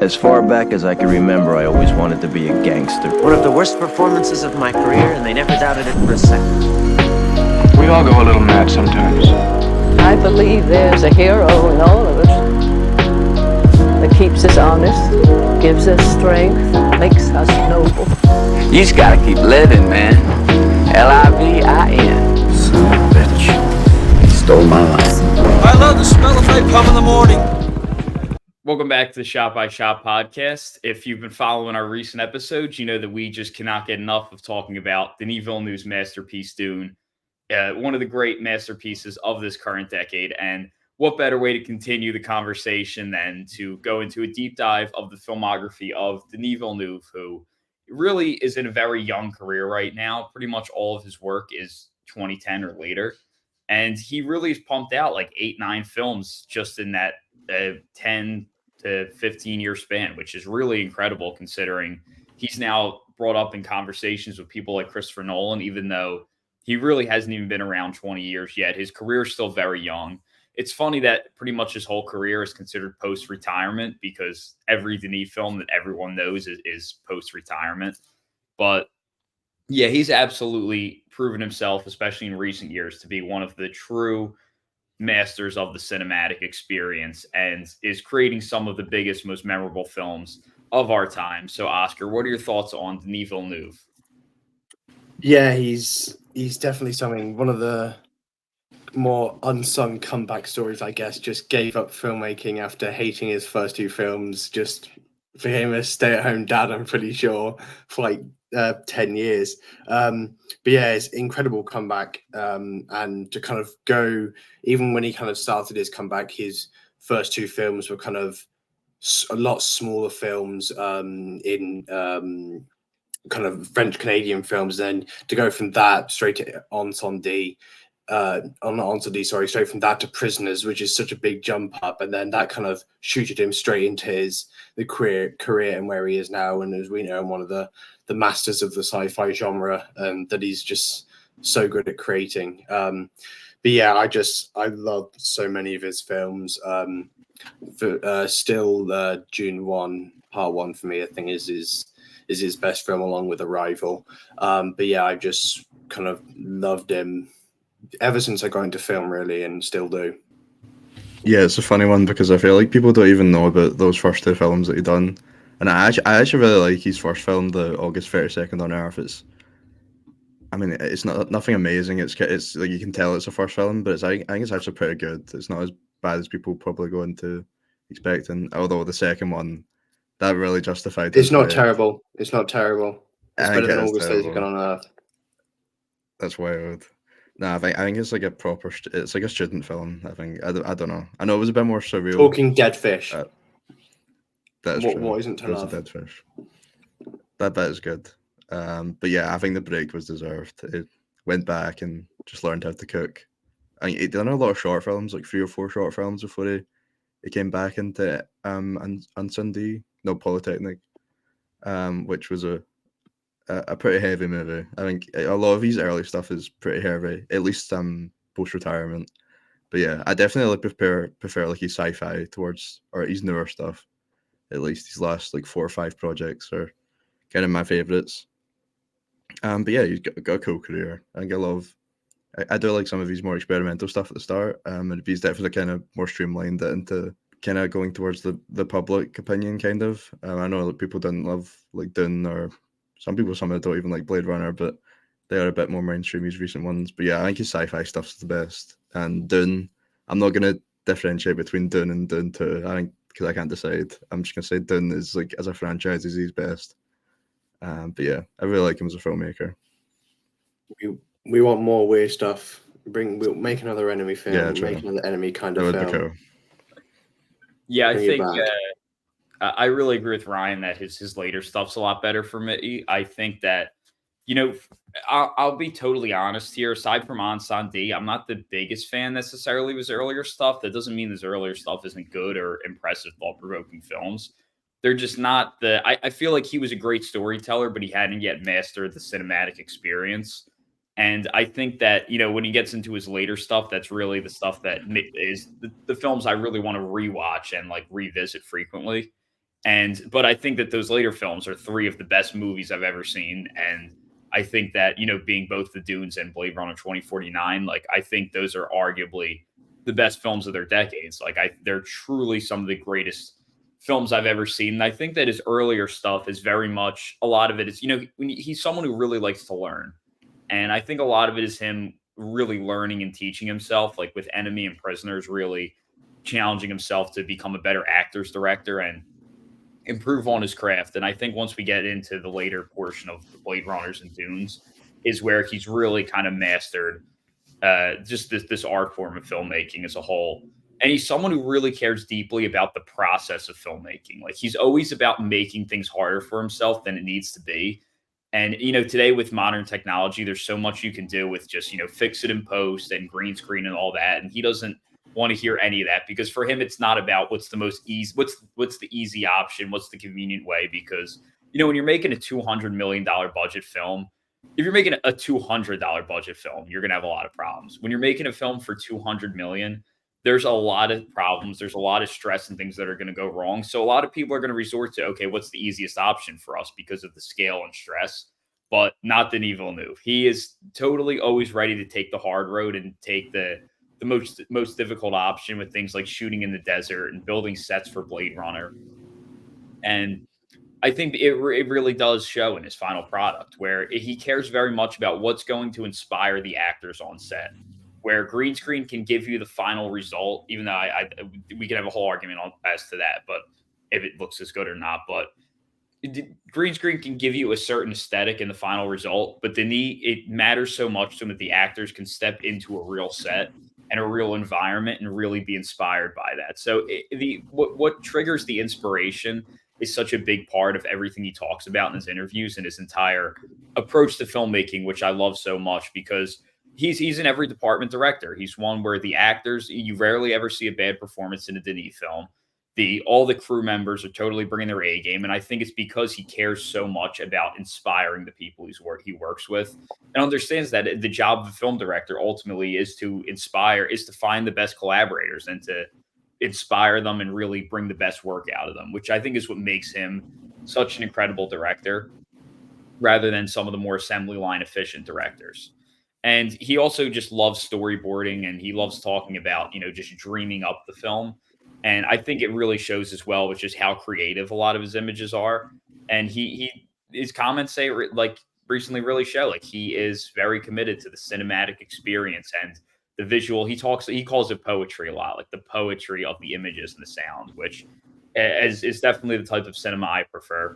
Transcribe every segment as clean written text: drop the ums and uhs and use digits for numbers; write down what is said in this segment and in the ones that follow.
As far back as I can remember, I always wanted to be a gangster. One of the worst performances of my career, and they never doubted it for a second. We all go a little mad sometimes. I believe there's a hero in all of us that keeps us honest, gives us strength, makes us noble. You just gotta keep living, man. Livin. Son of a bitch. He stole my life. I love the smell of napalm in the morning. Welcome back to the Shot by Shot podcast. If you've been following our recent episodes, you know that we just cannot get enough of talking about Denis Villeneuve's masterpiece, Dune, one of the great masterpieces of this current decade. And what better way to continue the conversation than to go into a deep dive of the filmography of Denis Villeneuve, who really is in a very young career right now. Pretty much all of his work is 2010 or later. And he really has pumped out like 8-9 films just in that 10 to 15-year span, which is really incredible considering he's now brought up in conversations with people like Christopher Nolan, even though he really hasn't even been around 20 years yet. His career is still very young. It's funny that pretty much his whole career is considered post-retirement because every Denis film that everyone knows is post-retirement. But yeah, he's absolutely proven himself, especially in recent years, to be one of the true masters of the cinematic experience and is creating some of the biggest, most memorable films of our time. So, Oscar, what are your thoughts on Denis Villeneuve? Yeah, he's definitely something. One of the more unsung comeback stories, I guess. Just gave up filmmaking after hating his first two films. Just became a stay-at-home dad, I'm pretty sure, for like 10 years. But yeah, it's incredible comeback. And to kind of go, even when he kind of started his comeback, his first two films were kind of a lot smaller films in kind of French Canadian films. Then to go from that straight to Incendies, straight from that to Prisoners, which is such a big jump up, and then that kind of shooted him straight into the career and where he is now, and as we know, one of the masters of the sci-fi genre, and that he's just so good at creating. But yeah, I love so many of his films. Still, Dune 1 Part 1 for me, I think is his best film along with Arrival. But yeah, I just kind of loved him ever since I got into film, really, and still do. Yeah, it's a funny one because I feel like people don't even know about those first two films that he done. And I actually really like his first film, the August 32nd on Earth. It's nothing amazing. It's like you can tell it's a first film, but I think it's actually pretty good. It's not as bad as people probably go into expecting. Although the second one, that really justified. It's not terrible. It's not terrible. It's better than August 32nd on Earth. That's wild. No, I think it's like a proper. It's like a student film. I think I don't know. I know it was a bit more surreal. Talking dead fish. That is true. What isn't to love? Dead fish. That is good. But yeah, I think the break was deserved. It went back and just learned how to cook. I mean, he done a lot of short films, like 3 or 4 short films before he came back into Incendies, Polytechnique, which was a pretty heavy movie. I think a lot of his early stuff is pretty heavy, at least post-retirement. But yeah, I definitely prefer like his sci-fi towards, or his newer stuff. At least his last like 4 or 5 projects are kind of my favorites. But yeah, he's got a cool career. I think I do like some of his more experimental stuff at the start. And he's definitely kind of more streamlined it into kind of going towards the public opinion kind of. I know that people didn't love like Dune, or some people don't even like Blade Runner, but they are a bit more mainstream, his recent ones. But yeah, I think his sci-fi stuff's the best. And Dune, I'm not going to differentiate between Dune and Dune 2. I think because I can't decide. I'm just going to say Dune is like, as a franchise, is his best. But yeah, I really like him as a filmmaker. We want more weird stuff. We'll make another enemy film. Yeah, make another enemy kind of that film. would be cool. Yeah, I think I really agree with Ryan that his later stuff's a lot better for me. I think that, I'll be totally honest here. Aside from Incendies, I'm not the biggest fan necessarily of his earlier stuff. That doesn't mean his earlier stuff isn't good or impressive, thought-provoking films. They're just not I feel like he was a great storyteller, but he hadn't yet mastered the cinematic experience. And I think that, when he gets into his later stuff, that's really the stuff that is the films I really want to rewatch and like revisit frequently. But I think that those later films are three of the best movies I've ever seen. And I think that, being both the Dunes and Blade Runner 2049, like I think those are arguably the best films of their decades. Like they're truly some of the greatest films I've ever seen. And I think that his earlier stuff is very much a lot of it is, when he's someone who really likes to learn. And I think a lot of it is him really learning and teaching himself, like with Enemy and Prisoners, really challenging himself to become a better actor's director and improve on his craft. And I think once we get into the later portion of the Blade Runners and Dunes is where he's really kind of mastered just this art form of filmmaking as a whole. And he's someone who really cares deeply about the process of filmmaking. Like he's always about making things harder for himself than it needs to be. And, today with modern technology, there's so much you can do with just, fix it in post and green screen and all that. And he doesn't want to hear any of that because for him, it's not about what's the most easy, what's the easy option, what's the convenient way. Because, when you're making a $200 million budget film, if you're making a $200 budget film, you're going to have a lot of problems. When you're making a film for $200 million, there's a lot of problems. There's a lot of stress and things that are going to go wrong. So a lot of people are going to resort to, okay, what's the easiest option for us because of the scale and stress, but not Denis Villeneuve. He is totally always ready to take the hard road and take the most difficult option with things like shooting in the desert and building sets for Blade Runner. And I think it really does show in his final product where he cares very much about what's going to inspire the actors on set. Where green screen can give you the final result, even though we can have a whole argument as to that, but if it looks as good or not. But green screen can give you a certain aesthetic in the final result, but it matters so much to him that the actors can step into a real set and a real environment and really be inspired by that. So what triggers the inspiration is such a big part of everything he talks about in his interviews and his entire approach to filmmaking, which I love so much because he's an every department director. He's one where the actors, you rarely ever see a bad performance in a Denis film. All the crew members are totally bringing their A game. And I think it's because he cares so much about inspiring the people he works with and understands that the job of a film director ultimately is to find the best collaborators and to inspire them and really bring the best work out of them, which I think is what makes him such an incredible director rather than some of the more assembly line efficient directors. And he also just loves storyboarding and he loves talking about, just dreaming up the film. And I think it really shows as well, which is how creative a lot of his images are. And his comments recently really show like he is very committed to the cinematic experience and the visual. He calls it poetry a lot, like the poetry of the images and the sound, which is definitely the type of cinema I prefer.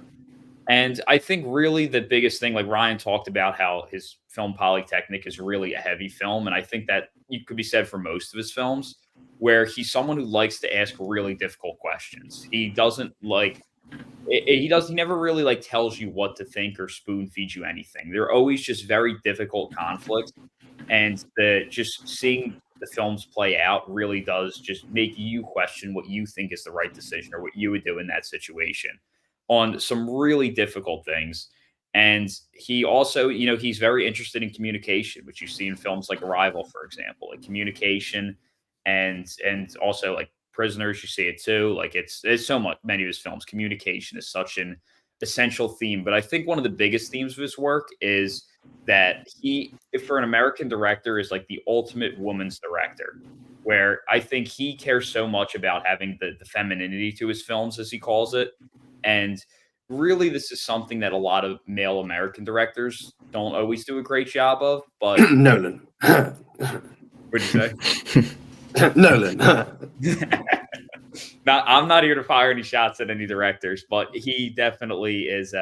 And I think really the biggest thing, like Ryan talked about how his film Polytechnique is really a heavy film. And I think that it could be said for most of his films, where he's someone who likes to ask really difficult questions. He never really tells you what to think or spoon feeds you anything. They're always just very difficult conflicts. And just seeing the films play out really does just make you question what you think is the right decision or what you would do in that situation on some really difficult things. And he also, he's very interested in communication, which you see in films like Arrival, for example, like communication and also like Prisoners, you see it too. Like it's so much, many of his films, communication is such an essential theme. But I think one of the biggest themes of his work is that if for an American director, is like the ultimate woman's director, where I think he cares so much about having the femininity to his films, as he calls it. And really, this is something that a lot of male American directors don't always do a great job of. But Nolan. What'd you say? Nolan. I'm not here to fire any shots at any directors, but he definitely is.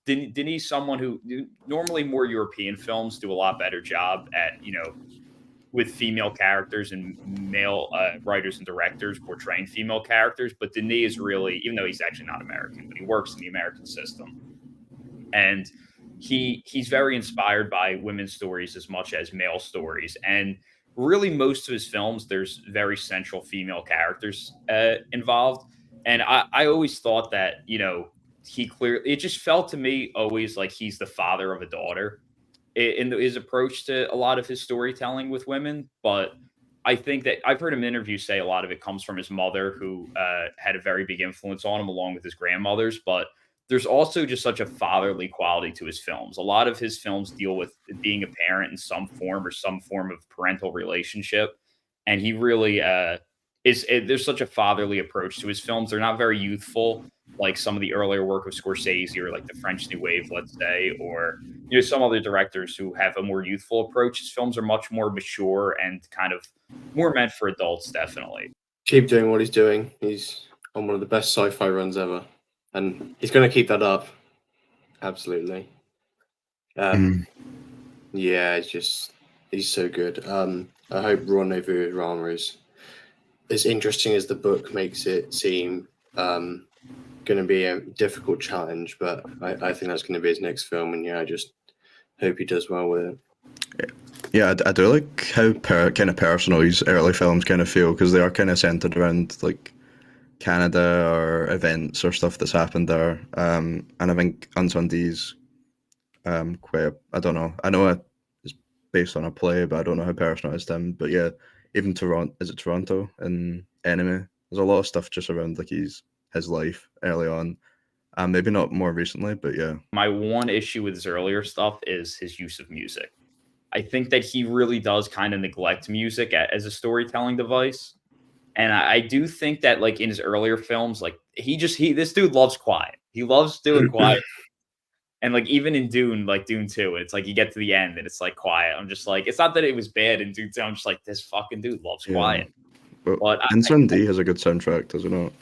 Denis, someone who normally more European films do a lot better job at, with female characters and male writers and directors portraying female characters. But Denis is really, even though he's actually not American, but he works in the American system. And he's very inspired by women's stories as much as male stories. And really most of his films, there's very central female characters involved. And I always thought that, it just felt to me always like he's the father of a daughter in his approach to a lot of his storytelling with women. But I think that I've heard him in interviews say a lot of it comes from his mother, who had a very big influence on him, along with his grandmother's. But there's also just such a fatherly quality to his films. A lot of his films deal with being a parent in some form or some form of parental relationship, and he really there's such a fatherly approach to his films. They're not very youthful, like some of the earlier work of Scorsese or like the French New Wave, let's say, or some other directors who have a more youthful approach. His films are much more mature and kind of more meant for adults, definitely. Keep doing what he's doing. He's on one of the best sci-fi runs ever, and he's going to keep that up. Absolutely. Yeah, he's so good. I hope Rendezvous with Rama is as interesting as the book makes it seem. Going to be a difficult challenge, but I think that's going to be his next film, and I just hope he does well with it. Yeah, I do like how kind of personal his early films kind of feel, because they are kind of centered around like Canada or events or stuff that's happened there. And I think Incendies, I don't know. I know it's based on a play, but I don't know how personal it is to him. But yeah, even Toronto and Enemy? There's a lot of stuff just around like his life early on. Maybe not more recently, but yeah. My one issue with his earlier stuff is his use of music. I think that he really does kind of neglect music as a storytelling device. And I do think that like in his earlier films, like this dude loves quiet. He loves doing quiet. And like even in Dune, like Dune 2, it's like you get to the end and it's like quiet. I'm just like, it's not that it was bad in Dune 2. I'm just like, this fucking dude loves quiet. But Incendies has a good soundtrack, does it not?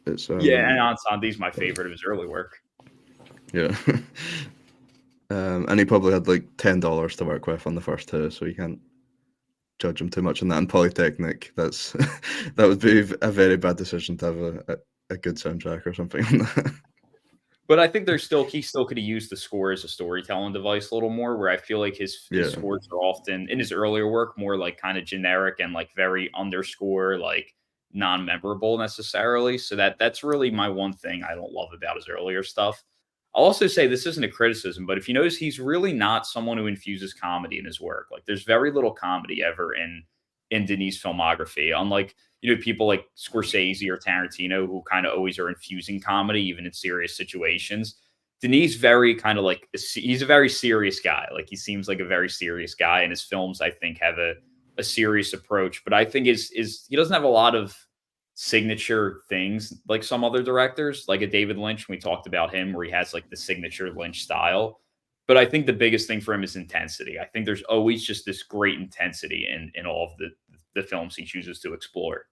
It's yeah, and Incendies my favorite of his early work. Yeah. And he probably had like $10 to work with on the first two, so you can't judge him too much on that. And Polytechnique, that would be a very bad decision to have a good soundtrack or something on that. But I think he still could have used the score as a storytelling device a little more, where I feel like his scores are often in his earlier work more like kind of generic and like very underscore, like non-memorable necessarily. So that's really my one thing I don't love about his earlier stuff. I'll also say this isn't a criticism, but if you notice, he's really not someone who infuses comedy in his work. Like there's very little comedy ever in Denis' filmography, unlike people like Scorsese or Tarantino, who kind of always are infusing comedy even in serious situations. Denis very kind of like he's a very serious guy. Like he seems like a very serious guy, and his films I think have a serious approach. But I think he doesn't have a lot of signature things like some other directors, like a David Lynch. We talked about him, where he has like the signature Lynch style. But I think the biggest thing for him is intensity. I think there's always just this great intensity in all of the films he chooses to explore.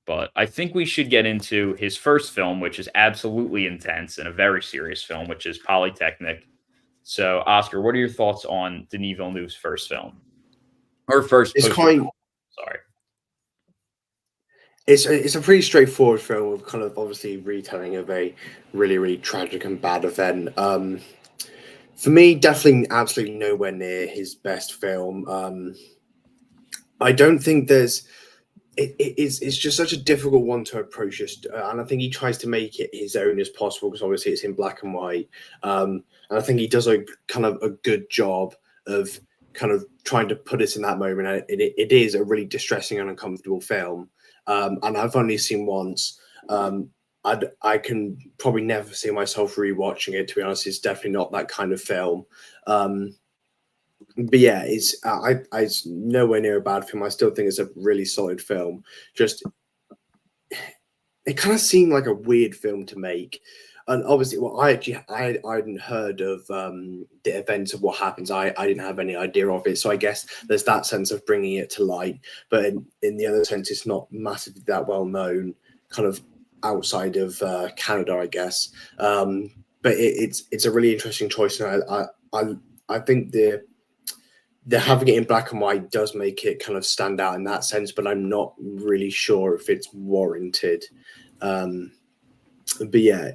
But I think we should get into his first film, which is absolutely intense and a very serious film, which is Polytechnique. So, Oscar, what are your thoughts on Denis Villeneuve's first film? Or first? Sorry. It's a pretty straightforward film of kind of obviously retelling of a really, really tragic and bad event. For me, definitely absolutely nowhere near his best film. I don't think it's just such a difficult one to approach, and I think he tries to make it his own as possible, because obviously it's in black and white. And I think he does a kind of a good job of kind of trying to put us in that moment. And it is a really distressing and uncomfortable film. And I've only seen once. I can probably never see myself rewatching it, to be honest. It's definitely not that kind of film. But yeah, it's nowhere near a bad film. I still think it's a really solid film. Just it kind of seemed like a weird film to make. And obviously, well, I hadn't heard of the events of what happens. I didn't have any idea of it. So I guess there's that sense of bringing it to light. But in the other sense, it's not massively that well known, kind of outside of Canada, I guess. But it's a really interesting choice. And I think the having it in black and white does make it kind of stand out in that sense. But I'm not really sure if it's warranted. But yeah,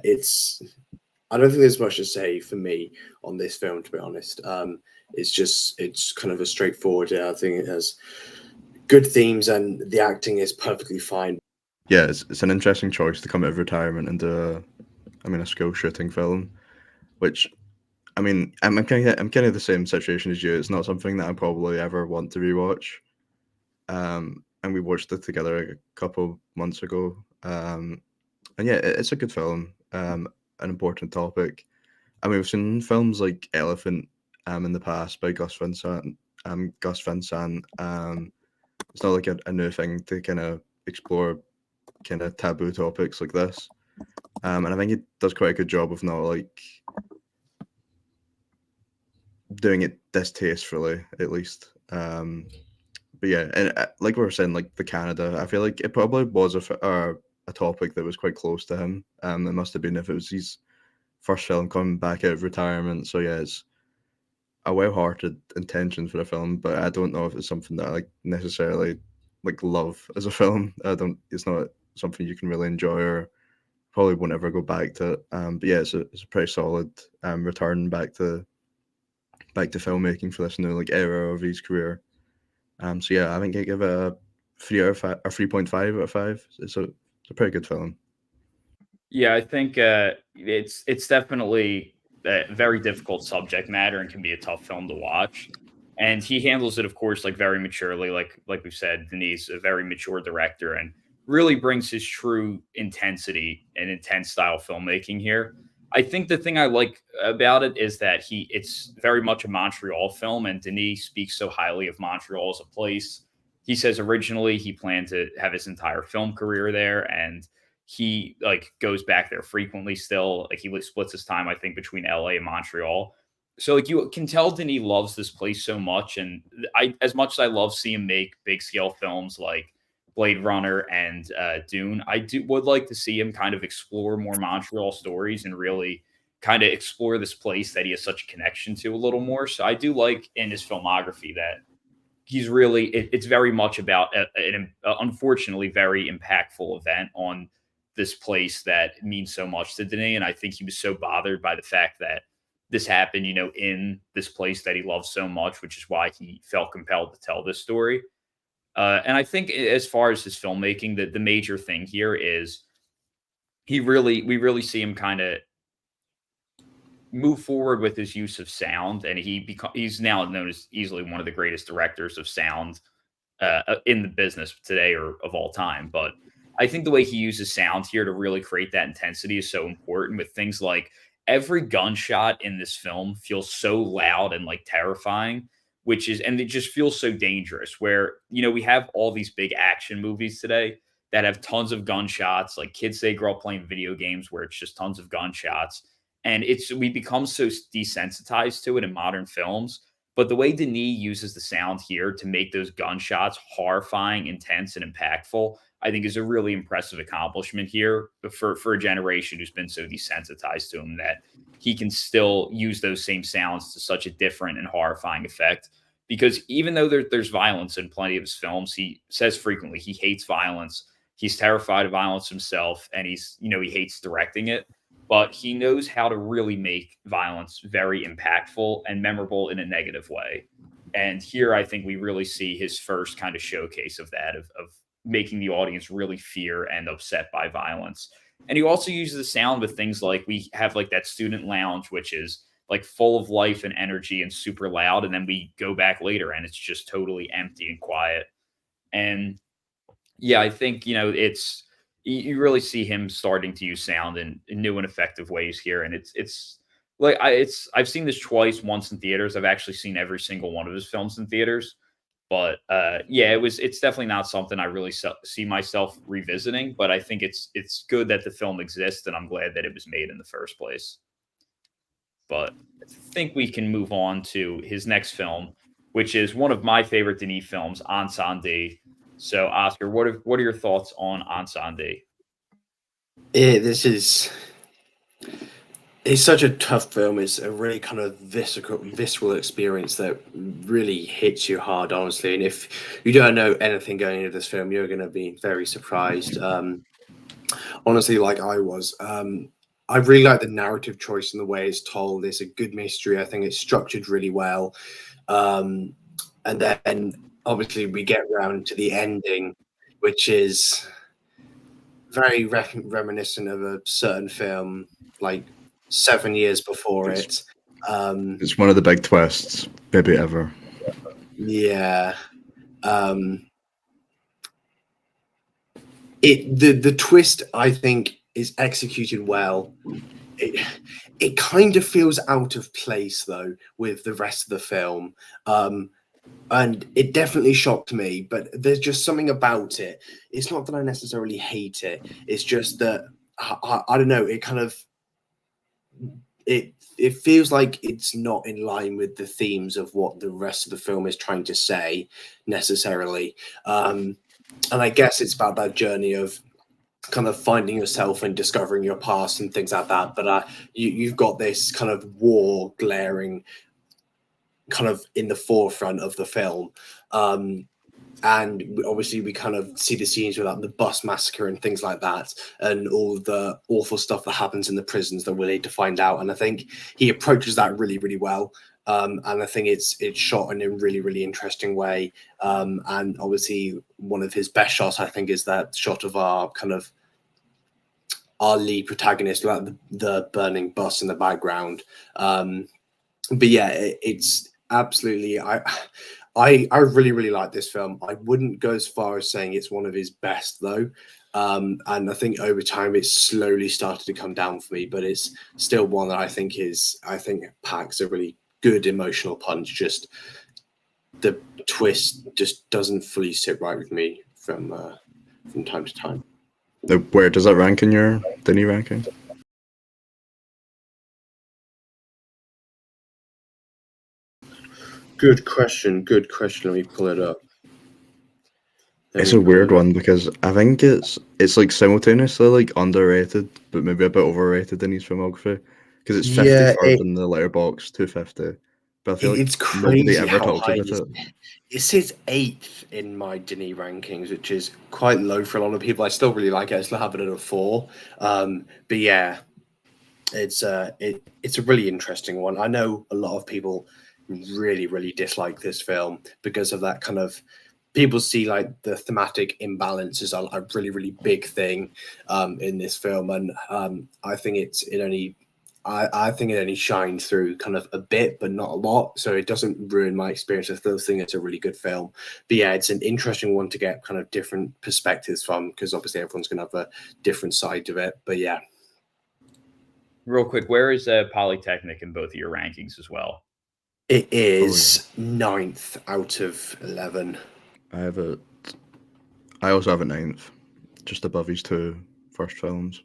I don't think there's much to say for me on this film, to be honest. It's kind of a straightforward. I think it has good themes and the acting is perfectly fine. Yeah, it's an interesting choice to come out of retirement and do a school shooting film, which I mean, I'm kind of the same situation as you. It's not something that I probably ever want to rewatch. And we watched it together a couple months ago. And yeah, it's a good film. An important topic. I mean, we've seen films like Elephant in the past by Gus Van Sant. Gus Van Sant. It's not like a new thing to kind of explore kind of taboo topics like this. And I think he does quite a good job of not like doing it distastefully, at least. But yeah, and like we were saying, like the Canada, I feel like it probably was a topic that was quite close to him. It must have been if it was his first film coming back out of retirement. So yeah, it's a well-hearted intention for the film, but I don't know if it's something that I like necessarily like love as a film. I don't. It's not something you can really enjoy or probably won't ever go back to. But yeah, it's a pretty solid return back to filmmaking for this new like era of his career. So yeah, I think I give it a 3 out of 5 or 3.5 out of 5. It's a pretty good film. Yeah, I think it's definitely a very difficult subject matter and can be a tough film to watch. And he handles it, of course, like very maturely. Like we've said, Denis, a very mature director, and really brings his true intensity and intense style filmmaking here. I think the thing I like about it is that it's very much a Montreal film, and Denis speaks so highly of Montreal as a place. He says originally he planned to have his entire film career there, and he like goes back there frequently still. Like he splits his time, I think, between LA and Montreal. So like you can tell Denis loves this place so much. And I as much as I love seeing him make big scale films like Blade Runner and Dune, I would like to see him kind of explore more Montreal stories and really kind of explore this place that he has such a connection to a little more. So I do like in his filmography that he's really it's very much about an unfortunately very impactful event on this place that means so much to Denis. And I think he was so bothered by the fact that this happened, in this place that he loves so much, which is why he felt compelled to tell this story. And I think as far as his filmmaking, the major thing here is we really see him kind of move forward with his use of sound, and he's now known as easily one of the greatest directors of sound in the business today or of all time. But I think the way he uses sound here to really create that intensity is so important with things like every gunshot in this film feels so loud and like terrifying, and it just feels so dangerous. Where, we have all these big action movies today that have tons of gunshots, like kids they grow up playing video games where it's just tons of gunshots. And we become so desensitized to it in modern films. But the way Denis uses the sound here to make those gunshots horrifying, intense, and impactful, I think is a really impressive accomplishment here for a generation who's been so desensitized to him that he can still use those same sounds to such a different and horrifying effect. Because even though there's violence in plenty of his films, he says frequently he hates violence. He's terrified of violence himself, and he hates directing it. But he knows how to really make violence very impactful and memorable in a negative way. And here, I think we really see his first kind of showcase of that, of making the audience really fear and upset by violence. And he also uses the sound with things like we have like that student lounge, which is like full of life and energy and super loud. And then we go back later and it's just totally empty and quiet. And yeah, I think, you really see him starting to use sound in new and effective ways here. And it's like, I've seen this twice, once in theaters. I've actually seen every single one of his films in theaters. But yeah, it's definitely not something I really see myself revisiting. But I think it's good that the film exists, and I'm glad that it was made in the first place. But I think we can move on to his next film, which is one of my favorite Denis films, Incendies. So, Oscar, what are your thoughts on Incendies? It's such a tough film. It's a really kind of visceral experience that really hits you hard, honestly. And if you don't know anything going into this film, you're going to be very surprised. Honestly, like I was. I really like the narrative choice and the way it's told. It's a good mystery. I think it's structured really well. And then obviously we get round to the ending, which is very reminiscent of a certain film like 7 years before it. It's one of the big twists, maybe ever. Yeah. The twist, I think, is executed well. It kind of feels out of place though with the rest of the film, and it definitely shocked me. But there's just something about it. It's not that I necessarily hate it. It's just that I don't know. It kind of it feels like it's not in line with the themes of what the rest of the film is trying to say necessarily. And I guess it's about that journey of kind of finding yourself and discovering your past and things like that. But you've got this kind of war glaring kind of in the forefront of the film. And obviously we kind of see the scenes with like the bus massacre and things like that, and all the awful stuff that happens in the prisons that we need to find out. And I think he approaches that really, really well. And I think it's shot in a really, really interesting way. And obviously one of his best shots, I think, is that shot of our lead protagonist, like the burning bus in the background. But yeah, it's absolutely I really, really like this film. I wouldn't go as far as saying it's one of his best though. And I think over time it's slowly started to come down for me, but it's still one that I think packs a really good emotional punch. Just the twist just doesn't fully sit right with me from time to time. Where does that rank in your Denis ranking? Good question. Let me pull it up. It's a weird one because I think it's like simultaneously like underrated, but maybe a bit overrated in his filmography because it's 53rd in the letterbox, 250. But I feel like it's nobody crazy ever how talks high about it. It sits 8th in my Denis rankings, which is quite low for a lot of people. I still really like it. I still have it at a 4. But yeah, it's a really interesting one. I know a lot of people really, really dislike this film because of that kind of, people see like the thematic imbalance as a really, really big thing in this film. And I think I think it only shines through kind of a bit, but not a lot. So it doesn't ruin my experience. I still think it's a really good film. But yeah, it's an interesting one to get kind of different perspectives from, because obviously everyone's going to have a different side to it. But yeah. Real quick, where is Polytechnique in both of your rankings as well? It is 9th out of 11. I also have it 9th, just above his 2 first films.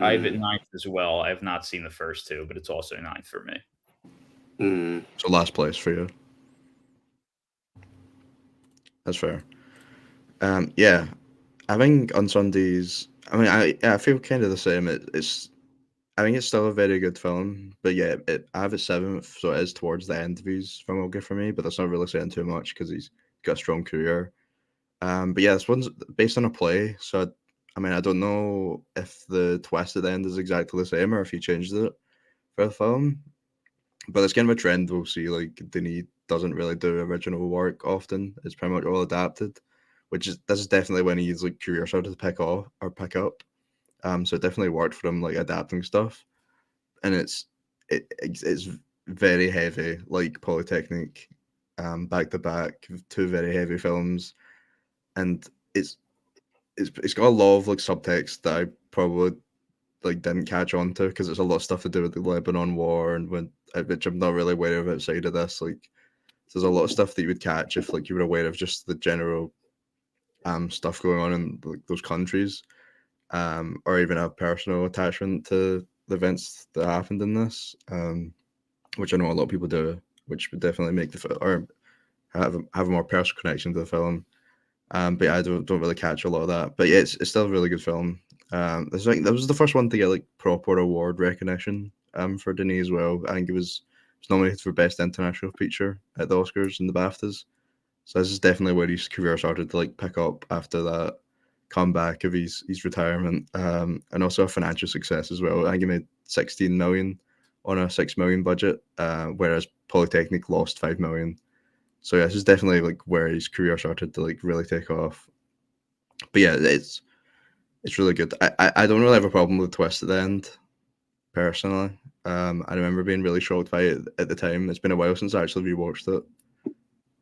I have it 9th as well. I have not seen the first 2, but it's also 9th for me. So last place for you. That's fair. Yeah, I think on Sundays, I mean, I feel kind of the same. I think it's still a very good film, but yeah, I have it 7th, so it is towards the end of his filmography for me. But that's not really saying too much because he's got a strong career. But yeah, this one's based on a play, so I mean, I don't know if the twist at the end is exactly the same or if he changed it for the film. But it's kind of a trend we'll see. Like Denis doesn't really do original work often; it's pretty much all adapted. This is definitely when he's like career started to pick up. So it definitely worked for him, like adapting stuff, and it's very heavy, like Polytechnique, back to back, 2 very heavy films, and it's got a lot of like subtext that I probably like didn't catch on to because it's a lot of stuff to do with the Lebanon war and which I'm not really aware of outside of this. Like, there's a lot of stuff that you would catch if like you were aware of just the general stuff going on in like those countries, or even a personal attachment to the events that happened in this, which I know a lot of people do, which would definitely make or have a more personal connection to the film. But yeah, I don't really catch a lot of that. But yeah, it's still a really good film. That was the first one to get like proper award recognition for Denis as well. I think it was nominated for Best International Feature at the Oscars and the BAFTAs. So this is definitely where his career started to like pick up after that comeback of his retirement, and also a financial success as well. I think he made 16 million on a 6 million budget, whereas Polytechnique lost 5 million. So yeah, this is definitely like where his career started to like really take off. But yeah, it's really good. I don't really have a problem with the twist at the end personally. I remember being really shocked by it at the time. It's been a while since I actually rewatched it.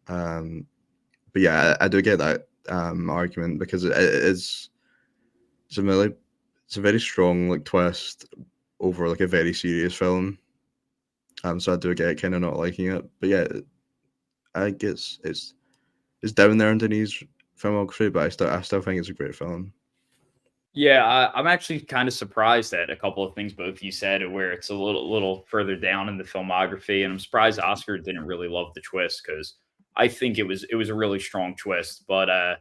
But yeah, I do get that argument because it's a very strong like twist over like a very serious film. So I do get kind of not liking it. But yeah, I guess it's down there in Denis' filmography, but I still think it's a great film. Yeah, I'm actually kind of surprised at a couple of things both you said, where it's a little further down in the filmography, and I'm surprised Oscar didn't really love the twist because I think it was a really strong twist. But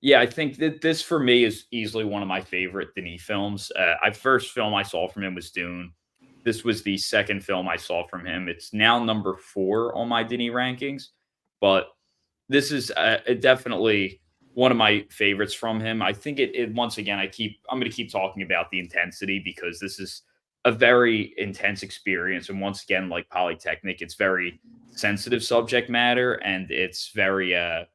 yeah, I think that this for me is easily one of my favorite Denis films. First film I saw from him was Dune. This was the second film I saw from him. It's now number 4 on my Denis rankings, but this is definitely one of my favorites from him. I think it once again, I'm going to keep talking about the intensity because this is a very intense experience. And once again, like Polytechnique, it's very sensitive subject matter and it's a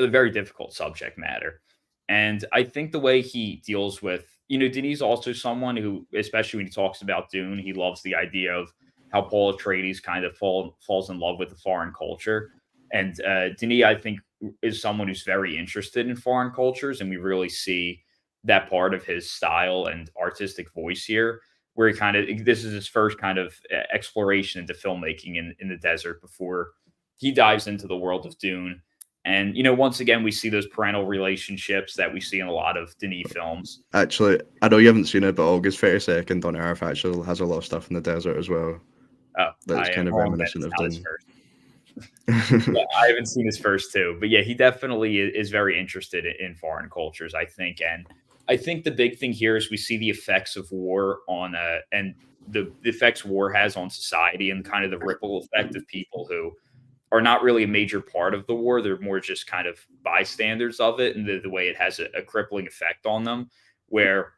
very difficult subject matter. And I think the way he deals with, Denis is also someone who, especially when he talks about Dune, he loves the idea of how Paul Atreides kind of falls in love with the foreign culture. And Denis, I think, is someone who's very interested in foreign cultures. And we really see that part of his style and artistic voice here, where this is his first kind of exploration into filmmaking in the desert before he dives into the world of Dune. And, once again, we see those parental relationships that we see in a lot of Denis films. Actually, I know you haven't seen it, but August 32nd on Earth actually has a lot of stuff in the desert as well. Oh, That's kind of reminiscent of Dune. Yeah, I haven't seen his first two, but yeah, he definitely is very interested in foreign cultures, I think. And I think the big thing here is we see the effects of war and the effects war has on society and kind of the ripple effect of people who are not really a major part of the war. They're more just kind of bystanders of it, and the way it has a crippling effect on them. Where,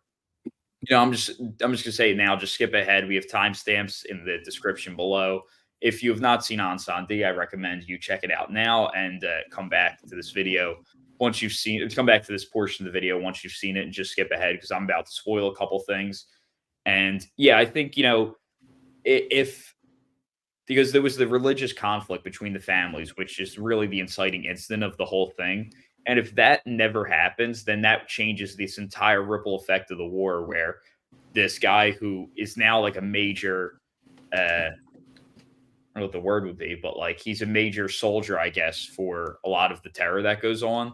I'm just gonna say it now. Just skip ahead. We have timestamps in the description below. If you have not seen Incendies, I recommend you check it out now and come back to this video once you've seen it. Come back to this portion of the video once you've seen it, and just skip ahead because I'm about to spoil a couple things. And yeah, I think if because there was the religious conflict between the families, which is really the inciting incident of the whole thing. And if that never happens, then that changes this entire ripple effect of the war, where this guy who is now like a major, I don't know what the word would be, but like he's a major soldier, I guess, for a lot of the terror that goes on.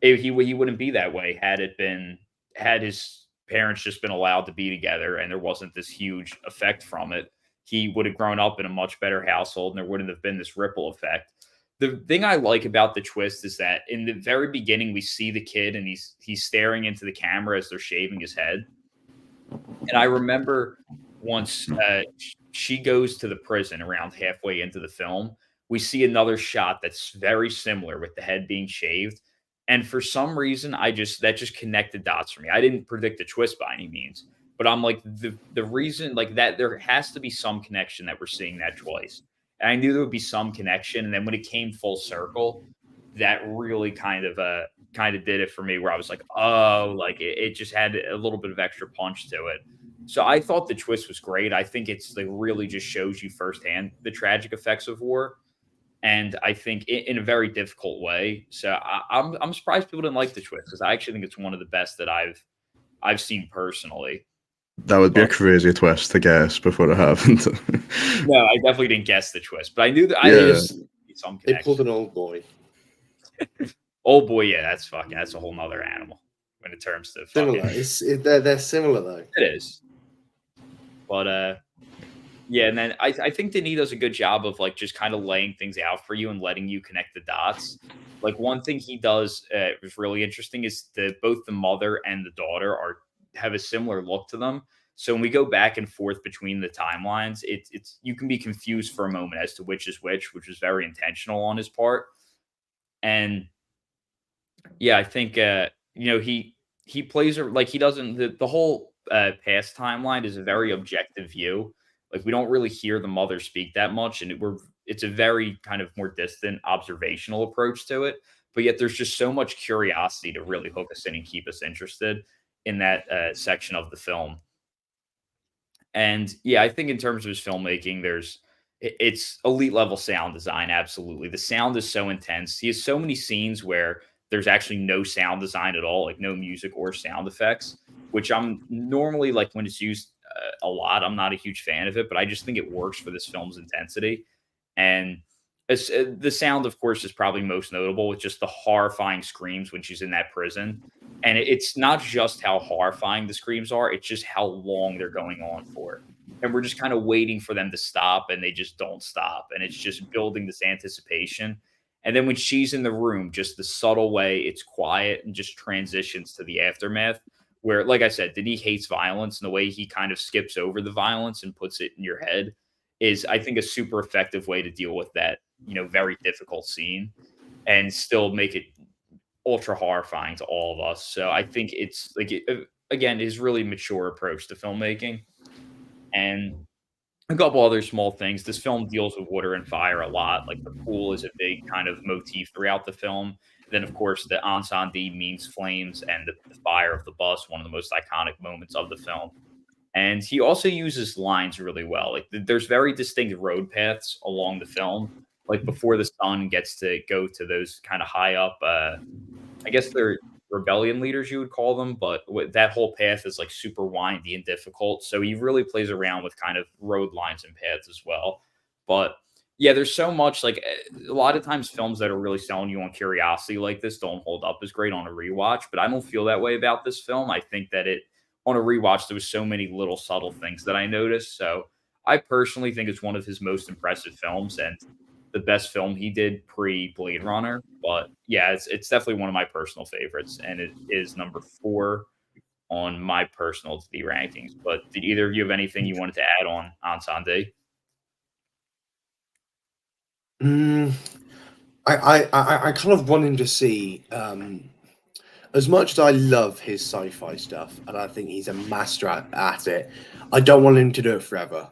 He wouldn't be that way had his parents just been allowed to be together and there wasn't this huge effect from it. He would have grown up in a much better household and there wouldn't have been this ripple effect. The thing I like about the twist is that in the very beginning, we see the kid and he's staring into the camera as they're shaving his head. And I remember once she goes to the prison around halfway into the film, we see another shot that's very similar with the head being shaved. And for some reason, that just connected dots for me. I didn't predict the twist by any means, but I'm like the reason like that there has to be some connection that we're seeing that twice. And I knew there would be some connection. And then when it came full circle, that really kind of did it for me where I was like, oh, like it just had a little bit of extra punch to it. So I thought the twist was great. I think it's like really just shows you firsthand the tragic effects of war. And I think in a very difficult way. So I'm surprised people didn't like the twist because I actually think it's one of the best that I've seen personally. That would be a crazy twist to guess before it happened. No, I definitely didn't guess the twist, but I knew that I knew some connection. They pulled an old boy. Old boy, yeah, that's a whole nother animal when it terms to similar. They're similar though. It is, but yeah, and then I think Denis does a good job of like just kind of laying things out for you and letting you connect the dots. Like one thing he does was really interesting is that both the mother and the daughter have a similar look to them. So when we go back and forth between the timelines, it's you can be confused for a moment as to which is which was very intentional on his part. And yeah, I think he plays like he doesn't the whole past timeline is a very objective view. Like we don't really hear the mother speak that much, and it's a very kind of more distant observational approach to it. But yet there's just so much curiosity to really hook us in and keep us interested. in that section of the film. And yeah, I think in terms of his filmmaking, it's elite level sound design. Absolutely, the sound is so intense. He has so many scenes where there's actually no sound design at all, like no music or sound effects. Which I'm normally like when it's used a lot, I'm not a huge fan of it, but I just think it works for this film's intensity. And the sound, of course, is probably most notable with just the horrifying screams when she's in that prison. And it's not just how horrifying the screams are, it's just how long they're going on for. And we're just kind of waiting for them to stop, and they just don't stop. And it's just building this anticipation. And then when she's in the room, just the subtle way it's quiet and just transitions to the aftermath, where, like I said, Denis hates violence, and the way he kind of skips over the violence and puts it in your head is, I think, a super effective way to deal with that, very difficult scene and still make it ultra horrifying to all of us. So I think it's like again, his really mature approach to filmmaking. And a couple other small things. This film deals with water and fire a lot. Like the pool is a big kind of motif throughout the film. Then, of course, the Incendie means flames, and the fire of the bus, one of the most iconic moments of the film. And he also uses lines really well. Like there's very distinct road paths along the film. Like before the sun gets to go to those kind of high up, I guess they're rebellion leaders, you would call them, but that whole path is like super windy and difficult. So he really plays around with kind of road lines and paths as well. But yeah, there's so much like a lot of times films that are really selling you on curiosity like this don't hold up as great on a rewatch, but I don't feel that way about this film. I think that it on a rewatch, there was so many little subtle things that I noticed. So I personally think it's one of his most impressive films and the best film he did pre Blade Runner. But yeah, it's definitely one of my personal favorites, and it is number 4 on my personal D rankings. But did either of you have anything you wanted to add on Sunday? I kind of want him to see, as much as I love his sci-fi stuff, and I think he's a master at it, I don't want him to do it forever.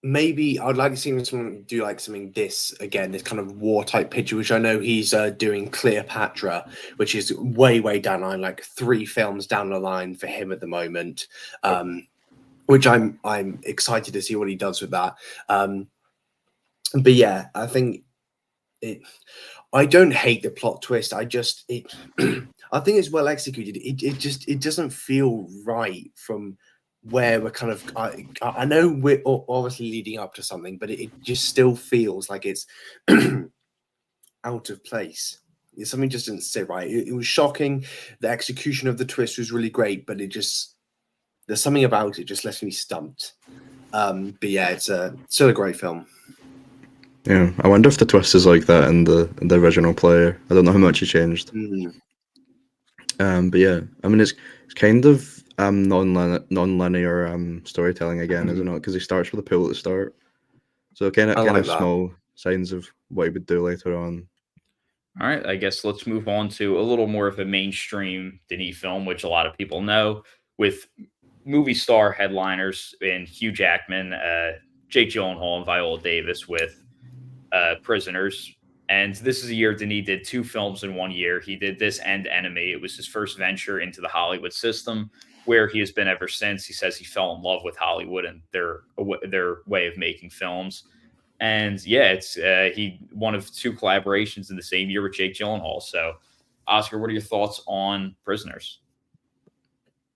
Maybe I'd like to see him do like something this kind of war type picture, which I know he's doing Cleopatra, which is way down the line, like 3 films down the line for him at the moment. Which I'm excited to see what he does with that. But yeah, I think I don't hate the plot twist. I think it's well executed. It doesn't feel right from where we're kind of. I know we're obviously leading up to something, but it just still feels like it's out of place. Something just didn't sit right. It was shocking. The execution of the twist was really great, but there's something about it just left me stumped. But yeah, it's still a great film. Yeah, I wonder if the twist is like that in the original play. I don't know how much he changed. But yeah, I mean it's kind of non-linear storytelling again, isn't it? Because he starts with a pool at the start, so kind of small signs of what he would do later on. All right, I guess let's move on to a little more of a mainstream Denis film, which a lot of people know, with movie star headliners in Hugh Jackman, Jake Gyllenhaal, and Viola Davis with Prisoners. And this is a year Denis did 2 films in 1 year. He did this and Enemy. It was his first venture into the Hollywood system, where he has been ever since. He says he fell in love with Hollywood and their way of making films. And yeah, it's he one of 2 collaborations in the same year with Jake Gyllenhaal. So, Oscar, what are your thoughts on Prisoners?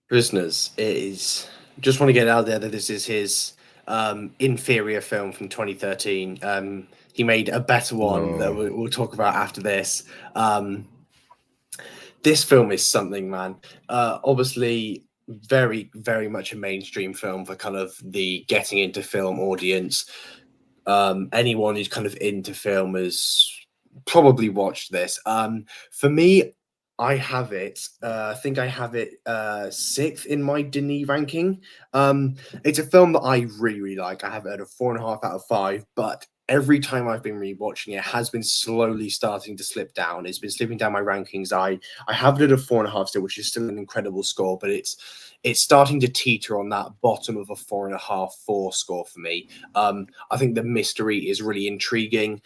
Prisoners is just want to get out there that this is his inferior film from 2013. He made a better one that we'll talk about after this. This film is something, man. Obviously, very, very much a mainstream film for kind of the getting into film audience. Anyone who's kind of into film has probably watched this. For me, I have it. I think I have it 6th in my Denis ranking. It's a film that I really, really like. I have it at a 4.5 out of 5, but every time I've been rewatching it has been slowly starting to slip down. It's been slipping down my rankings. I have it at a 4.5 still, which is still an incredible score, but it's starting to teeter on that bottom of a 4.5, 4 score for me. I think the mystery is really intriguing.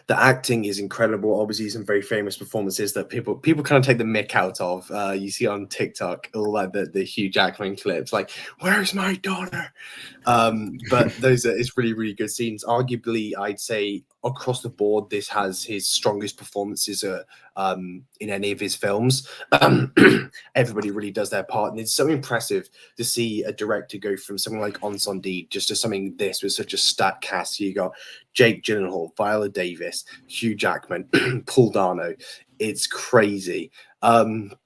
The acting is incredible. Obviously, some very famous performances that people kind of take the mick out of. You see on TikTok all like the Hugh Jackman clips, like "Where's my daughter?" But those are it's really good scenes. Arguably, I'd say across the board, this has his strongest performances in any of his films. Everybody really does their part, and it's so impressive to see a director go from something like Incendies just to something this with such a stacked cast. You got Jake Gyllenhaal, Viola Davis, Hugh Jackman, Paul Dano. It's crazy. And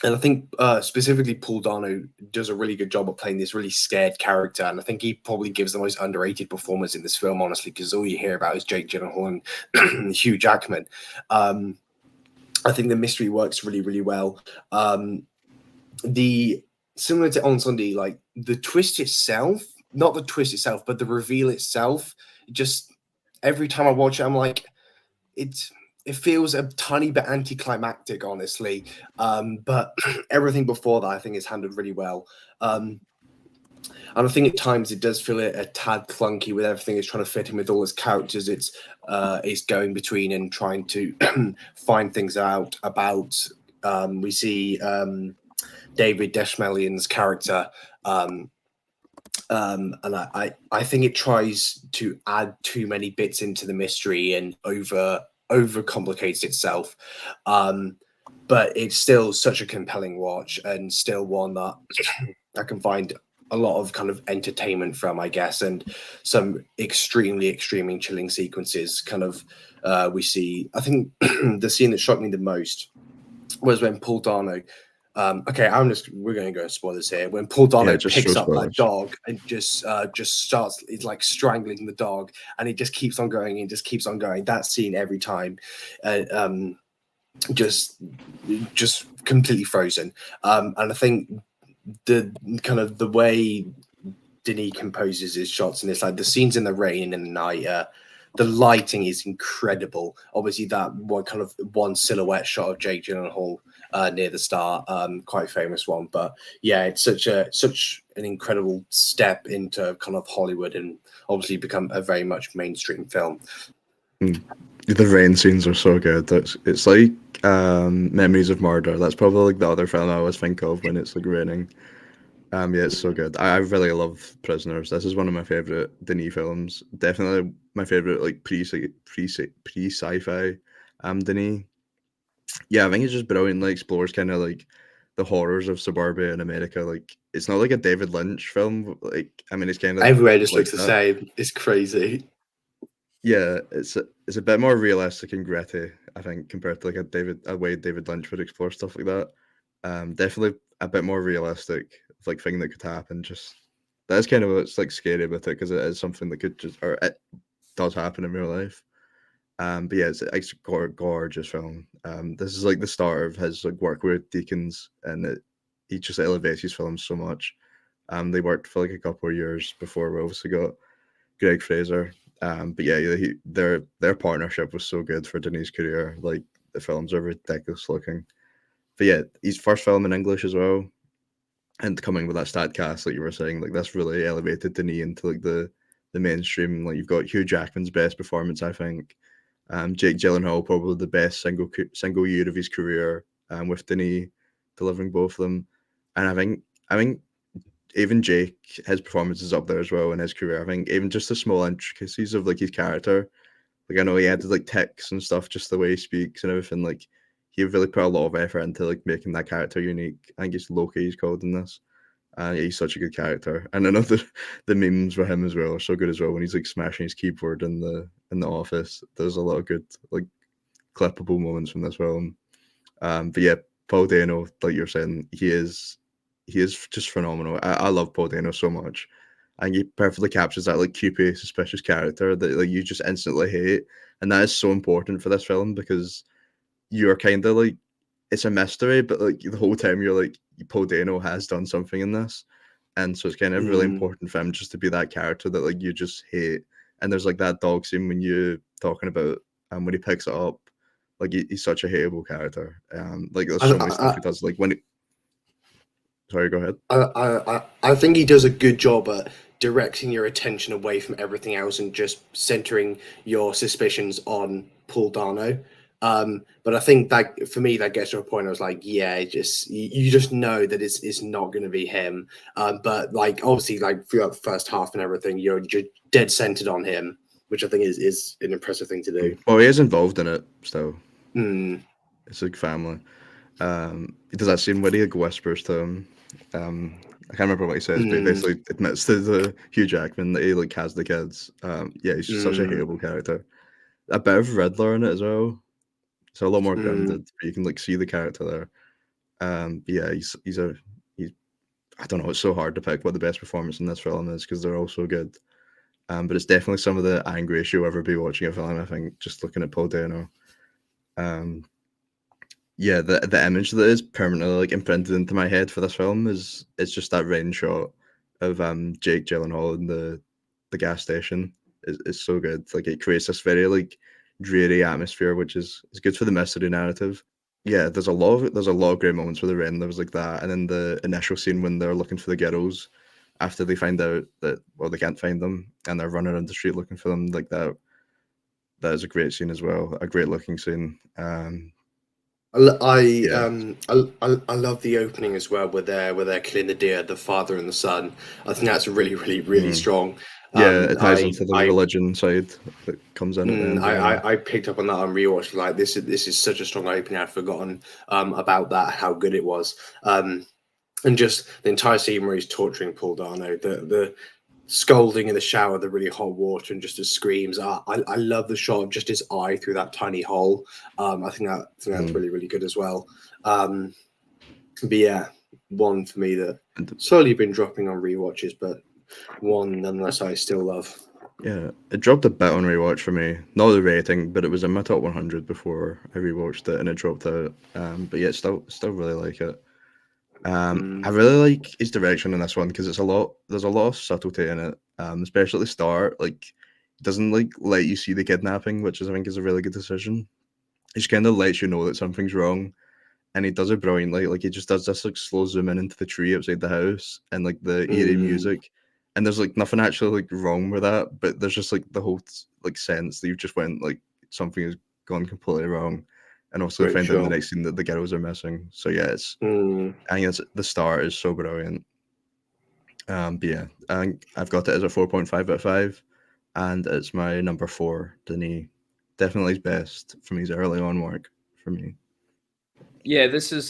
I think specifically Paul Dano does a really good job of playing this really scared character. And I think he probably gives the most underrated performance in this film, honestly, because all you hear about is Jake Gyllenhaal and Hugh Jackman. I think the mystery works really well. Similar to Ensemble, like the twist itself, not the twist itself, but the reveal itself, just every time I watch it, I'm like, it feels a tiny bit anticlimactic, honestly. But everything before that, I think, is handled really well. And I think at times it does feel a tad clunky with everything it's trying to fit in with all its characters. It's going between and trying to find things out about. We see David Deshmelian's character. And I think it tries to add too many bits into the mystery and overcomplicates itself. But it's still such a compelling watch and still one that I can find a lot of kind of entertainment from, I guess, and some extremely chilling sequences. Kind of, we see. I think the scene that shocked me the most was when Paul Dano. Okay, we're going to go spoil this here. When Paul Dano picks up that dog and just starts, it's like strangling the dog, and it just keeps on going and just keeps on going. That scene every time, just completely frozen. And I think the kind of the way Denis composes his shots, and it's like the scenes in the rain and the night. The lighting is incredible. Obviously, that one silhouette shot of Jake Gyllenhaal near the start, quite famous one. But yeah, it's such an incredible step into kind of Hollywood, and obviously become a very much mainstream film. The rain scenes are so good. It's like Memories of Murder. That's probably like the other film I always think of when it's like raining. Yeah, it's so good. I really love Prisoners. This is one of my favorite Denis films. Definitely my favorite like pre sci-fi Denis. Yeah, I think it's just brilliantly explores kind of like the horrors of suburbia in America. Like it's not like a David Lynch film. Like I mean, it's kind of everywhere just like looks the same. It's crazy. Yeah, it's a bit more realistic and gritty, I think, compared to like a way David Lynch would explore stuff like that. Definitely a bit more realistic, like thing that could happen. Just that's kind of what's like scary about it, because it is something that could it does happen in real life. But yeah, it's a gorgeous film. This is like the start of his like work with Deakins, and he just elevates his films so much. They worked for like a couple of years before we obviously got Greg Fraser. But yeah, their partnership was so good for Denis' career. Like the films are ridiculous looking. But yeah, his first film in English as well, and coming with that stat cast, like you were saying, like that's really elevated Denis into like the mainstream. Like you've got Hugh Jackman's best performance, I think. Jake Gyllenhaal probably the best single year of his career, with Denis delivering both of them, and I think even Jake, his performance is up there as well in his career. I think even just the small intricacies of like his character, like I know he added like tics and stuff, just the way he speaks and everything. Like he really put a lot of effort into like making that character unique. I think it's Loki he's called in this. Yeah, he's such a good character, and I know the memes for him as well are so good as well. When he's like smashing his keyboard in the office, there's a lot of good like clippable moments from this film. But yeah, Paul Dano, like you're saying, he is just phenomenal. I love Paul Dano so much. And he perfectly captures that like creepy, suspicious character that like you just instantly hate. And that is so important for this film, because you're kind of like, it's a mystery, but like the whole time you're like, Paul Dano has done something in this. And so it's kind of really important for him just to be that character that like you just hate. And there's like that dog scene when you're talking about, when he picks it up, like he's such a hateable character. Like there's so much stuff he does. Like when Sorry, go ahead. I think he does a good job at directing your attention away from everything else and just centering your suspicions on Paul Dano. But I think that for me, that gets to a point. I was like, yeah, you just know that it's not going to be him. But like obviously, like throughout the first half and everything, you're just dead centered on him, which I think is an impressive thing to do. Well, he is involved in it still. Mm. It's like family. He does that scene where he like whispers to him. I can't remember what he says, but he basically admits to the Hugh Jackman that he like has the kids. Yeah, he's just such a hateable character. A bit of Riddler in it as well. So a lot more grounded, but you can like see the character there. But yeah, he's I don't know. It's so hard to pick what the best performance in this film is because they're all so good. But it's definitely some of the angriest you'll ever be watching a film. I think just looking at Paul Dano. Yeah, the image that is permanently like imprinted into my head for this film is just that rain shot of Jake Gyllenhaal in the gas station. Is so good. Like it creates this very like dreary atmosphere, which is good for the mystery narrative. Yeah, there's a lot of great moments with the rain. There was like that, and then the initial scene when they're looking for the girls after they find out that they can't find them and they're running around the street looking for them. Like that is a great scene as well. A great looking scene. I love the opening as well, where they're killing the deer, the father and the son. I think that's really strong. Yeah, it ties into the religion side that comes in at the end. I picked up on that on rewatch. Like this is such a strong opening. I'd forgotten about that, how good it was. And just the entire scene where he's torturing Paul Dano, the scolding in the shower, the really hot water, and just his screams. I love the shot of just his eye through that tiny hole. I think that's really good as well. But yeah, one for me that slowly been dropping on rewatches, but one nonetheless I still love. Yeah, it dropped a bit on rewatch for me. Not the rating, but it was in my top 100 before I rewatched it, and it dropped out. But yeah, still really like it. I really like his direction in this one because there's a lot of subtlety in it, especially at the start. Like, it doesn't like let you see the kidnapping, which I think is a really good decision. He just kind of lets you know that something's wrong, and he does it brilliantly. Like, he just does this like slow zoom in into the tree outside the house and like the eerie music, and there's like nothing actually like wrong with that, but there's just like the whole like sense that you've just went like something has gone completely wrong. And also find out in the next scene that the girls are missing. So yeah, it's I think the start is so brilliant. But yeah, I've got it as a 4.5 out of 5, and it's my number 4. Denis, definitely his best from his early on work for me. Yeah, this is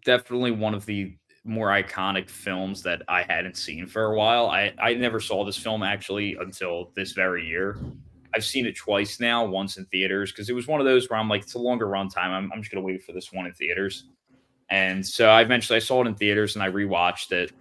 definitely one of the more iconic films that I hadn't seen for a while. I never saw this film actually until this very year. I've seen it twice now, once in theaters, because it was one of those where I'm like, it's a longer run time. I'm just gonna wait for this one in theaters. And so I saw it in theaters and I rewatched it.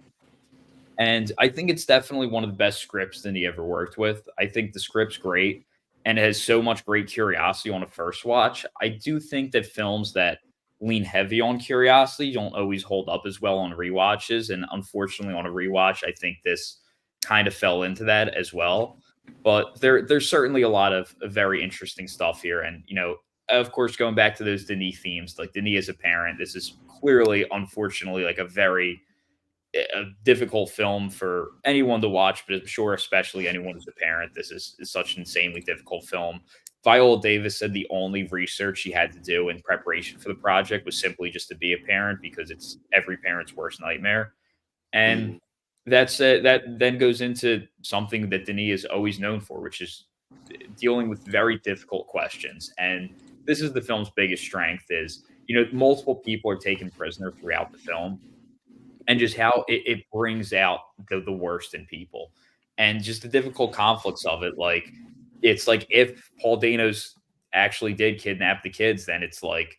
And I think it's definitely one of the best scripts that he ever worked with. I think the script's great and it has so much great curiosity on a first watch. I do think that films that lean heavy on curiosity don't always hold up as well on rewatches. And unfortunately, on a rewatch, I think this kind of fell into that as well. But there's certainly a lot of very interesting stuff here. And, of course, going back to those Denis themes, like Denis as a parent, this is clearly, unfortunately, like a difficult film for anyone to watch, but I'm sure especially anyone who's a parent, this is such an insanely difficult film. Viola Davis said the only research she had to do in preparation for the project was simply just to be a parent because it's every parent's worst nightmare. And that's that then goes into something that Denis is always known for, which is dealing with very difficult questions. And this is the film's biggest strength is, multiple people are taken prisoner throughout the film and just how it brings out the worst in people and just the difficult conflicts of it. Like, it's like if Paul Dano's actually did kidnap the kids, then it's like,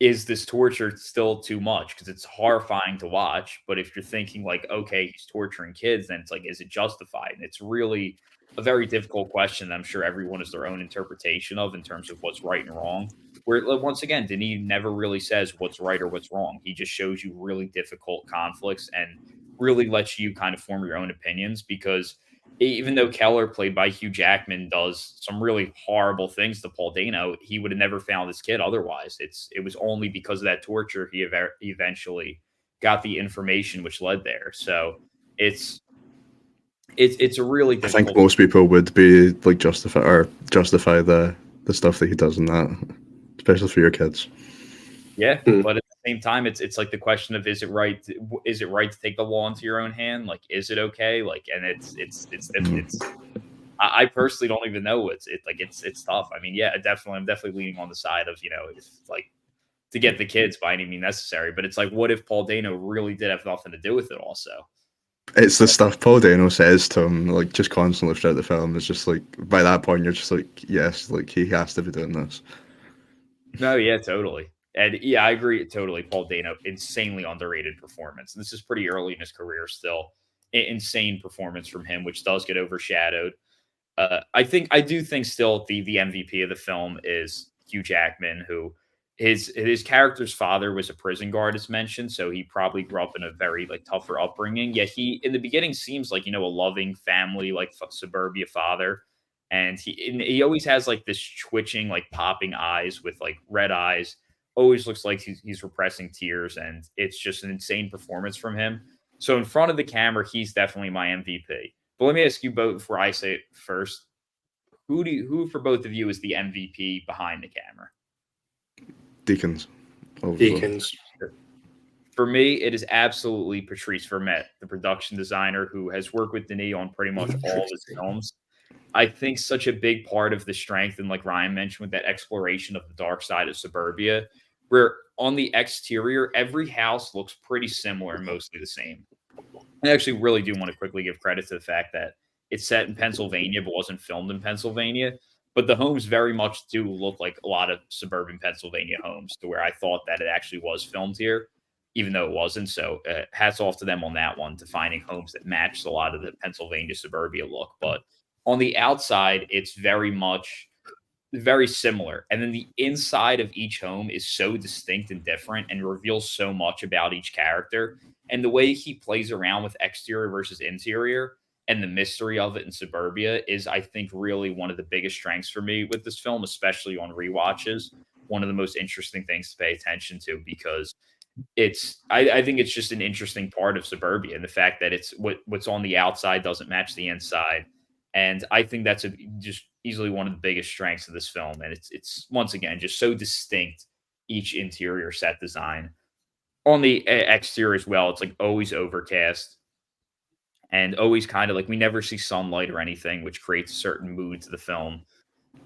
is this torture still too much? Because it's horrifying to watch. But if you're thinking like, okay, he's torturing kids, then it's like, is it justified? And it's really a very difficult question. I'm sure everyone has their own interpretation of in terms of what's right and wrong. Where once again, Denis never really says what's right or what's wrong. He just shows you really difficult conflicts and really lets you kind of form your own opinions because even though Keller, played by Hugh Jackman, does some really horrible things to Paul Dano, he would have never found his kid otherwise. It was only because of that torture he eventually got the information which led there. So it's a really I difficult. think most people would be like justify the stuff that he does in that, especially for your kids. Yeah, but at the same time, it's like the question of is it right to take the law into your own hand? Like, is it okay? Like, and it's I personally don't even know it's tough. I mean, yeah, I'm definitely leaning on the side of it's like to get the kids by any means necessary. But it's like, what if Paul Dano really did have nothing to do with it? Also, It's the stuff Paul Dano says to him, like just constantly throughout the film. It's just like by that point you're just like, yes, like he has to be doing this. no, yeah, totally. And yeah, I agree totally. Paul Dano, insanely underrated performance. And this is pretty early in his career still. Insane performance from him, which does get overshadowed. I do think still the MVP of the film is Hugh Jackman, who his character's father was a prison guard, as mentioned, so he probably grew up in a very like tougher upbringing. Yet he in the beginning seems like a loving family, like suburbia father, and he always has like this twitching, like popping eyes with like red eyes. Always looks like he's repressing tears, and it's just an insane performance from him. So in front of the camera, he's definitely my MVP. But let me ask you both before I say it first. Who for both of you is the MVP behind the camera? Deacons. Obviously. Deacons. For me, it is absolutely Patrice Vermette, the production designer who has worked with Denis on pretty much all of his films. I think such a big part of the strength, and like Ryan mentioned, with that exploration of the dark side of suburbia, where on the exterior, every house looks pretty similar and mostly the same. I actually really do want to quickly give credit to the fact that it's set in Pennsylvania, but wasn't filmed in Pennsylvania. But the homes very much do look like a lot of suburban Pennsylvania homes, to where I thought that it actually was filmed here, even though it wasn't. So hats off to them on that one, to finding homes that matched a lot of the Pennsylvania suburbia look. But on the outside, it's very similar. And then the inside of each home is so distinct and different and reveals so much about each character. And the way he plays around with exterior versus interior and the mystery of it in suburbia is, I think, really one of the biggest strengths for me with this film, especially on rewatches. One of the most interesting things to pay attention to, because I think it's just an interesting part of suburbia, and the fact that it's what's on the outside doesn't match the inside. And I think that's just easily one of the biggest strengths of this film. And it's once again just so distinct, each interior set design. On the exterior as well, it's like always overcast and always kind of like we never see sunlight or anything, which creates a certain mood to the film.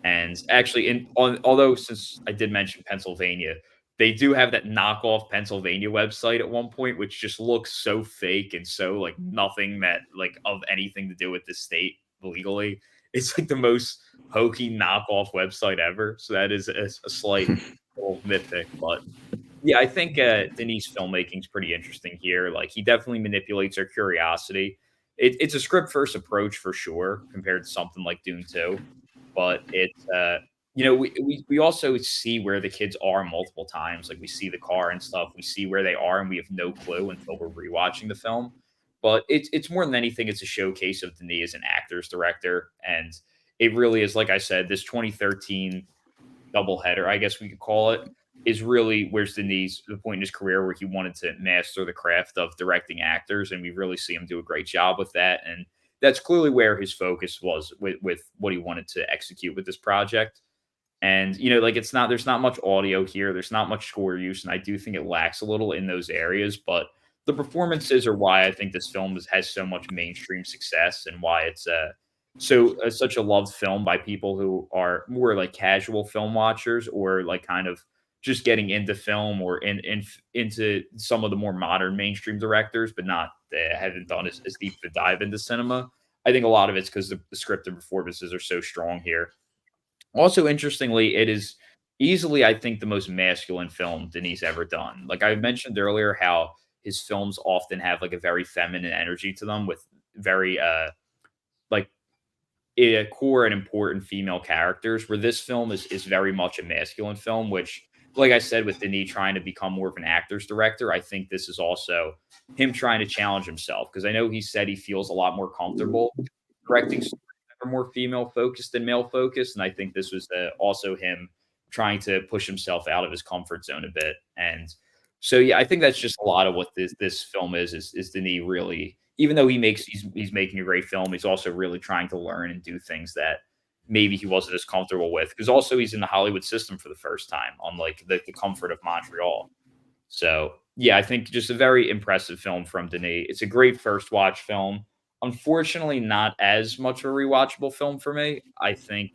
And actually, although since I did mention Pennsylvania, they do have that knockoff Pennsylvania website at one point, which just looks so fake and so like nothing that like of anything to do with the state legally. It's like the most hokey knockoff website ever. So that is a slight little nitpick, but yeah, I think Denis' filmmaking is pretty interesting here. Like he definitely manipulates our curiosity. It's a script first approach for sure compared to something like Dune 2, but it's we also see where the kids are multiple times. Like we see the car and stuff. We see where they are, and we have no clue until we're rewatching the film. But it's more than anything, it's a showcase of Denis as an actor's director, and it really is. Like I said, this 2013 doubleheader, I guess we could call it, is really where's Denis the point in his career where he wanted to master the craft of directing actors, and we really see him do a great job with that. And that's clearly where his focus was with what he wanted to execute with this project. And like there's not much audio here, there's not much score use, and I do think it lacks a little in those areas. But the performances are why I think this film has so much mainstream success, and why it's such a loved film by people who are more like casual film watchers, or like kind of just getting into film, or into some of the more modern mainstream directors, but not haven't done as deep a dive into cinema. I think a lot of it's because the script and performances are so strong here. Also, interestingly, it is easily, I think, the most masculine film Denis ever done. Like I mentioned earlier, how his films often have like a very feminine energy to them, with very like core and important female characters, where this film is very much a masculine film, which, like I said, with Denis trying to become more of an actor's director, I think this is also him trying to challenge himself, because I know he said he feels a lot more comfortable directing stories that are more female focused than male focused, and I think this was also him trying to push himself out of his comfort zone a bit. And So yeah, I think that's just a lot of what this film is Denis really, even though he's making a great film, he's also really trying to learn and do things that maybe he wasn't as comfortable with. Because also he's in the Hollywood system for the first time on like the comfort of Montreal. So yeah, I think just a very impressive film from Denis. It's a great first watch film. Unfortunately, not as much of a rewatchable film for me. I think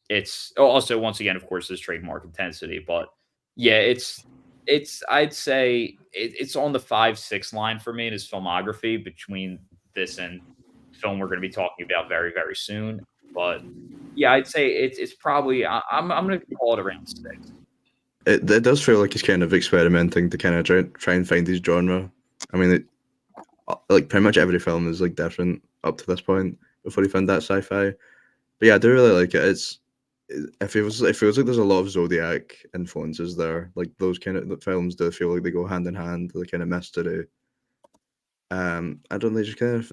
it's also once again, of course, this trademark intensity, but yeah, it's I'd say it's on the 5-6 line for me in his filmography between this and film we're going to be talking about very very soon. But yeah, I'd say it's probably I'm going to call it around 6. It does feel like he's kind of experimenting to kind of try and find his genre. I mean, like pretty much every film is like different up to this point before he found that sci-fi. But yeah, I do really like it. It feels like there's a lot of Zodiac influences there. Like those kind of films do feel like they go hand in hand. The kind of mystery. I don't know. They just kind of.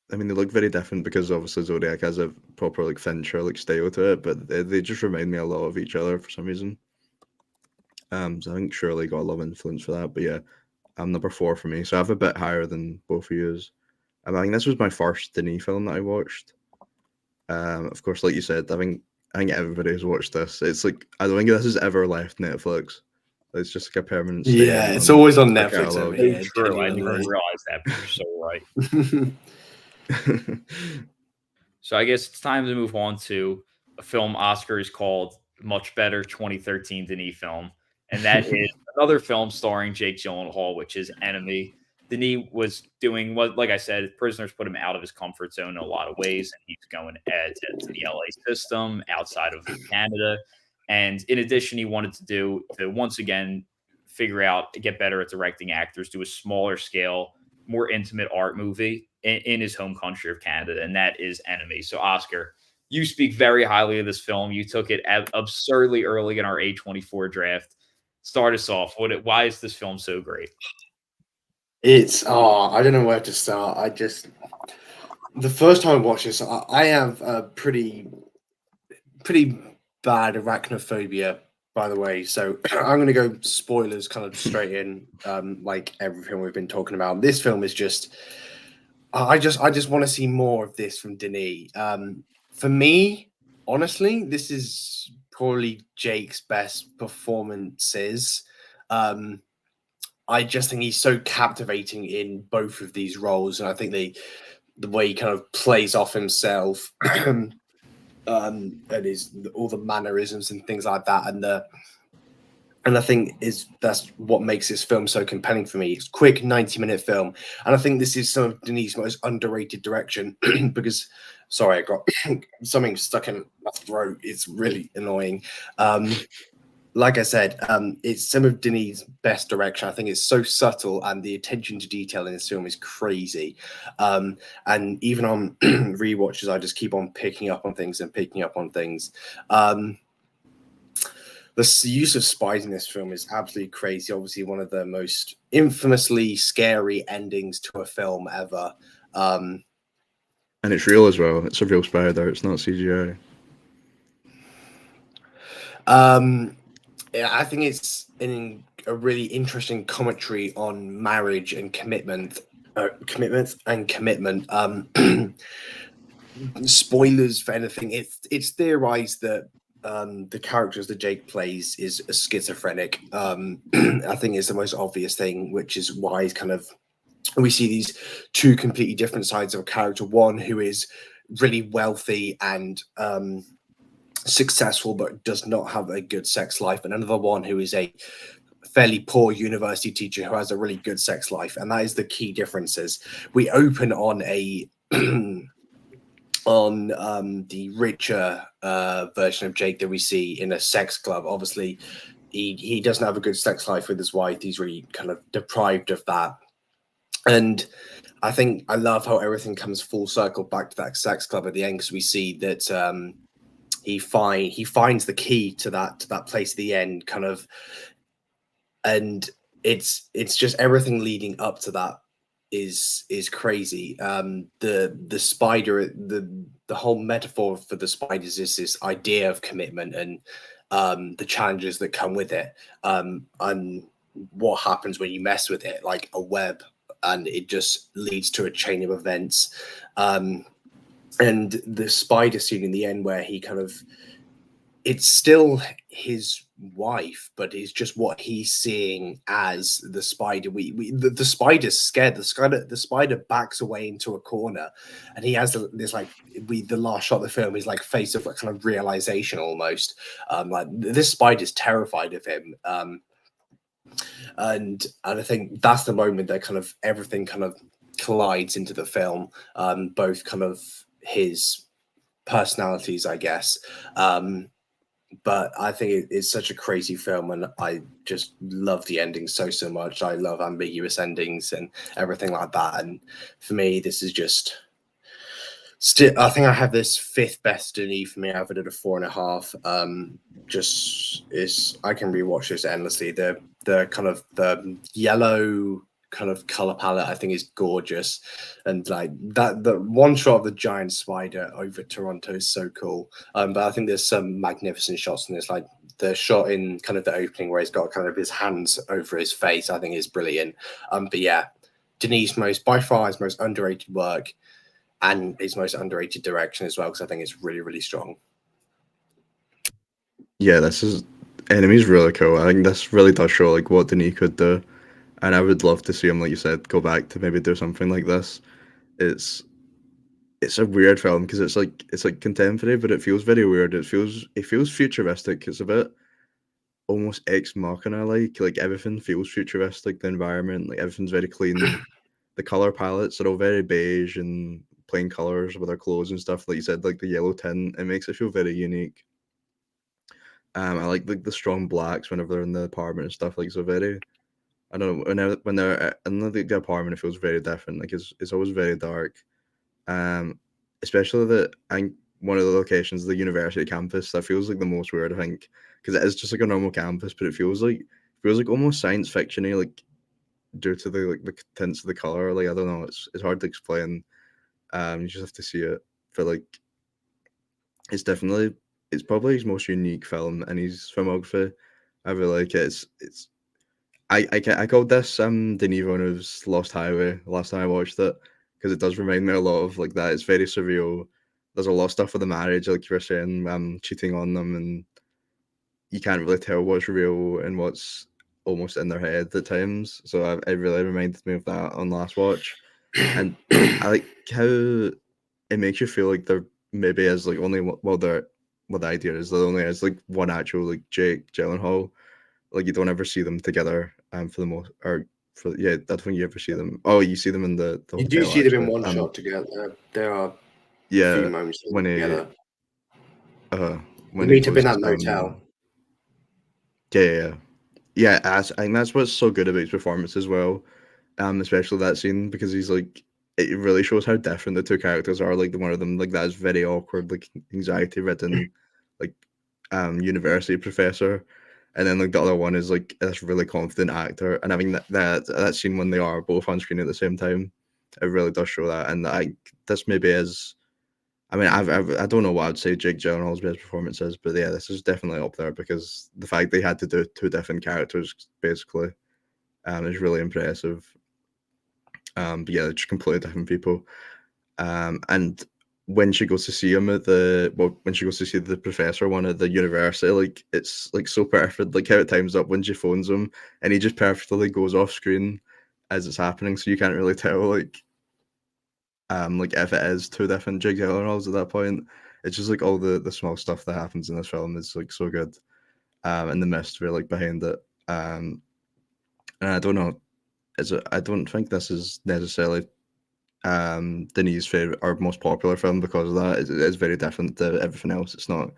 I mean, they look very different because obviously Zodiac has a proper like Fincher like style to it, but they just remind me a lot of each other for some reason. So I think Shirley got a lot of influence for that. But yeah, number 4 for me. So I have a bit higher than both of yours. I think this was my first Denis film that I watched. Of course, like you said, I think everybody has watched this. It's like I don't think this has ever left Netflix. It's just like a permanent stay Yeah, it's always on their Netflix over catalog. here. True. I never Genuinely. realized that, but you're so right. So I guess it's time to move on to a film Oscars called Much Better 2013 Denis film. And that is another film starring Jake Gyllenhaal, which is Enemy. Denis was doing what, like I said, prisoners put him out of his comfort zone in a lot of ways. And he's going to the LA system outside of Canada. And in addition, he wanted to once again figure out, get better at directing actors, do a smaller scale, more intimate art movie in his home country of Canada, and that is Enemy. So, Oscar, you speak very highly of this film. You took it absurdly early in our A24 draft. Start us off. Why is this film so great? I don't know where to start. The first time I watched this, I have a pretty bad arachnophobia, by the way. So I'm going to go spoilers kind of straight in, like everything we've been talking about. This film is just, I just want to see more of this from Denis. For me, honestly, this is probably Jake's best performances. I just think he's so captivating in both of these roles, and I think the way he kind of plays off himself, and all the mannerisms and things like that, and I think that's what makes this film so compelling for me. It's a quick 90-minute film, and I think this is some of Denis' most underrated direction because, sorry, I got something stuck in my throat. It's really annoying. Like I said, it's some of Denis' best direction. I think it's so subtle, and the attention to detail in this film is crazy. And even on rewatches, I just keep on picking up on things and picking up on things. The use of spies in this film is absolutely crazy. Obviously, one of the most infamously scary endings to a film ever. And it's real as well. It's a real spider. It's not CGI. Yeah, I think it's a really interesting commentary on marriage and commitment. Spoilers for anything. It's theorized that the characters that Jake plays is a schizophrenic. I think it's the most obvious thing, which is why he's kind of, we see these two completely different sides of a character. One who is really wealthy and successful but does not have a good sex life, and another one who is a fairly poor university teacher who has a really good sex life. And that is the key differences. We open on a on the richer version of Jake that we see in a sex club. Obviously he doesn't have a good sex life with his wife. He's really kind of deprived of that. And I think I love how everything comes full circle back to that sex club at the end, because we see that he finds the key to that place at the end, kind of, and it's just everything leading up to that is crazy. The spider, the whole metaphor for the spiders is this idea of commitment, and the challenges that come with it, and what happens when you mess with it, like a web, and it just leads to a chain of events. And the spider scene in the end where he kind of, it's still his wife, but it's just what he's seeing as the spider. The spider's scared. The spider backs away into a corner, and he has this like the last shot of the film is like face of like kind of realization almost. Like this spider's terrified of him. And I think that's the moment that kind of everything kind of collides into the film. Both kind of his personalities, I guess. But I think it's such a crazy film, and I just love the ending so much. I love ambiguous endings and everything like that. And for me, this is just still. I think I have this fifth best Denis for me. I've did a 4.5. Just is I can rewatch this endlessly. The kind of the yellow kind of color palette I think is gorgeous, and like that the one shot of the giant spider over Toronto is so cool. But I think there's some magnificent shots in this, like the shot in kind of the opening where he's got kind of his hands over his face, I think is brilliant. But yeah, Denis by far his most underrated work and his most underrated direction as well, because I think it's really strong. Yeah, this is Enemy's really cool. I think this really does show like what Denis could do. And I would love to see him, like you said, go back to maybe do something like this. It's a weird film because it's like contemporary, but it feels very weird. It feels futuristic. It's a bit almost ex machina like everything feels futuristic. The environment, like everything's very clean. The color palettes are all very beige and plain colors with their clothes and stuff. Like you said, like the yellow tint, it makes it feel very unique. I like the strong blacks whenever they're in the apartment and stuff. Like so very. I don't know when they're in the apartment, it feels very different. Like it's always very dark. Especially one of the locations, the university campus, that feels like the most weird. I think because it is just like a normal campus, but it feels like almost science fictiony, like due to the tints of the color. Like I don't know, it's hard to explain. You just have to see it. But like, it's probably his most unique film in his filmography. I really like it. It's I called this Denis Villeneuve's Lost Highway last time I watched it because it does remind me a lot of like that. It's very surreal. There's a lot of stuff with the marriage, like you were saying, cheating on them, and you can't really tell what's real and what's almost in their head at times. So it really reminded me of that on last watch, and I like how it makes you feel like there maybe is like only the idea is there only is like one actual like Jake Gyllenhaal. Like you don't ever see them together for the most I don't think you ever see them. Oh, you see them in the you hotel, do see them in actually. one shot together. There are Yeah, a few moments when together. when We he meet up goes in that motel. yeah. I think that's what's so good about his performance as well. Especially that scene because he's like it really shows how different the two characters are. Like the one of them like that is very awkward, like anxiety ridden, like university professor. And then like the other one is like this really confident actor, and having that scene when they are both on screen at the same time, it really does show that. And this maybe is, I mean, I don't know what I'd say Jake Gyllenhaal's best performance is, but yeah, this is definitely up there because the fact they had to do two different characters basically, is really impressive. But yeah, they're just completely different people. And when she goes to see him when she goes to see the professor one at the university, like it's like so perfect, like how it times up when she phones him and he just perfectly goes off screen as it's happening, so you can't really tell like if it is two different Jake Gyllenhaals at that point. It's just like all the small stuff that happens in this film is like so good, and the mystery like behind it. And I don't know, I don't think this is necessarily Denis' favorite or most popular film because of that. It's very different to everything else. It's not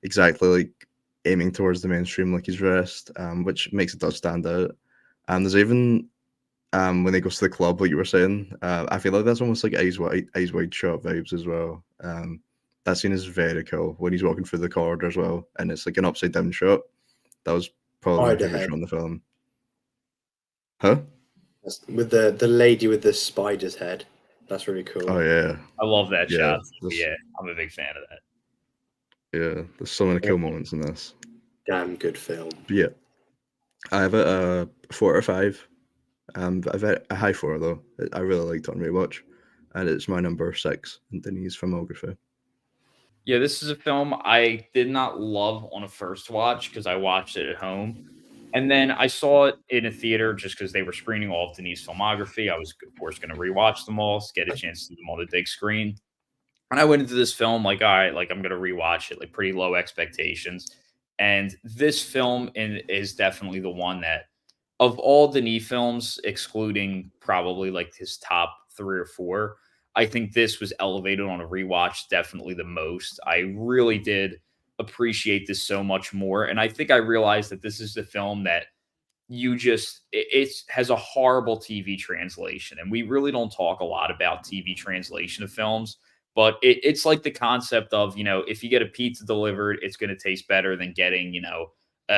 exactly like aiming towards the mainstream like his rest, which makes it does stand out. There's even when he goes to the club, like you were saying, I feel like that's almost like Eyes Wide Shut vibes as well. That scene is very cool when he's walking through the corridor as well, and it's like an upside down shot. That was probably my favorite shot in the film. Huh? With the lady with the spider's head. That's really cool. Oh yeah, I love that yeah, shot. Yeah, I'm a big fan of that. yeah. There's so many cool moments in this. damn good film. Yeah, I have it a 4 or 5. A high 4 though. I really liked it on rewatch, and it's my number 6 in Denis' filmography. Yeah, this is a film I did not love on a first watch because I watched it at home. And then I saw it in a theater just because they were screening all of Denis' filmography. I was, of course, going to rewatch them all, get a chance to see them on the big screen. And I went into this film like, all right, like I'm going to rewatch it, like pretty low expectations. And this film is definitely the one that, of all Denis films, excluding probably like his top 3 or 4, I think this was elevated on a rewatch definitely the most. I really did appreciate this so much more. And I think I realized that this is the film that it has a horrible TV translation. And we really don't talk a lot about TV translation of films, but it's like the concept of, if you get a pizza delivered, it's going to taste better than getting, a,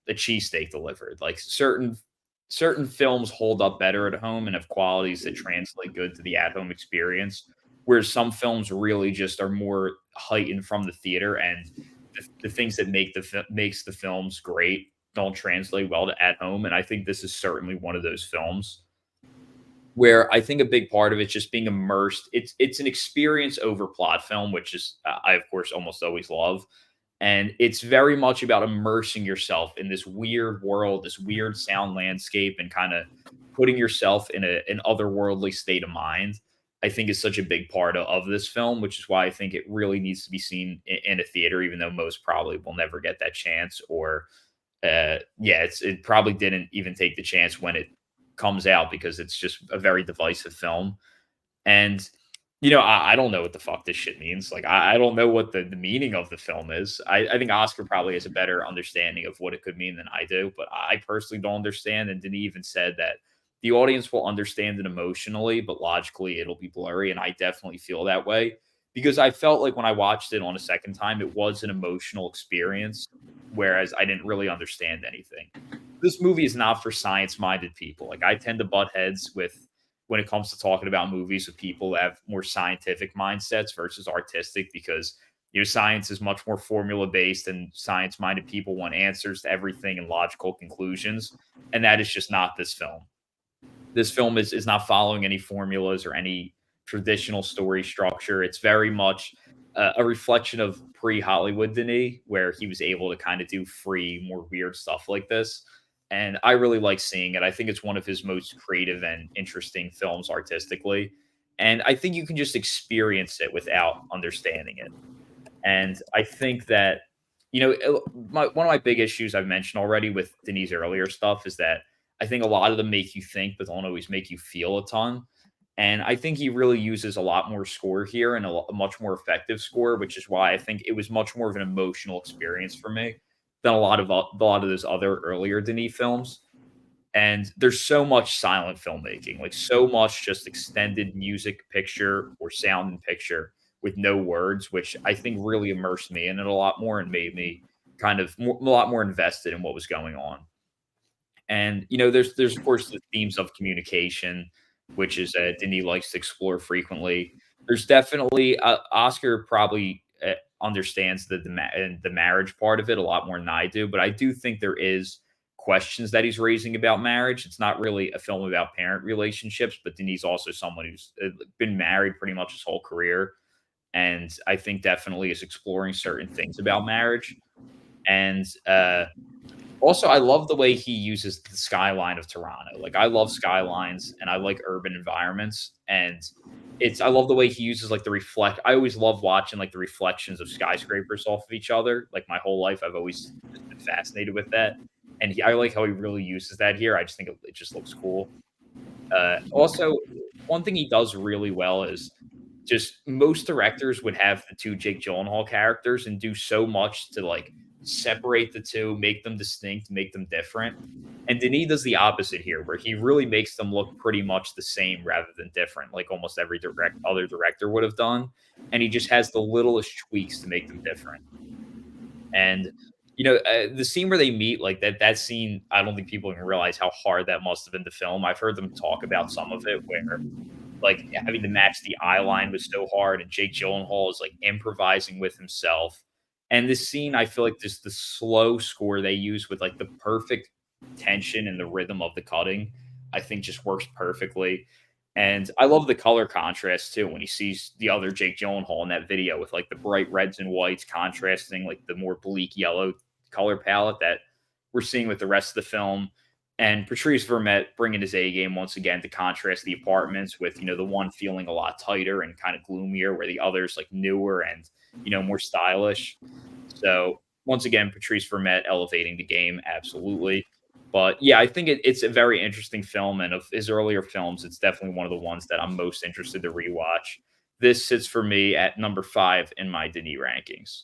a cheesesteak delivered. Like certain films hold up better at home and have qualities that translate good to the at-home experience, whereas some films really just are more heightened from the theater, and the things that makes the films great don't translate well to at home. And I think this is certainly one of those films where I think a big part of it's just being immersed. It's an experience over plot film, which is I of course almost always love. And it's very much about immersing yourself in this weird world, this weird sound landscape, and kind of putting yourself in an otherworldly state of mind. I think is such a big part of this film, which is why I think it really needs to be seen in a theater, even though most probably will never get that chance. Or it probably didn't even take the chance when it comes out because it's just a very divisive film. And I don't know what the fuck this shit means. Like, I don't know what the meaning of the film is. I think Oscar probably has a better understanding of what it could mean than I do, but I personally don't understand. And Denis even said that the audience will understand it emotionally, but logically it'll be blurry. And I definitely feel that way because I felt like when I watched it on a second time, it was an emotional experience, whereas I didn't really understand anything. This movie is not for science-minded people. Like, I tend to butt heads with when it comes to talking about movies with people that have more scientific mindsets versus artistic, because science is much more formula based and science minded people want answers to everything and logical conclusions. And that is just not this film. This film is not following any formulas or any traditional story structure. It's very much a reflection of pre-Hollywood Denis, where he was able to kind of do free, more weird stuff like this. And I really like seeing it. I think it's one of his most creative and interesting films artistically. And I think you can just experience it without understanding it. And I think that, one of my big issues I've mentioned already with Denis' earlier stuff is that I think a lot of them make you think, but don't always make you feel a ton. And I think he really uses a lot more score here and a much more effective score, which is why I think it was much more of an emotional experience for me than a lot of those other earlier Denis films. And there's so much silent filmmaking, like so much just extended music, picture, or sound and picture with no words, which I think really immersed me in it a lot more and made me kind of a lot more invested in what was going on. And there's of course the themes of communication, which is Denis likes to explore frequently. There's definitely Oscar probably understands the marriage part of it a lot more than I do, but I do think there is questions that he's raising about marriage. It's not really a film about parent relationships, but Denis also someone who's been married pretty much his whole career, and I think definitely is exploring certain things about marriage. And also, I love the way he uses the skyline of Toronto. Like, I love skylines and I like urban environments. And I love the way he uses like I always love watching like the reflections of skyscrapers off of each other. Like, my whole life, I've always been fascinated with that. And I like how he really uses that here. I just think it just looks cool. Also, one thing he does really well is just most directors would have the two Jake Gyllenhaal characters and do so much to like separate the two, make them distinct, make them different. And Denis does the opposite here, where he really makes them look pretty much the same rather than different, like almost every other director would have done. And he just has the littlest tweaks to make them different. And the scene where they meet, like that scene, I don't think people even realize how hard that must have been to film. I've heard them talk about some of it where like having to match the eye line was so hard, and Jake Gyllenhaal is like improvising with himself And this scene, I feel like just the slow score they use with like the perfect tension and the rhythm of the cutting, I think just works perfectly. And I love the color contrast too when he sees the other Jake Gyllenhaal in that video with like the bright reds and whites contrasting like the more bleak yellow color palette that we're seeing with the rest of the film. And Patrice Vermette bringing his A game once again to contrast the apartments with, the one feeling a lot tighter and kind of gloomier, where the others like newer and, more stylish. So once again, Patrice Vermette elevating the game. Absolutely. But yeah, I think it's a very interesting film. And of his earlier films, it's definitely one of the ones that I'm most interested to rewatch. This sits for me at number 5 in my Denis rankings.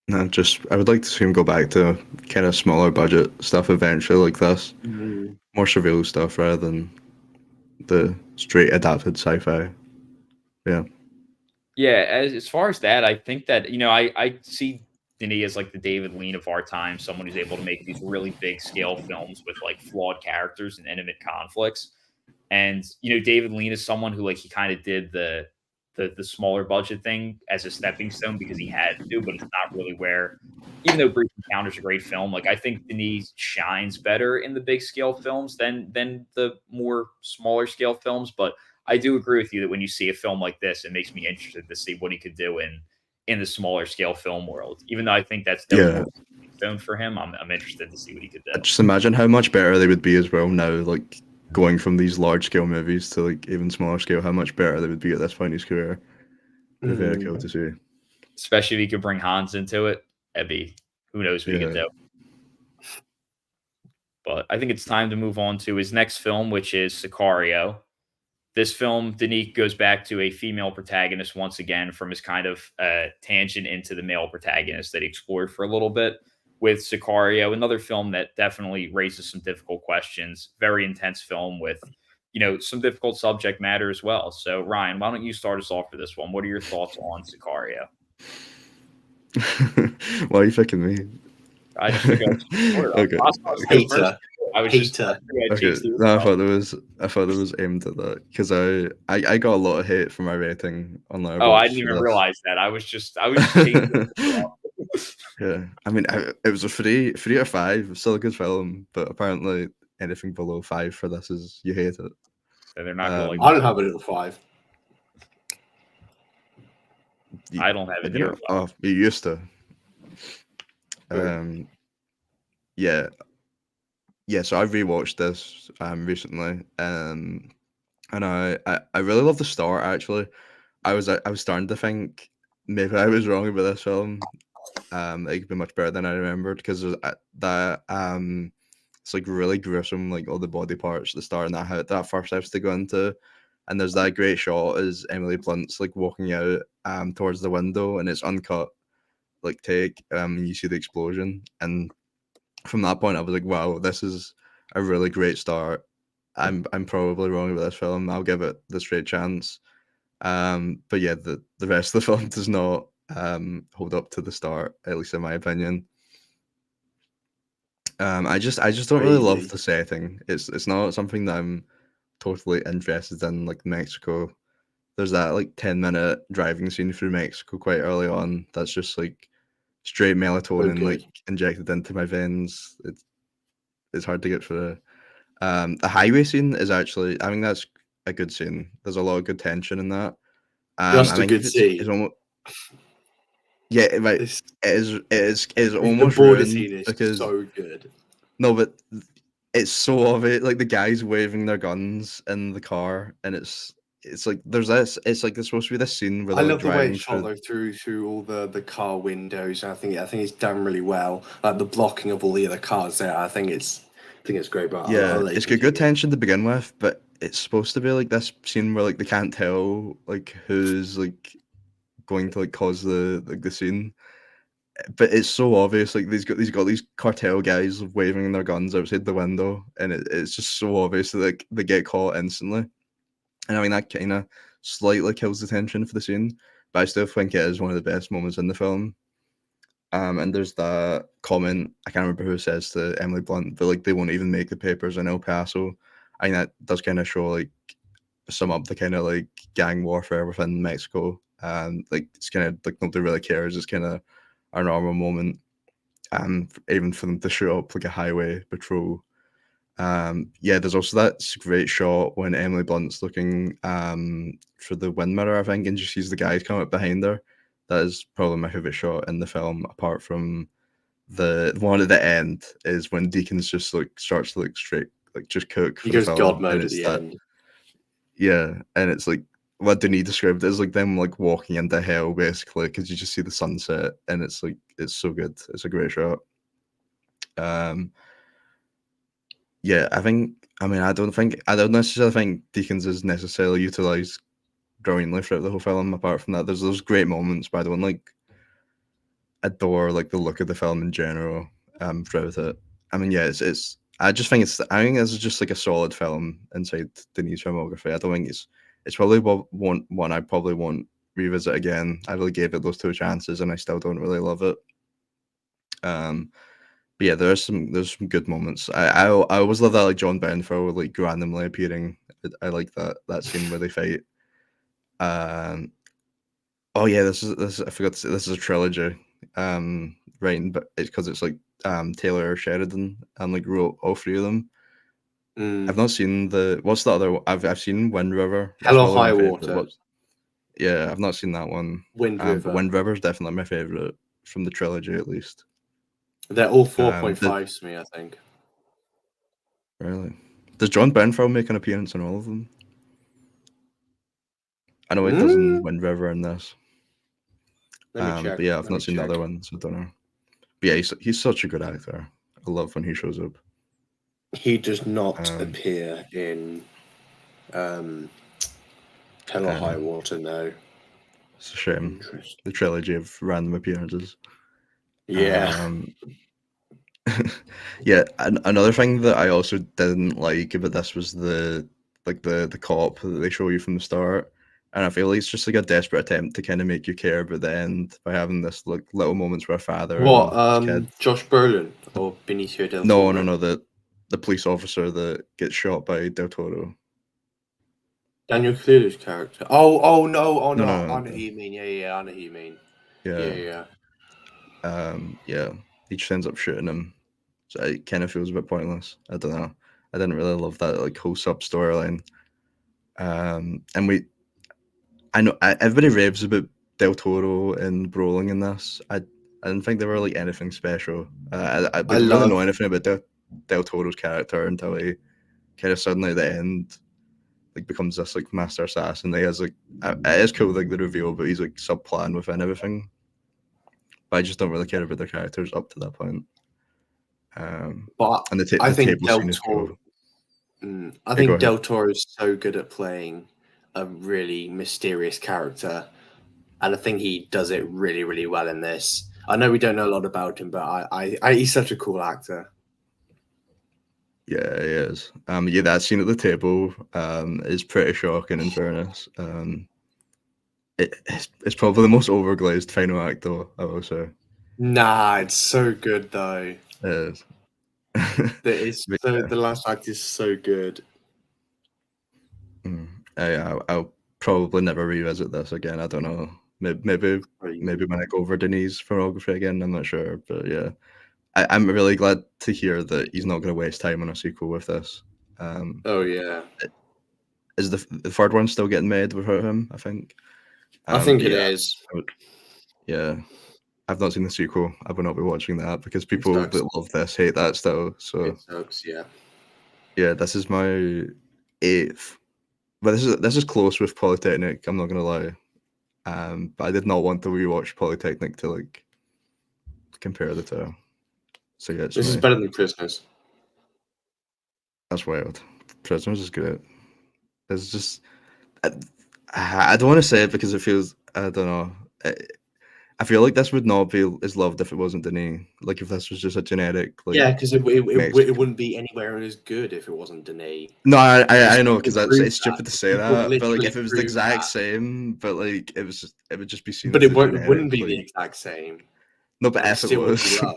No, I would like to see him go back to kind of smaller budget stuff eventually, like this. More surreal stuff rather than the straight adapted sci-fi. Yeah. Yeah, as far as that, I think that, I see Denis as like the David Lean of our time, someone who's able to make these really big scale films with like flawed characters and intimate conflicts. And, David Lean is someone who like he kind of did the smaller budget thing as a stepping stone because he had to, but it's not really where, even though Brief Encounter's a great film, like I think Denis shines better in the big scale films than the more smaller scale films. But I do agree with you that when you see a film like this, it makes me interested to see what he could do in the smaller scale film world. Even though I think that's definitely stone for him, I'm interested to see what he could do. Just imagine how much better they would be as well now, like going from these large scale movies to like even smaller scale, how much better they would be at this point in his career. It'd be very cool to see. Especially if he could bring Hans into it. That'd be, who knows what he could do. But I think it's time to move on to his next film, which is Sicario. This film, Denis goes back to a female protagonist once again from his kind of tangent into the male protagonist that he explored for a little bit with Sicario, another film that definitely raises some difficult questions. Very intense film with, some difficult subject matter as well. So, Ryan, why don't you start us off for this one? What are your thoughts on Sicario? Why are you picking me? I just figured okay. I was Hater. Okay. No, I thought it was aimed at that because I got a lot of hate for my rating on Letterboxd. Oh, I didn't even realize that. I was just yeah. I mean, it was a 3 out of 5. It's still a good film, but apparently anything below 5 for this is you hate it. So they're not going. I don't have it at 5. I don't have it here. Oh, you used to. Yeah. So I rewatched this recently, and I really love the start. Actually, I was starting to think maybe I was wrong about this film. It could be much better than I remembered because that it's like really gruesome, like all the body parts at the start, and that first house to go into, and there's that great shot as Emily Blunt's like walking out towards the window, and it's uncut, like take you see the explosion, and from that point I was like, wow, this is a really great start. I'm probably wrong about this film. I'll give it the straight chance. But yeah, the rest of the film does not hold up to the start, at least in my opinion. I just don't really love the setting. It's not something that I'm totally interested in, like Mexico. There's that like 10-minute driving scene through Mexico quite early on. That's just like straight melatonin like injected into my veins. It's hard to get through. The highway scene is actually, I think that's a good scene. There's a lot of good tension in that. Just a good scene. It's almost, yeah, right. It is almost the border ruined scene is because so good. No, but it's so obvious. Like the guys waving their guns in the car, and it's like there's this. It's like there's supposed to be this scene where I they're love the way driving it's shot though through all the car windows. I think it's done really well. Like the blocking of all the other cars there. I think it's great. But yeah, it's got good tension to begin with, but it's supposed to be like this scene where like they can't tell like who's like going to like cause the scene. But it's so obvious. Like he's got these cartel guys waving their guns outside the window, and it's just so obvious that like they get caught instantly. And I mean that kind of slightly kills the tension for the scene, but I still think it is one of the best moments in the film. And there's that comment, I can't remember who says to Emily Blunt, but like they won't even make the papers in El Paso. I think that does kind of show like sum up the kind of like gang warfare within Mexico. Like it's kind of like nobody really cares. It's kind of a normal moment. Even for them to shoot up like a highway patrol. Yeah, there's also that great shot when Emily Blunt's looking through the wind mirror, I think, and she sees the guys come up behind her. That is probably my favorite shot in the film, apart from the one at the end is when Deakins just like starts to like straight like just cook. He For the goes film, God and mode at it's the that, end. yeah, and it's like what Denis described as like them like walking into hell basically, because you just see the sunset, and it's like it's so good. It's a great shot. Yeah, I mean, I don't necessarily think Deakins is necessarily utilized brilliantly throughout the whole film. Apart from that, there's those great moments, but I don't like adore like the look of the film in general. Throughout it, I mean, yeah, it's. I think this is just like a solid film inside Denis' filmography. I don't think it's probably one I probably won't revisit again. I really gave it those 2 chances, and I still don't really love it. But yeah, there's some good moments. I always love that like John Benford like randomly appearing. I like that scene where they fight. Oh yeah, this I forgot to say, this is a trilogy. Right, but it's because it's like Taylor Sheridan and like wrote all 3 of them. I've not seen what's the other one? I've seen Wind River. That's Hell or probably my High favorite. Water. Yeah, I've not seen that one. Wind But River. Wind River is definitely my favorite from the trilogy at least. They're all The- 4.5s to me, I think. Really? Does John Benford make an appearance in all of them? I know it does in Wind River in this. Let me check. But yeah, I've Let not me seen the check. other ones. I don't know. But yeah, he's such a good actor. I love when he shows up. He does not Um, appear in Hell or High Water, no. It's a shame. Interesting. The trilogy of random appearances. Yeah. Yeah, another thing that I also didn't like about this was the cop that they show you from the start, and I feel like it's just like a desperate attempt to kind of make you care about the end by having this like little moments where a father What, and his kid. Josh Brolin or Benicio del No, Toro? the police officer that gets shot by Del Toro. Daniel Kaluuya's character. Oh no, No, I know no. who you mean. Yeah, I know who you mean. Yeah, Yeah. yeah. He just ends up shooting him, so it kind of feels a bit pointless. I don't know. I didn't really love that like whole sub storyline. And I know everybody raves about Del Toro and Brolin in this. I didn't think they were like anything special. I didn't really know anything about Del Toro's character until he kind of suddenly at the end like becomes this like master assassin. He has like it is cool like the reveal, but he's like subplan within everything. But I just don't really care about their characters up to that point. But And I the think table Del scene is Toro. cool. I Go think ahead. Del Toro is so good at playing a really mysterious character, and I think he does it really, really well in this. I know we don't know a lot about him, but he's such a cool actor. Yeah, he is. Yeah, that scene at the table is pretty shocking. In fairness, it's probably the most overglazed final act, though. I will say. Nah, it's so good though. It is. But The last act is so good. I'll probably never revisit this again. I don't know. Maybe when I go over Denis' filmography again, I'm not sure. But yeah, I'm really glad to hear that he's not going to waste time on a sequel with this. Oh yeah, Is the third one still getting made without him? I think. I think But it yeah, is. yeah. I've not seen the sequel. I will not be watching that because It people sucks. that love this hate that still. So It sucks. Yeah. yeah, this is my 8th. But this is close with Polytechnique. I'm not gonna lie. But I did not want to rewatch Polytechnique to like compare the two. So yeah, This is better than Prisoners. that's wild. Prisoners is great. It's just I don't want to say it because it feels I don't know. I feel like this would not be as loved if it wasn't Denis. Like if this was just a generic like Yeah, because it Mexican. wouldn't be anywhere as good if it wasn't Denis. No, I The know because sequel that's proved it's that. stupid to The say sequel that, but like literally if it was the proved exact that. same, but like it would just be seen But as it a won't, generic. wouldn't be like, the exact same. no, but It if it still would be was, love.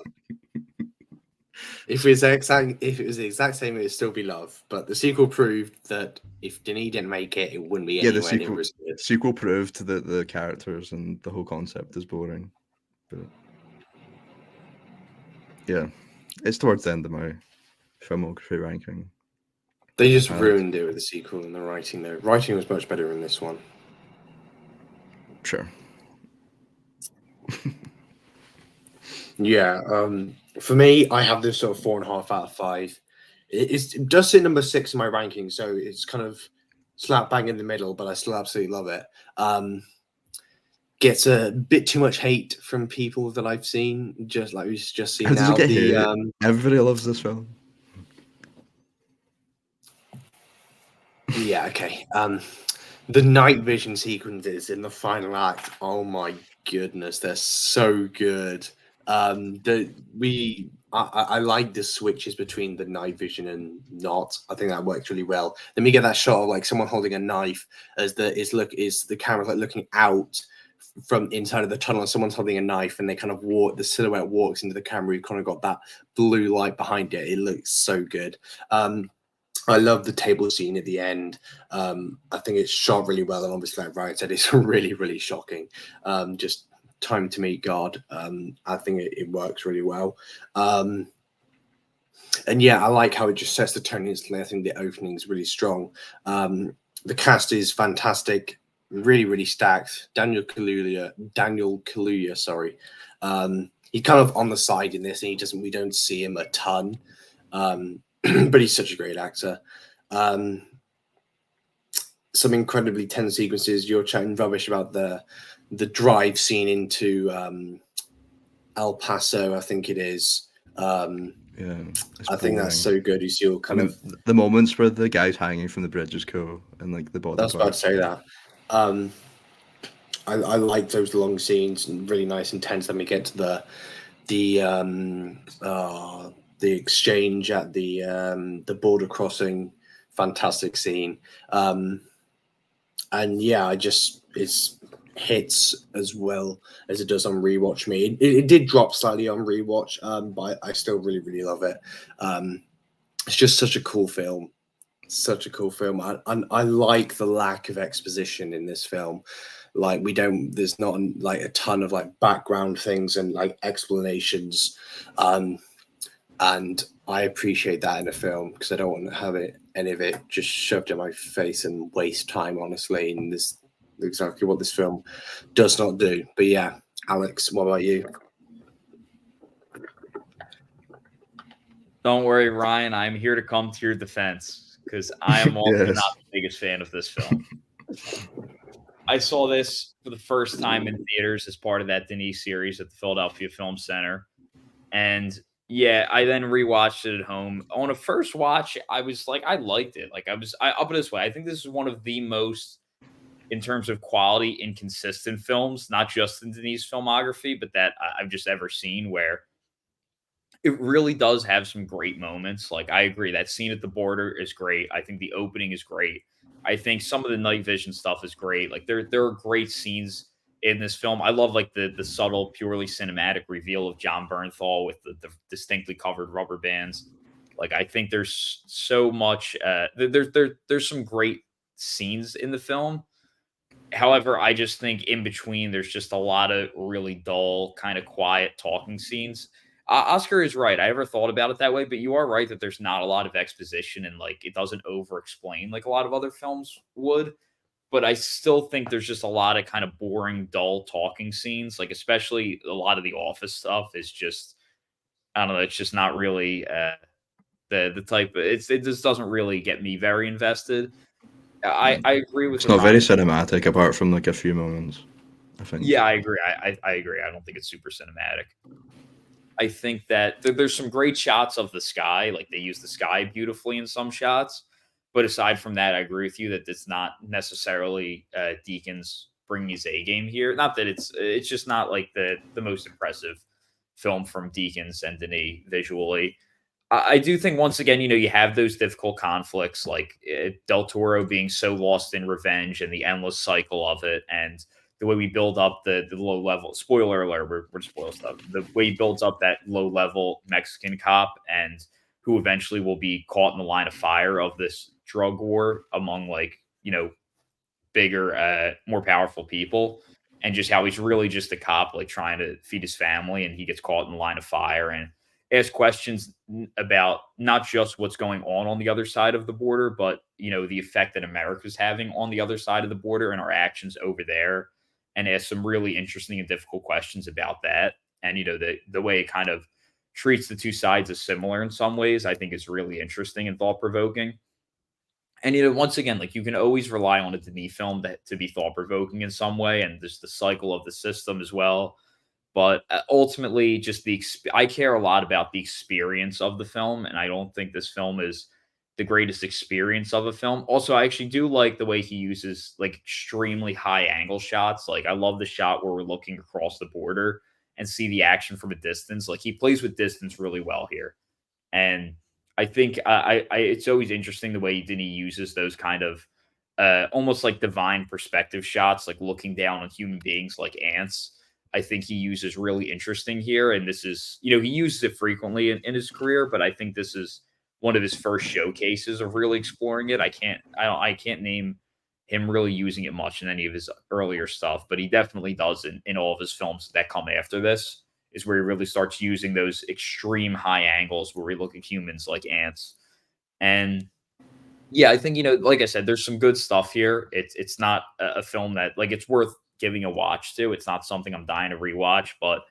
If it was the exact same, it would still be love. But the sequel proved that if Denis didn't make it, it wouldn't be yeah, the anywhere near as good. sequel proved that the characters and the whole concept is boring. But Yeah, it's towards the end of my filmography ranking. They just ruined it with the sequel and the writing, though. Writing was much better in this one. Sure. Yeah, for me, I have this sort of 4.5 out of 5. It does sit number 6 in my ranking, so it's kind of slap bang in the middle, but I still absolutely love it. Gets a bit too much hate from people that I've seen, just like we've just seen How does now. it get hate? Everybody loves this film. Yeah, okay. The night vision sequences in the final act, oh my goodness, they're so good. I like the switches between the night vision and not. I think that works really well. Then we get that shot of like someone holding a knife as the camera's like looking out from inside of the tunnel and someone's holding a knife and they kind of walk, the silhouette walks into the camera. You've kind of got that blue light behind it. It looks so good. I love the table scene at the end. I think it's shot really well, and obviously, like Ryan said, it's really, really shocking. Just time to meet God. I think it works really well. And yeah, I like how it just sets the tone instantly. I think the opening is really strong. The cast is fantastic, really, really stacked. Daniel Kaluuya, sorry. He's kind of on the side in this, and we don't see him a ton. But he's such a great actor. Some incredibly tense sequences. You're chatting rubbish about the drive scene into El Paso, I think it is. Yeah, I think that's so good. You see all kind of the moments where the guy's hanging from the bridge is cool, and like the body. That's about to say that. I like those long scenes and really nice and tense. Then we get to the exchange at the border crossing, fantastic scene. And yeah, it's hits as well as it does on rewatch me. It did drop slightly on rewatch, but I still really, really love it. It's just such a cool film. Such a cool film. I like the lack of exposition in this film. Like there's not like a ton of like background things and like explanations. And I appreciate that in a film because I don't want to have any of it just shoved in my face and waste time, honestly. And this is exactly what this film does not do. But yeah, Alex, what about you? Don't worry, Ryan. I'm here to come to your defense because I am also Yes. not the biggest fan of this film. I saw this for the first time in theaters as part of that Denis series at the Philadelphia Film Center. And yeah, I then rewatched it at home. On a first watch, I was like, I liked it. Like I'll put it this way. I think this is one of the most, in terms of quality, inconsistent films, not just in Denis' filmography, but that I've just ever seen, where it really does have some great moments. Like I agree, that scene at the border is great. I think the opening is great. I think some of the night vision stuff is great. Like there are great scenes in this film. I love like the subtle, purely cinematic reveal of John Bernthal with the distinctly covered rubber bands. Like I think there's so much. There's some great scenes in the film. However, I just think in between there's just a lot of really dull, kind of quiet talking scenes. Oscar is right. I never thought about it that way, but you are right that there's not a lot of exposition and like it doesn't over explain like a lot of other films would. But I still think there's just a lot of kind of boring, dull talking scenes. Like especially a lot of the office stuff is just, I don't know. It's just not really the type. It just doesn't really get me very invested. I agree with It's not Ryan. very cinematic apart from like a few moments, I think. Yeah, I agree. I agree. I don't think it's super cinematic. I think that there's some great shots of the sky. Like they use the sky beautifully in some shots. But aside from that, I agree with you that it's not necessarily Deacon's bringing his A game here. Not that it's just not like the most impressive film from Deakins and Denis visually. I do think once again, you have those difficult conflicts like Del Toro being so lost in revenge and the endless cycle of it, and the way we build up the low level. Spoiler alert, we're spoil stuff. The way he builds up that low level Mexican cop and who eventually will be caught in the line of fire of this drug war among bigger, more powerful people, and just how he's really just a cop like trying to feed his family, and he gets caught in the line of fire and. ask questions about not just what's going on the other side of the border, but the effect that America's having on the other side of the border and our actions over there, and ask some really interesting and difficult questions about that. And the way it kind of treats the two sides as similar in some ways, I think is really interesting and thought provoking. And once again, like, you can always rely on a Denis film to be thought provoking in some way, and there's the cycle of the system as well. But ultimately, just I care a lot about the experience of the film, and I don't think this film is the greatest experience of a film. Also, I actually do like the way he uses like extremely high angle shots. Like, I love the shot where we're looking across the border and see the action from a distance. Like, he plays with distance really well here, and I think it's always interesting the way Denis uses those kind of almost like divine perspective shots, like looking down on human beings like ants. I think he uses really interesting here. And this is, he uses it frequently in his career, but I think this is one of his first showcases of really exploring it. I can't name him really using it much in any of his earlier stuff, but he definitely does in all of his films that come after this, is where he really starts using those extreme high angles where we look at humans like ants. And yeah, I think, like I said, there's some good stuff here. It's not a film that, like, it's worth giving a watch to. It's not something I'm dying to rewatch, but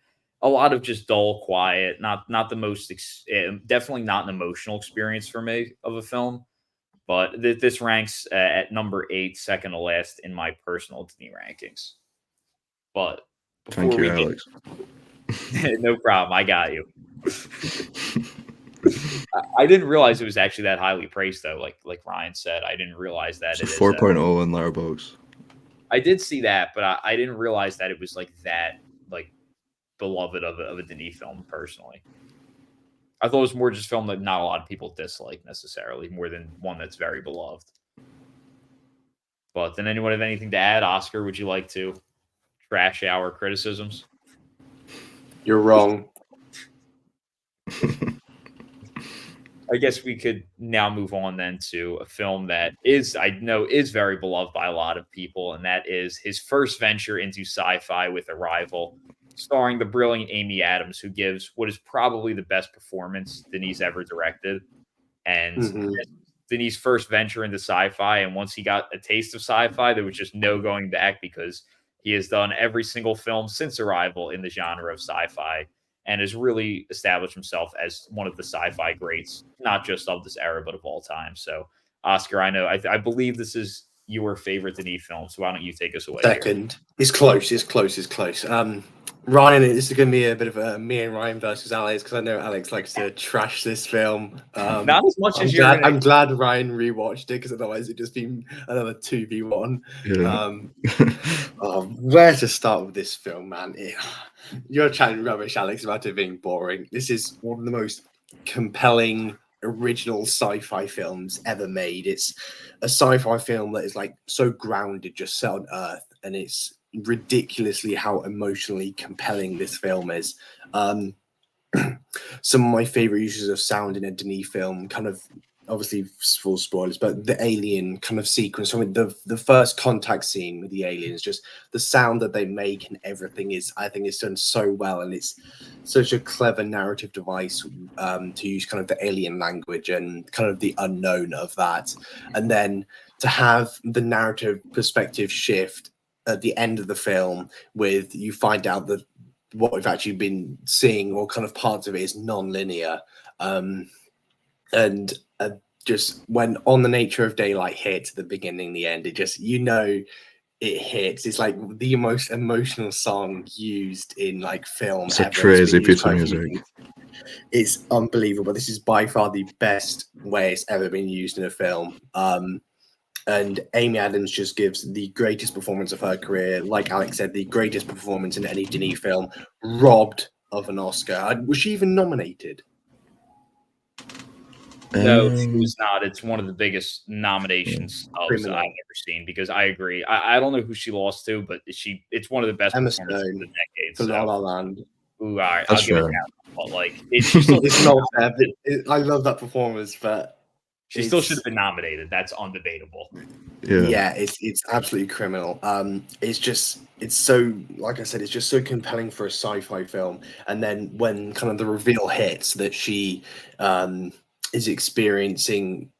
a lot of just dull, quiet, not the most, definitely not an emotional experience for me of a film. But this ranks at number 8, second to last in my personal Denis rankings. But thank you, Alex. No problem. I got you. I didn't realize it was actually that highly praised, though. Like Ryan said, I didn't realize that it's 4.0 in Letterboxd. I did see that, but I didn't realize that it was like that, like, beloved of a Denis film. Personally, I thought it was more just film that not a lot of people dislike necessarily, more than one that's very beloved. But then, anyone have anything to add? Oscar, would you like to trash our criticisms? You're wrong. I guess we could now move on then to a film that I know is very beloved by a lot of people, and that is his first venture into sci-fi with Arrival, starring the brilliant Amy Adams, who gives what is probably the best performance Denis ever directed. And Denis' first venture into sci-fi, and once he got a taste of sci-fi, there was just no going back, because he has done every single film since Arrival in the genre of sci-fi, and has really established himself as one of the sci-fi greats, not just of this era, but of all time. So, Oscar, I believe this is your favorite Denis film, so why don't you take us away? Second. Here. It's close. Ryan, this is going to be a bit of a me and Ryan versus Alex, because I know Alex likes to trash this film. Not as much as I'm glad Ryan rewatched it, because otherwise it'd just be another 2v1. Yeah. Where to start with this film, man? You're chatting rubbish, Alex, about it being boring. This is one of the most compelling original sci-fi films ever made. It's a sci-fi film that is like so grounded, just set on Earth, and it's ridiculously how emotionally compelling this film is. Some of my favorite uses of sound in a Denis film, kind of, obviously full spoilers, but the alien kind of sequence, I mean, the first contact scene with the aliens, just the sound that they make and everything I think is done so well, and it's such a clever narrative device to use kind of the alien language and kind of the unknown of that, and then to have the narrative perspective shift at the end of the film, with you find out that what we've actually been seeing, or kind of parts of it, is non-linear. And just when On the Nature of Daylight hits, the beginning, the end, it just, it hits. It's like the most emotional song used in like film. It's a crazy piece of music. It's unbelievable. This is by far the best way it's ever been used in a film. And Amy Adams just gives the greatest performance of her career. Like Alex said, the greatest performance in any Denis film, robbed of an Oscar. Was she even nominated? No, she was not. It's one of the biggest nominations I've ever seen, because I agree. I don't know who she lost to, but it's one of the best performances of the decade. For La La Land. Ooh, all right, I'll give it that. But like, it's not fair. I love that performance, but she still should have been nominated. That's undebatable. Yeah, it's absolutely criminal. It's so, like I said, it's just so compelling for a sci-fi film. And then when kind of the reveal hits that she is experiencing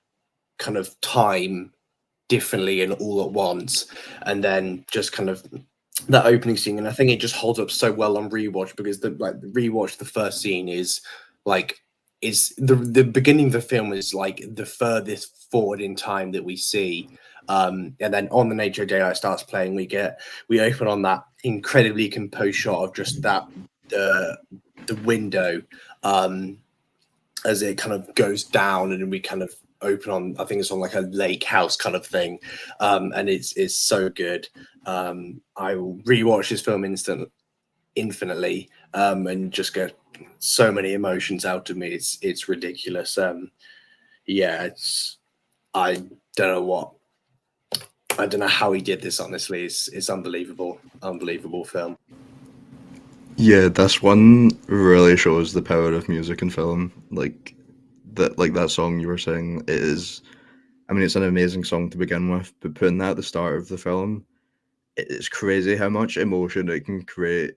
kind of time differently and all at once, and then just kind of that opening scene, and I think it just holds up so well on rewatch, because the rewatch, the first scene is like, is the beginning of the film is like the furthest forward in time that we see. And then On the Nature of Daylight starts playing, we open on that incredibly composed shot of just that the window, as it kind of goes down, and we kind of open on, I think it's on like a lake house kind of thing, and it's so good. I will rewatch this film infinitely, and just get so many emotions out of me. It's ridiculous. Yeah, I don't know what I don't know how he did this. Honestly, it's unbelievable film. Yeah, this one really shows the power of music and film. Like that song you were saying, it is. I mean, it's an amazing song to begin with, but putting that at the start of the film, it's crazy how much emotion it can create,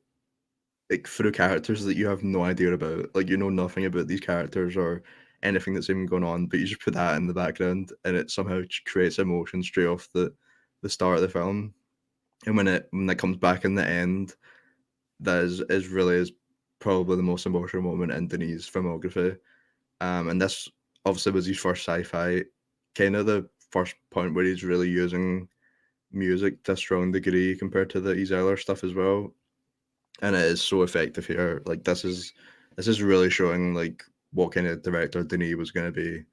like through characters that you have no idea about. Like you know nothing about these characters or anything that's even going on, but you just put that in the background, and it somehow creates emotion straight off the start of the film. And when it comes back in the end, that is really is probably the most emotional moment in Denis' filmography. And this obviously was his first sci-fi, kind of the first point where he's really using music to a strong degree compared to his earlier stuff as well. And it is so effective here. Like this is really showing like what kind of director Denis was going to be.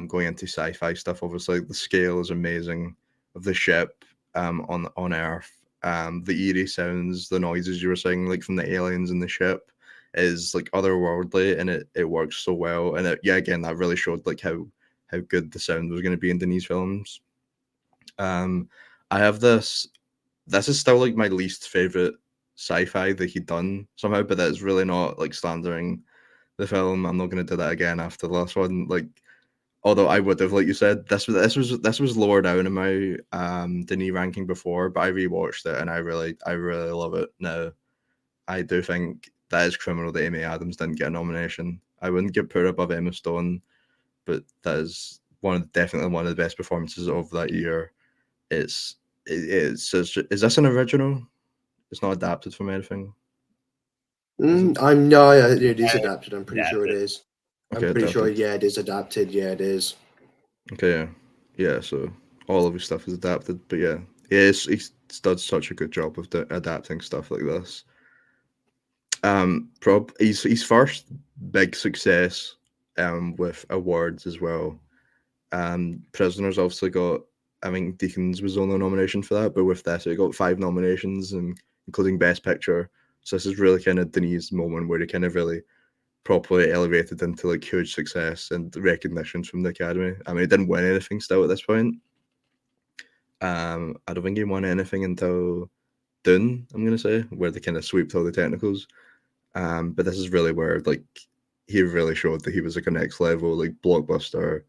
Going into sci-fi stuff, obviously the scale is amazing of the ship on Earth. The eerie sounds, the noises you were saying, like from the aliens in the ship, is like otherworldly, and it works so well. And yeah, again, that really showed like how good the sound was going to be in Denis films. I have this. This is still like my least favorite sci-fi that he'd done somehow, but that's really not like slandering the film. I'm not going to do that again after the last one. Like, although I would have, like you said, this was lower down in my Denis ranking before, but I rewatched it and I really love it now. I do think that is criminal that Amy Adams didn't get a nomination. I wouldn't get put above Emma Stone, but that is definitely one of the best performances of that year. Is this an original? It's not adapted from anything. I'm no, it is adapted. I'm pretty sure it Adapted. is. Okay, I'm pretty sure. adapted. Yeah, it is adapted. Yeah, it is. Okay, yeah. So all of his stuff is adapted, but yeah, he's does such a good job of adapting stuff like this. He's first big success with awards as well. Prisoners obviously got, I mean, Deacons was the only nomination for that, but with this, it got 5 nominations, and including Best Picture. So this is really kind of Denis' moment where he kind of really properly elevated into like huge success and recognition from the Academy. I mean, he didn't win anything still at this point. I don't think he won anything until Dune, I'm gonna say, where they kind of swept all the technicals. But this is really where like he really showed that he was like a next level like blockbuster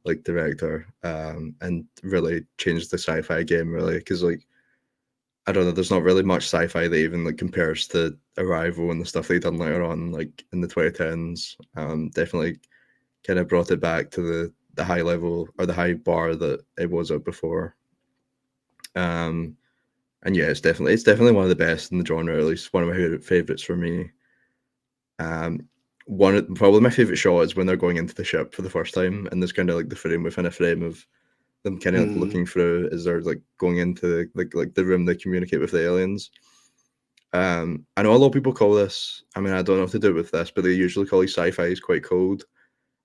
like director, and really changed the sci-fi game really, because like I don't know, there's not really much sci-fi that even like compares to Arrival and the stuff they done later on, like in the 2010s. Definitely kind of brought it back to the high level or the high bar that it was at before. And yeah, it's definitely one of the best in the genre, at least one of my favorites for me. Probably my favorite shot is when they're going into the ship for the first time, and there's kind of like the frame within a frame of them kind of like looking through as they're like going into like the room they communicate with the aliens. I know a lot of people call this, I mean, I don't know if they do it with this, but they usually call these sci-fis quite cold,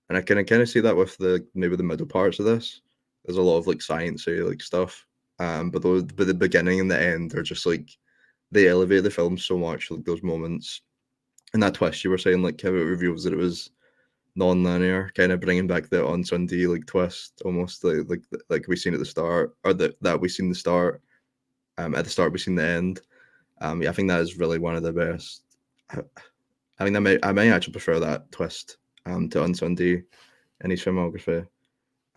and I kind of see that with maybe the middle parts of this. There's a lot of like sciencey like stuff, but the beginning and the end are just like they elevate the film so much, like those moments. And that twist you were saying, like how it reveals that it was non-linear, kind of bringing back the on Sunday like twist, almost like we seen at the start, or that we seen the start. At the start we seen the end. Yeah, I think that is really one of the best. I mean, I may actually prefer that twist to on Sunday in his filmography.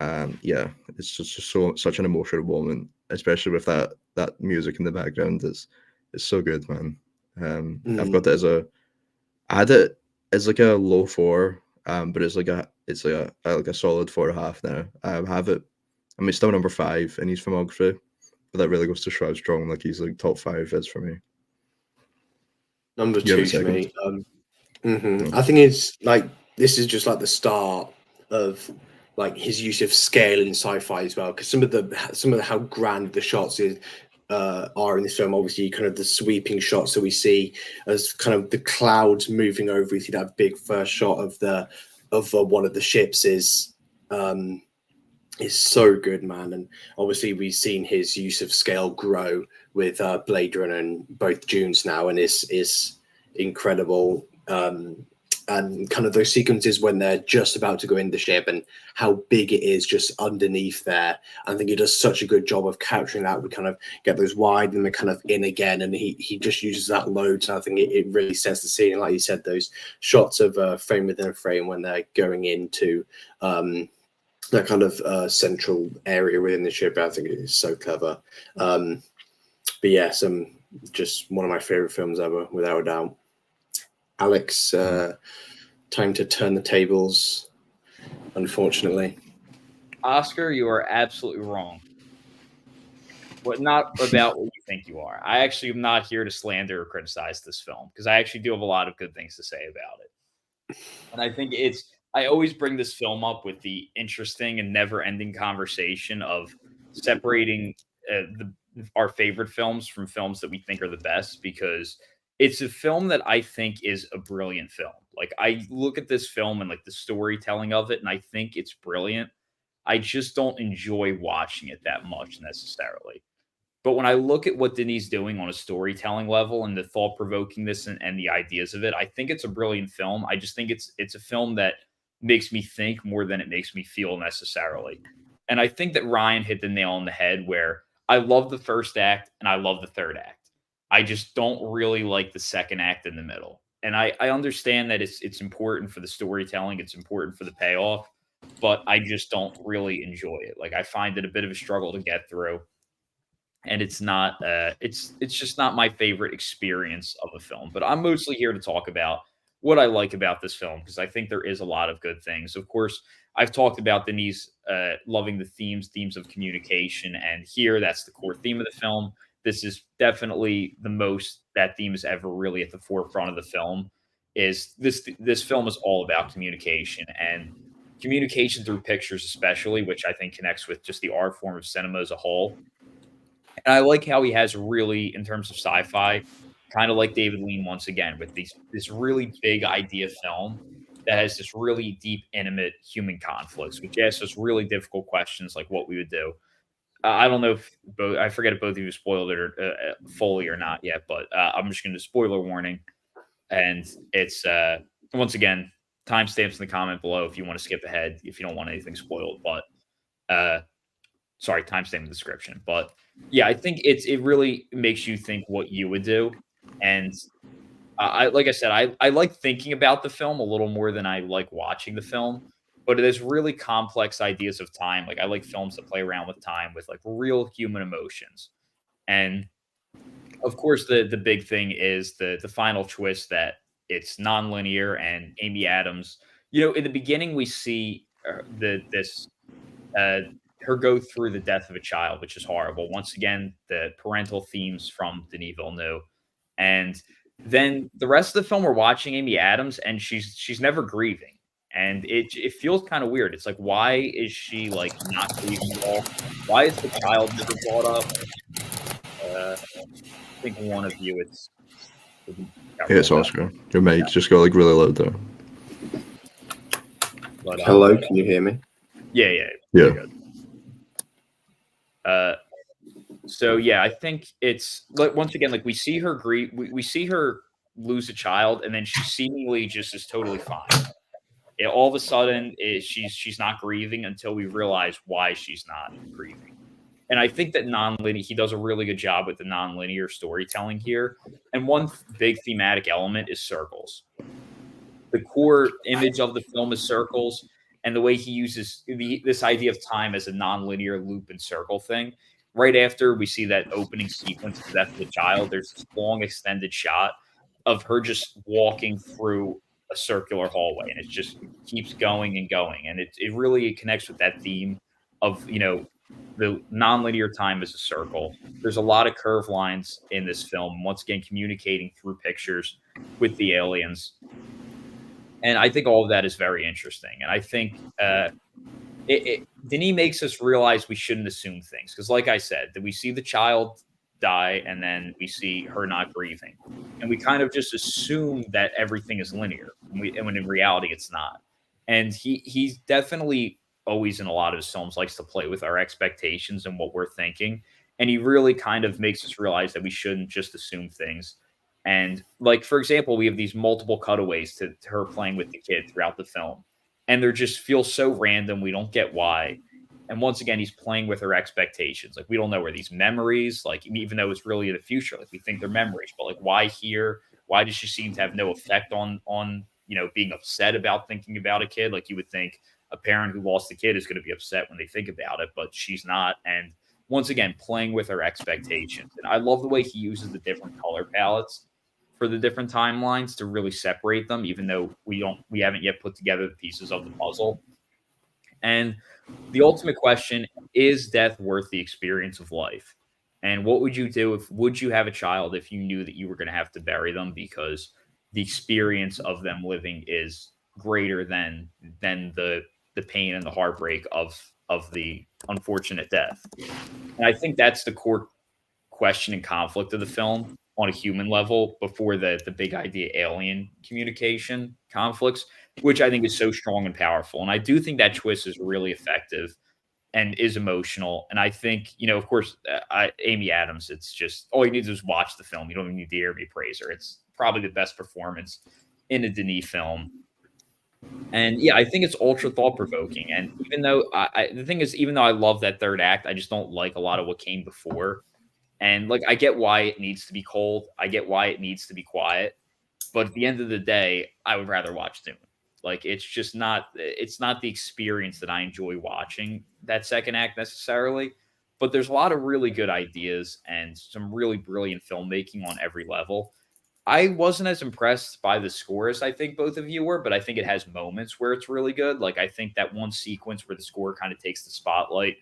Yeah, it's just such an emotional moment, especially with that music in the background. It's so good, man. I've got it I had it as like a low 4, but it's like a solid 4.5 now. I have it. I mean, it's still number 5 in his filmography, but that really goes to show how strong like he's like top 5 is for me. Number You have 2 a for second? me. I think it's like this is just like the start of like his use of scale in sci-fi as well, because some of the how grand the shots are in this film. Obviously, kind of the sweeping shots that we see as kind of the clouds moving over. We see that big first shot of one of the ships is so good, man. And obviously, we've seen his use of scale grow with Blade Runner and both Dunes now, and is incredible. And kind of those sequences when they're just about to go in the ship and how big it is just underneath there. I think he does such a good job of capturing that. We kind of get those wide and they're kind of in again, and he just uses that loads. And I think it really sets the scene. Like you said, those shots of frame within a frame when they're going into that kind of central area within the ship. I think it is so clever. But yeah, just one of my favorite films ever, without a doubt. Alex, time to turn the tables, unfortunately. Oscar, you are absolutely wrong. But not about what you think you are. I actually am not here to slander or criticize this film, because I actually do have a lot of good things to say about it. And I think I always bring this film up with the interesting and never-ending conversation of separating our favorite films from films that we think are the best, because it's a film that I think is a brilliant film. Like, I look at this film and like the storytelling of it, and I think it's brilliant. I just don't enjoy watching it that much necessarily. But when I look at what Denis doing on a storytelling level and the thought provokingness and the ideas of it, I think it's a brilliant film. I just think it's a film that makes me think more than it makes me feel necessarily. And I think that Ryan hit the nail on the head where I love the first act and I love the third act. I just don't really like the second act in the middle. And I understand that it's important for the storytelling, it's important for the payoff, but I just don't really enjoy it. Like, I find it a bit of a struggle to get through, and it's not it's just not my favorite experience of a film. But I'm mostly here to talk about what I like about this film, because I think there is a lot of good things. Of course, I've talked about Denis loving the themes of communication, and here that's the core theme of the film. This is definitely the most that theme is ever really at the forefront of the film. Is this film is all about communication, and communication through pictures especially, which I think connects with just the art form of cinema as a whole. And I like how he has really, in terms of sci-fi, kind of like David Lean once again, with this really big idea film that has this really deep, intimate human conflicts, which asks us really difficult questions like what we would do. I don't know if I forget if both of you spoiled it or fully or not yet, but I'm just going to spoiler warning. And it's once again, timestamps in the comment below if you want to skip ahead, if you don't want anything spoiled. But sorry, timestamp in the description. But yeah, I think it really makes you think what you would do. And like I said, I like thinking about the film a little more than I like watching the film. But it has really complex ideas of time. Like, I like films that play around with time with like real human emotions. And of course, the big thing is the final twist that it's nonlinear, and Amy Adams. You know, in the beginning, we see uh, her go through the death of a child, which is horrible. Once again, the parental themes from Denis Villeneuve, and then the rest of the film, we're watching Amy Adams, and she's never grieving, and it feels kind of weird. It's like, why is she like not grieving at all? Why is the child never brought up? I think one of you it's. Yeah, it's Oscar. Your mic's just got like really loud there. But, Hello, can you hear me? Yeah. Yeah. So yeah, I think it's like, once again, like we see her grieve, we see her lose a child, and then she seemingly just is totally fine. All of a sudden, she's not grieving until we realize why she's not grieving. And I think that he does a really good job with the nonlinear storytelling here. And one big thematic element is circles. The core image of the film is circles, and the way he uses this idea of time as a nonlinear loop and circle thing. Right after we see that opening sequence of Death of the Child, there's this long extended shot of her just walking through a circular hallway, and it just keeps going and going, and it really connects with that theme of the nonlinear time as a circle. There's a lot of curved lines in this film, once again communicating through pictures with the aliens, and I think all of that is very interesting. And I think Denis makes us realize we shouldn't assume things because, like I said, that we see the child die and then we see her not grieving, and we kind of just assume that everything is linear, and when in reality it's not. And he's definitely always in a lot of his films likes to play with our expectations and what we're thinking, and he really kind of makes us realize that we shouldn't just assume things. And like for example, we have these multiple cutaways to her playing with the kid throughout the film, and they're just feel so random. We don't get why. And once again, he's playing with her expectations. Like we don't know where these memories, like even though it's really in the future, like we think they're memories, but like why here? Why does she seem to have no effect on being upset about thinking about a kid? Like you would think a parent who lost a kid is going to be upset when they think about it, but she's not. And once again, playing with her expectations. And I love the way he uses the different color palettes for the different timelines to really separate them, even though we haven't yet put together the pieces of the puzzle. And the ultimate question is death worth the experience of life? And what would you do would you have a child if you knew that you were going to have to bury them because the experience of them living is greater than the pain and the heartbreak of the unfortunate death? And I think that's the core question and conflict of the film on a human level before the big idea alien communication conflicts, which I think is so strong and powerful. And I do think that twist is really effective and is emotional. And I think, of course, Amy Adams, it's just all you need to do is watch the film. You don't even need to hear me praise her. It's probably the best performance in a Denis film. And yeah, I think it's ultra thought provoking. And even though the thing is, even though I love that third act, I just don't like a lot of what came before. And like, I get why it needs to be cold. I get why it needs to be quiet. But at the end of the day, I would rather watch Dune. Like, it's not the experience that I enjoy watching that second act necessarily. But there's a lot of really good ideas and some really brilliant filmmaking on every level. I wasn't as impressed by the score as I think both of you were, but I think it has moments where it's really good. Like, I think that one sequence where the score kind of takes the spotlight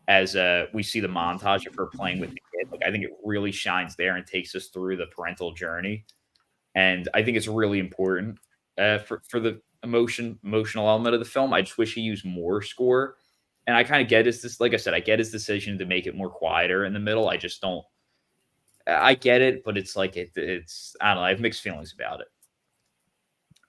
as we see the montage of her playing with the kid. Like, I think it really shines there and takes us through the parental journey. And I think it's really important for the emotional element of the film. I just wish he used more score. And I kind of get like I said, I get his decision to make it more quieter in the middle. I just don't, I get it, but it's like, it's, I don't know, I have mixed feelings about it.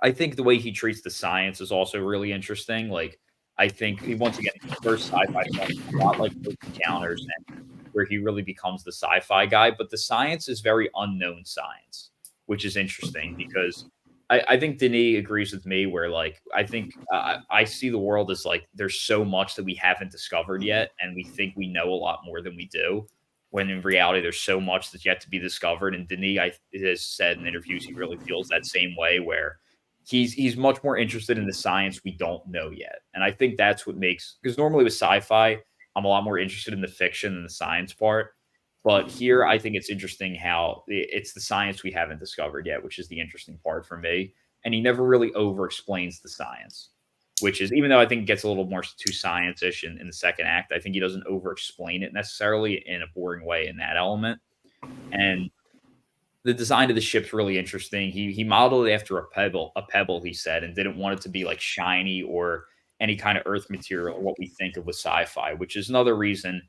I think the way he treats the science is also really interesting. Like, I think once again, the first sci-fi film is a lot like Close Encounters, and where he really becomes the sci-fi guy, but the science is very unknown science, which is interesting because I think Denis agrees with me where, like, I think I see the world as like there's so much that we haven't discovered yet, and we think we know a lot more than we do, when in reality there's so much that's yet to be discovered. And Denis has said in interviews he really feels that same way, where he's much more interested in the science we don't know yet. And I think that's what makes, because normally with sci-fi, I'm a lot more interested in the fiction than the science part. But here, I think it's interesting how it's the science we haven't discovered yet, which is the interesting part for me. And he never really over-explains the science, which is, even though I think it gets a little more too science-ish in the second act, I think he doesn't over-explain it necessarily in a boring way in that element. And the design of the ship's really interesting. He modeled it after a pebble, he said, and didn't want it to be like shiny or any kind of earth material or what we think of with sci-fi, which is another reason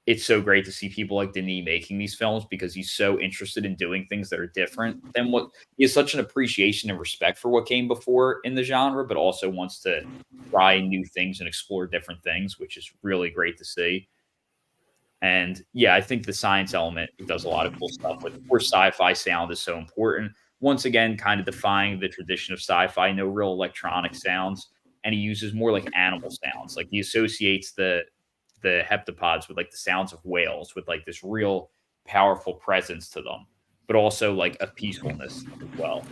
it's so great to see people like Denis making these films, because he's so interested in doing things that are different than what he has such an appreciation and respect for what came before in the genre, but also wants to try new things and explore different things, which is really great to see. And yeah, I think the science element does a lot of cool stuff with where sci-fi sound is so important. Once again, kind of defying the tradition of sci-fi, no real electronic sounds. And he uses more like animal sounds. Like, he associates the heptapods with like the sounds of whales, with like this real powerful presence to them, but also like a peacefulness as well.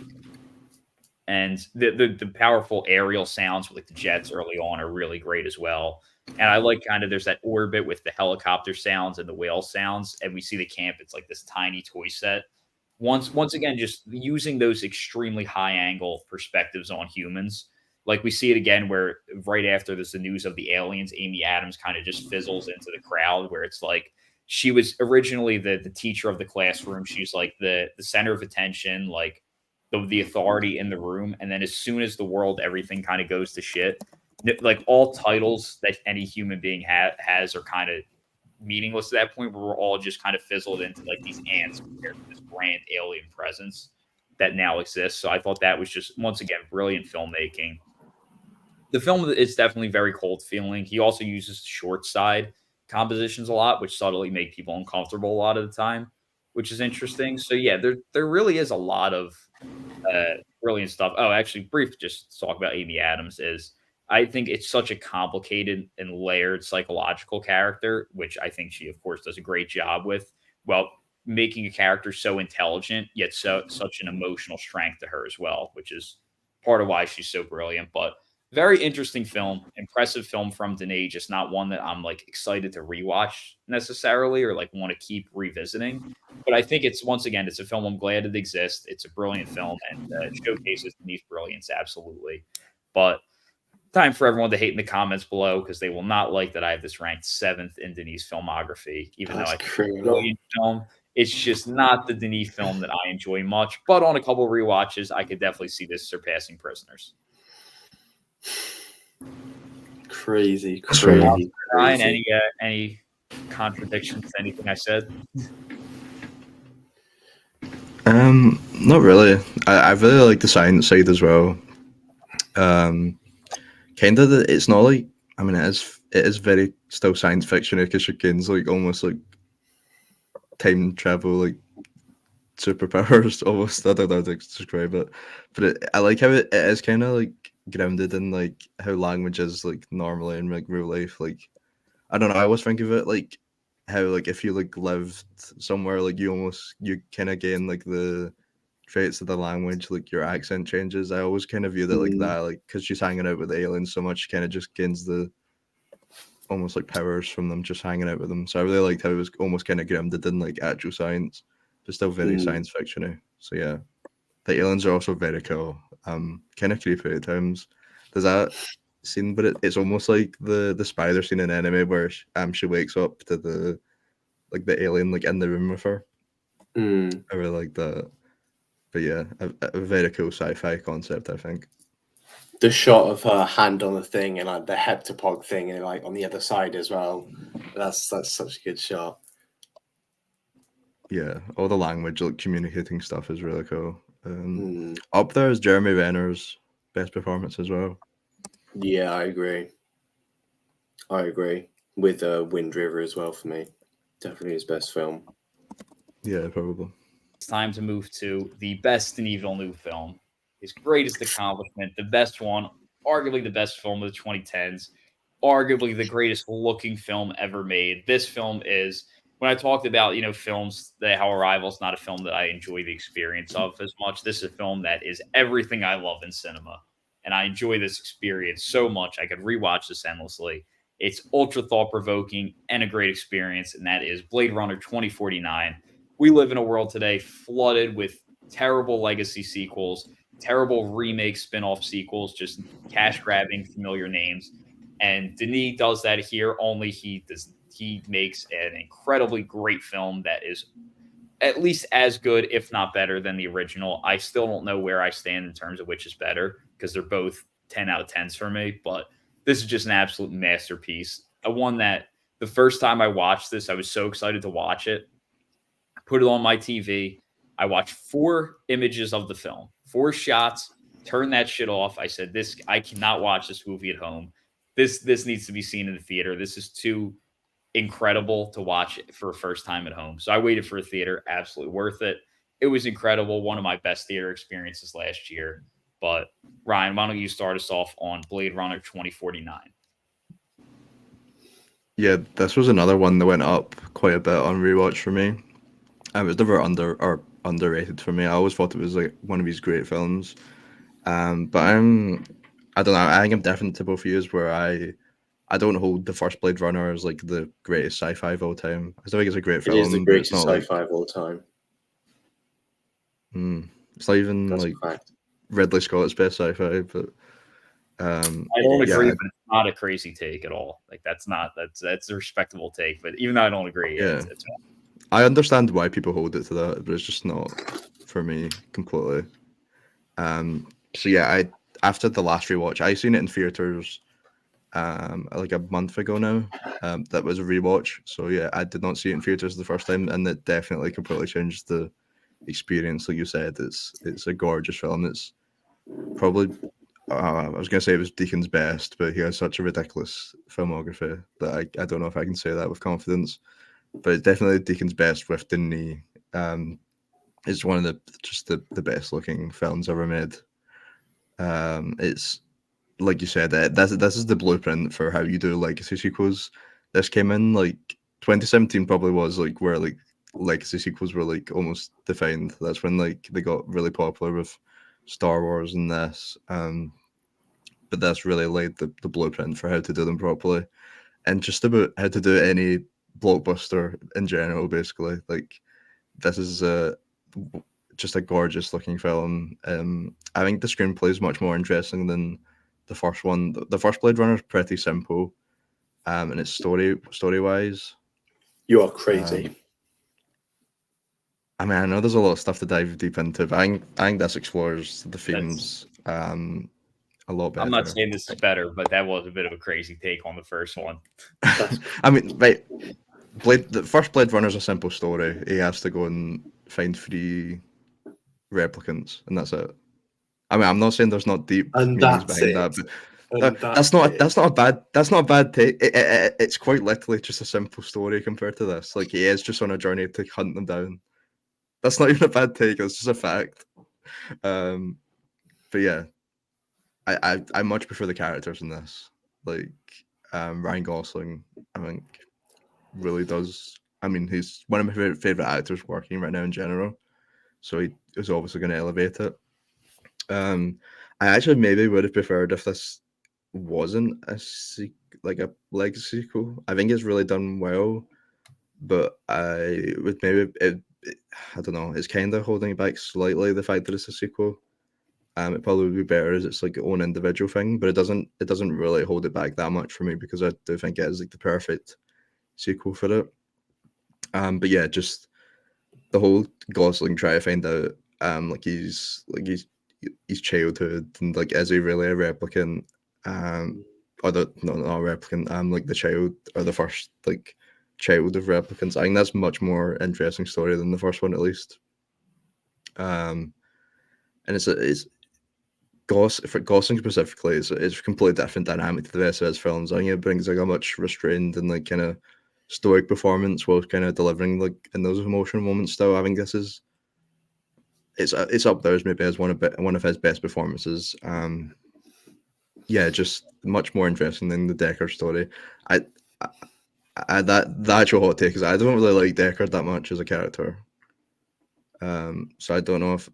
And the powerful aerial sounds with like the jets early on are really great as well. And I like kind of there's that orbit with the helicopter sounds and the whale sounds, and we see the camp. It's like this tiny toy set. Once again, just using those extremely high angle perspectives on humans. Like we see it again where right after there's the news of the aliens, Amy Adams kind of just fizzles into the crowd where it's like she was originally the teacher of the classroom. She's like the center of attention, like the authority in the room. And then as soon as the world, everything kind of goes to shit, like all titles that any human being has are kind of meaningless at that point where we're all just kind of fizzled into like these ants compared to this grand alien presence that now exists. So I thought that was just, once again, brilliant filmmaking. The film is definitely very cold feeling. He also uses short side compositions a lot, which subtly make people uncomfortable a lot of the time, which is interesting. So yeah, there really is a lot of brilliant stuff. Oh, actually, brief just to talk about Amy Adams is I think it's such a complicated and layered psychological character, which I think she, of course, does a great job with. Well, making a character so intelligent yet such an emotional strength to her as well, which is part of why she's so brilliant. But very interesting film, impressive film from Denis, just not one that I'm like excited to rewatch necessarily or like want to keep revisiting. But I think it's once again, it's a film I'm glad it exists. It's a brilliant film and it showcases Denis' brilliance absolutely. But time for everyone to hate in the comments below because they will not like that I have this ranked 7th in Denis' filmography, even though I think it's a brilliant film. It's just not the Denis film that I enjoy much. But on a couple of rewatches, I could definitely see this surpassing Prisoners. Crazy. Ryan, any contradictions to anything I said? Not really. I really like the science side as well. Kind of it's not like, I mean, it is very still science fiction because your gains like almost like time travel, like superpowers almost. I don't know how to describe it, but I like how it is kind of like grounded in like how language is like normally in like real life. Like I don't know, I always think of it like how like if you like lived somewhere, like you kind of gain like the traits of the language, like your accent changes. I always kind of view that like that, like because she's hanging out with aliens so much, she kind of just gains the almost like powers from them just hanging out with them. So I really liked how it was almost kind of grounded in like actual science, but still very science fictiony. So yeah, the aliens are also very cool. Kind of creepy at times. There's that scene, but it's almost like the spider scene in anime where she wakes up to the alien like in the room with her. I really like that. But yeah, a very cool sci-fi concept, I think. The shot of her hand on the thing and like the heptapod thing and like on the other side as well. That's such a good shot. Yeah, all the language, like communicating stuff is really cool. Up there is Jeremy Renner's best performance as well. Yeah, I agree. With Wind River as well for me. Definitely his best film. Yeah, probably. It's time to move to the best Denis Villeneuve film. His greatest accomplishment, the best one, arguably the best film of the 2010s, arguably the greatest looking film ever made. This film is, when I talked about, films that how Arrival's not a film that I enjoy the experience of as much. This is a film that is everything I love in cinema. And I enjoy this experience so much. I could rewatch this endlessly. It's ultra thought-provoking and a great experience, and that is Blade Runner 2049. We live in a world today flooded with terrible legacy sequels, terrible remake spin-off sequels, just cash-grabbing familiar names. And Denis does that here, only he makes an incredibly great film that is at least as good, if not better, than the original. I still don't know where I stand in terms of which is better, because they're both 10 out of 10s for me, but this is just an absolute masterpiece. One that the first time I watched this, I was so excited to watch it. I put it on my TV. I watched 4 images of the film, 4 shots, turned that shit off. I said, I cannot watch this movie at home. This needs to be seen in the theater. This is too incredible to watch for a first time at home. So I waited for a theater. Absolutely worth it. It was incredible. One of my best theater experiences last year. But Ryan, why don't you start us off on Blade Runner 2049? Yeah, this was another one that went up quite a bit on rewatch for me. It was never underrated for me. I always thought it was like one of his great films. But I don't know. I think I'm different to both of you, where I don't hold the first Blade Runner as like the greatest sci-fi of all time. I still think it's a great It is the film, but it's greatest not sci-fi like of all time. it's not even That's like a fact. Ridley Scott's best sci-fi. But I don't is. agree, yeah, but it's not a crazy take at all. Like that's a respectable take. But even though I don't agree, yeah. it's I understand why people hold it to that, but it's just not for me completely. So yeah, I after the last rewatch, I seen it in theaters like a month ago now. That was a rewatch. So yeah, I did not see it in theaters the first time, and it definitely completely changed the experience. Like you said, it's a gorgeous film. It's probably I was gonna say it was Deacon's best, but he has such a ridiculous filmography that I don't know if I can say that with confidence. But it's definitely Deacon's best with Denis. It's one of the best looking films ever made. It's like you said, this is the blueprint for how you do legacy sequels. This came in like 2017 probably was like where like legacy sequels were like almost defined. That's when like they got really popular with Star Wars and this. But that's really laid the blueprint for how to do them properly, and just about how to do any blockbuster in general. Basically, like this is just a gorgeous looking film. I think the screenplay is much more interesting than the first one. The first Blade Runner is pretty simple, and it's story wise. You are crazy. I mean, I know there's a lot of stuff to dive deep into, but I think this explores the themes a lot better. I'm not saying this is better, but that was a bit of a crazy take on the first one. I mean, right. The first Blade Runner is a simple story. He has to go and find 3 replicants, and that's it. I mean, I'm not saying there's not deep And meanings that's behind it. that, but that's not a bad take. It's quite literally just a simple story compared to this. Like he is just on a journey to hunt them down. That's not even a bad take. It's just a fact. But yeah, I much prefer the characters in this. Like Ryan Gosling, I think really does. I mean, he's one of my favorite actors working right now in general. So he is obviously going to elevate it. I actually maybe would have preferred if this wasn't like a legacy sequel. I think it's really done well, but I would maybe I don't know. It's kind of holding back slightly the fact that it's a sequel. It probably would be better as it's like its own individual thing, but it doesn't really hold it back that much for me because I do think it is like the perfect sequel for it. But yeah, just the whole Gosling try to find out like his childhood and like is he really a replicant? Or not a replicant, like the child or the first like child of replicants. I think that's a much more interesting story than the first one at least. And it's for Gosling specifically, it's a completely different dynamic to the rest of his films. I think it brings like a much restrained and like kind of stoic performance while kind of delivering like in those emotional moments. Still, I think this is it's up there as maybe as one of his best performances. Yeah, just much more interesting than the Deckard story. The actual hot take is I don't really like Deckard that much as a character. So I don't know if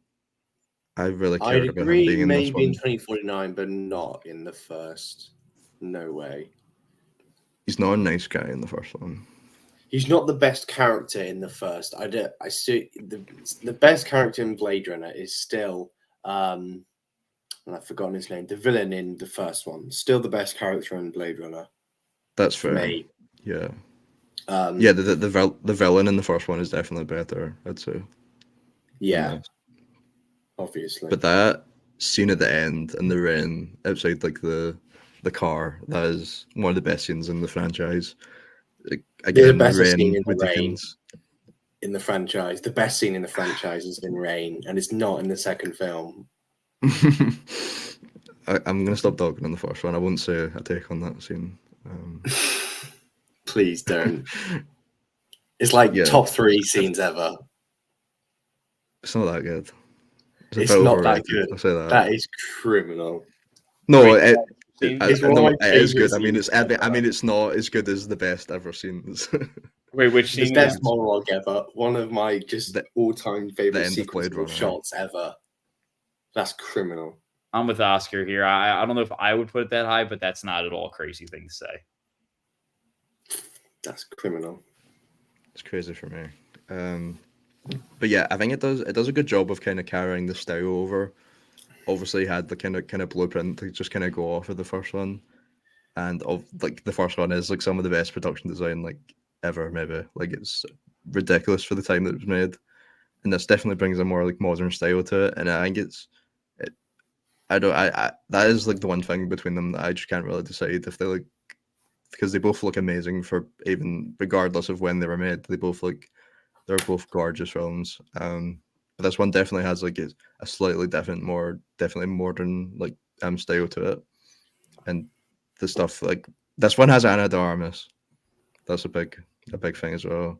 I really I'd cared about him being agree in this maybe in one. 2049, but not in the first. No way. He's not a nice guy in the first one. He's not the best character in the first. I still the best character in Blade Runner is still and I've forgotten his name. The villain in the first one, still the best character in Blade Runner. That's for fair. me. Yeah. Yeah, the villain in the first one is definitely better, I'd say. Yeah. Obviously. But that scene at the end in the rain outside like the car, that is one of the best scenes in the franchise. Again, the best rain scene in with the rain Dickens. in the franchise. The best scene in the franchise is in Rain, and it's not in the second film. I'm gonna stop talking on the first one. I won't say a take on that scene. Please don't. It's like top 3 scenes ever. It's not that good. It's not that good. I'll say that. That is criminal. No, it is good. I mean, it's not as good as the best ever scenes. Wait, which scene? The best monologue ever. One of my all-time favorite sequence shots ever. That's criminal. I'm with Oscar here. I don't know if I would put it that high, but that's not at all a crazy thing to say. That's criminal. It's crazy for me. But yeah, I think it does a good job of kind of carrying the style over. Obviously, he had the kind of blueprint to just kind of go off of the first one, and the first one is like some of the best production design like ever, maybe. Like it's ridiculous for the time that it was made, and this definitely brings a more like modern style to it. And I think I that is like the one thing between them that I just can't really decide if they like, because they both look amazing for even regardless of when they were made. They're both gorgeous films. But this one definitely has like a slightly different, more definitely modern like style to it, and the stuff like this one has Ana de Armas. That's a big thing as well.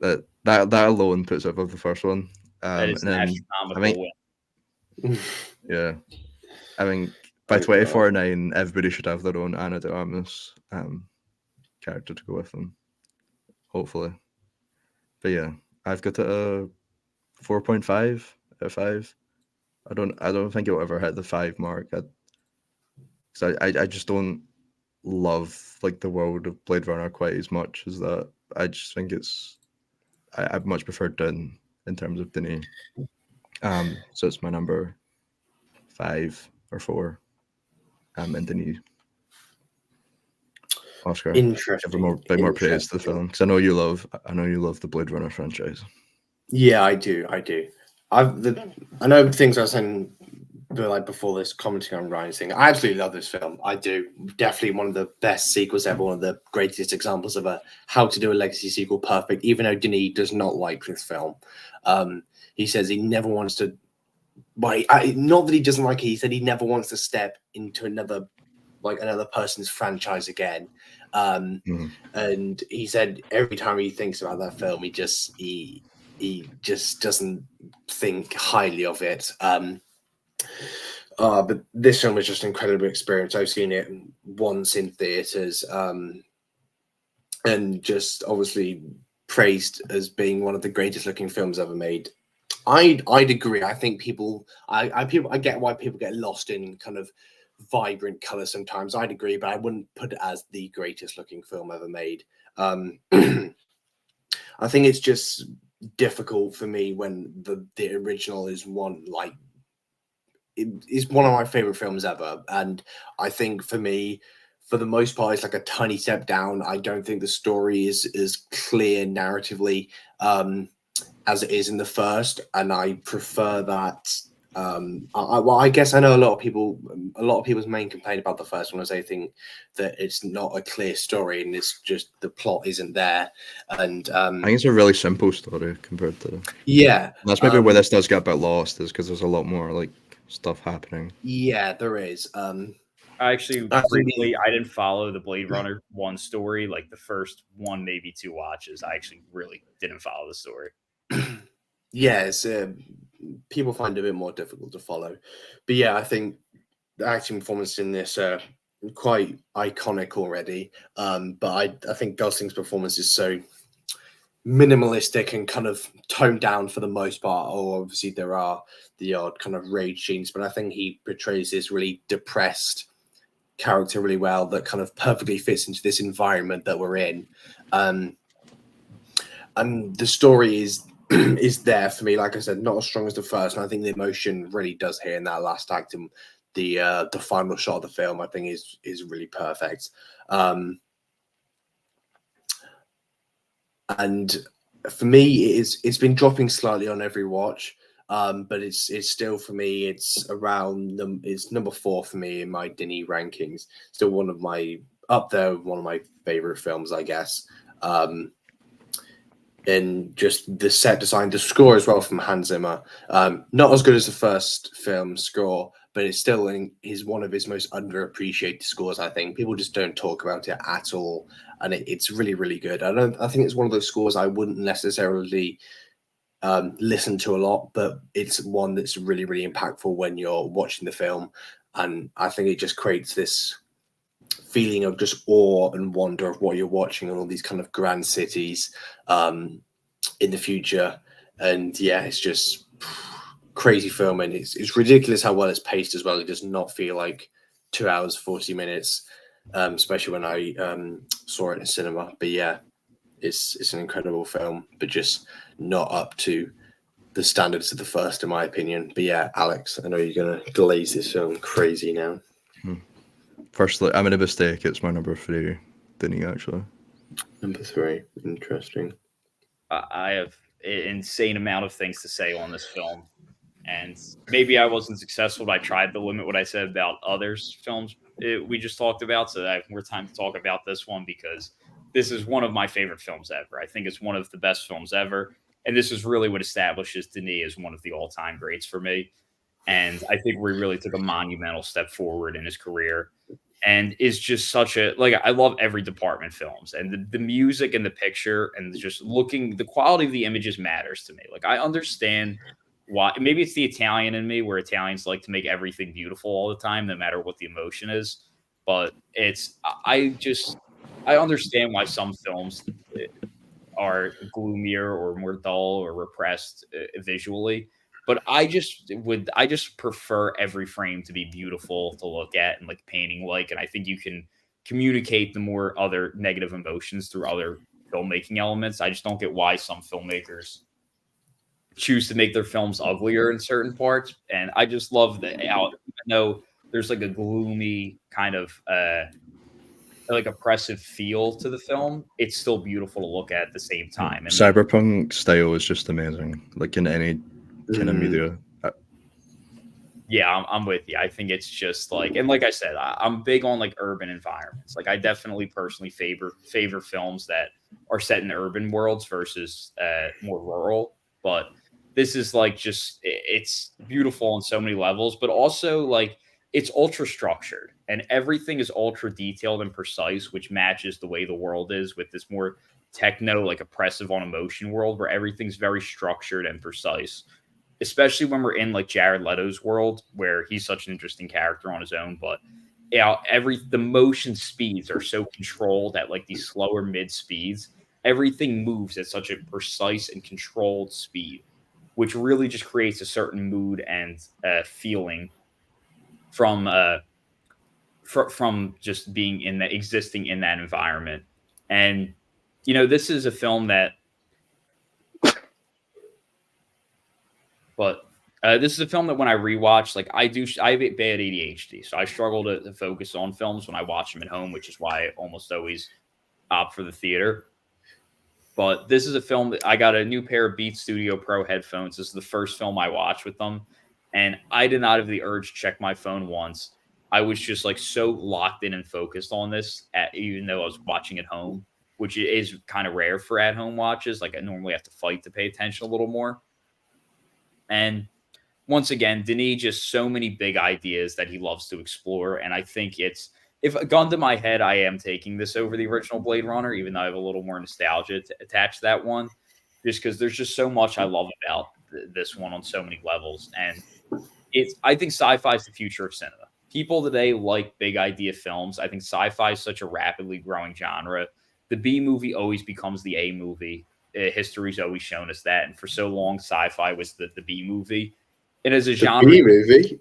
That alone puts it above the first one. That is And then astronomical win. yeah, I mean by 2049, everybody should have their own Ana de Armas character to go with them, hopefully. But yeah, I've got it a 4.5 out of 5. I don't think it'll ever hit the 5 mark. I just don't love like the world of Blade Runner quite as much as that. I just think I much prefer Dune in terms of Denis. So it's my number 5 or 4. And Denis. Oscar, Interesting. give a bit more praise to the film, because I know you love the Blade Runner franchise. Yeah, I do. I know things I was saying like before this, commenting on Ryan's thing. I absolutely love this film. I do. Definitely one of the best sequels ever. One of the greatest examples of how to do a legacy sequel perfect. Even though Denis does not like this film, he says he never wants to. Not that he doesn't like it. He said he never wants to step into another person's franchise again. And he said every time he thinks about that film, he just doesn't think highly of it. But this film is just an incredible experience. I've seen it once in theaters, and just obviously praised as being one of the greatest looking films ever made. I'd agree. I think I get why people get lost in kind of vibrant color sometimes. I'd agree, but I wouldn't put it as the greatest looking film ever made. I think it's just difficult for me when the original is one of my favorite films ever, and I think for me, for the most part, it's like a tiny step down. I don't think the story is as clear narratively as it is in the first, and I prefer that. I guess I know a lot of people's main complaint about the first one is they think that it's not a clear story and it's just the plot isn't there. And I think it's a really simple story compared to yeah. And that's maybe where this does get a bit lost, is because there's a lot more like stuff happening. Yeah, there is. I didn't follow the Blade Runner 1 story, like the first 1, maybe 2 watches. I actually really didn't follow the story. Yes, people find it a bit more difficult to follow. But yeah, I think the acting performance in this quite iconic already. But I think Gosling's performance is so minimalistic and kind of toned down for the most part. Obviously there are the odd kind of rage scenes, but I think he portrays this really depressed character really well that kind of perfectly fits into this environment that we're in. And the story is there for me, like I said, not as strong as the first, and I think the emotion really does hit in that last act, and the final shot of the film I think is really perfect. And for me, it's been dropping slightly on every watch, but it's still, for me, it's number 4 for me in my Denis rankings. Still one of my favorite films, I guess. And just the set design, the score as well from Hans Zimmer. Not as good as the first film score, but it's still is one of his most underappreciated scores, I think. People just don't talk about it at all, and it's really, really good. I think it's one of those scores I wouldn't necessarily listen to a lot, but it's one that's really, really impactful when you're watching the film, and I think it just creates this feeling of just awe and wonder of what you're watching and all these kind of grand cities in the future. And yeah, it's just crazy film, and it's ridiculous how well it's paced as well. It does not feel like 2 hours 40 minutes, especially when I saw it in cinema. But yeah, it's an incredible film, but just not up to the standards of the first, in my opinion. But yeah, Alex, I know you're gonna glaze this film crazy now. Firstly, I made a mistake. It's my number 3, Denis, actually. Number 3, interesting. I have an insane amount of things to say on this film, and maybe I wasn't successful, but I tried to limit what I said about others films we just talked about, so that I have more time to talk about this one, because this is one of my favorite films ever. I think it's one of the best films ever, and this is really what establishes Denis as one of the all-time greats for me. And I think we really took a monumental step forward in his career, and is just such a, like, I love every department films, and the music and the picture and just looking, the quality of the images matters to me. Like, I understand why, maybe it's the Italian in me, where Italians like to make everything beautiful all the time, no matter what the emotion is. But I understand why some films are gloomier or more dull or repressed visually. But I just prefer every frame to be beautiful to look at and like painting like. And I think you can communicate the more other negative emotions through other filmmaking elements. I just don't get why some filmmakers choose to make their films uglier in certain parts. And I just love that, even though there's like a gloomy kind of like oppressive feel to the film, it's still beautiful to look at the same time. And Cyberpunk style is just amazing, like in any kind of media. Yeah, I'm with you. I think it's just like, and like I said, I'm big on like urban environments. Like, I definitely personally favor films that are set in urban worlds versus more rural. But this is like, just, it's beautiful on so many levels, but also like it's ultra structured and everything is ultra detailed and precise, which matches the way the world is with this more techno, like oppressive on emotion world, where everything's very structured and precise. Especially when we're in like Jared Leto's world, where he's such an interesting character on his own. But yeah, the motion speeds are so controlled at like these slower mid speeds. Everything moves at such a precise and controlled speed, which really just creates a certain mood and feeling from just being in that, existing in that environment. And you know, this is a film that. But this is a film that when I rewatch, like I have bad ADHD, so I struggle to focus on films when I watch them at home, which is why I almost always opt for the theater. But this is a film that I got a new pair of Beats Studio Pro headphones. This is the first film I watched with them, and I did not have the urge to check my phone once. I was just like so locked in and focused on this, even though I was watching at home, which is kind of rare for at-home watches. Like, I normally have to fight to pay attention a little more. And once again, Denis, just so many big ideas that he loves to explore. And I think if a gun to my head, I am taking this over the original Blade Runner, even though I have a little more nostalgia attached to that one, just because there's just so much I love about this one on so many levels. And I think sci-fi is the future of cinema. People today like big idea films. I think sci-fi is such a rapidly growing genre. The B movie always becomes the A movie. History's always shown us that, and for so long, sci-fi was the B movie. And as a genre, B movie.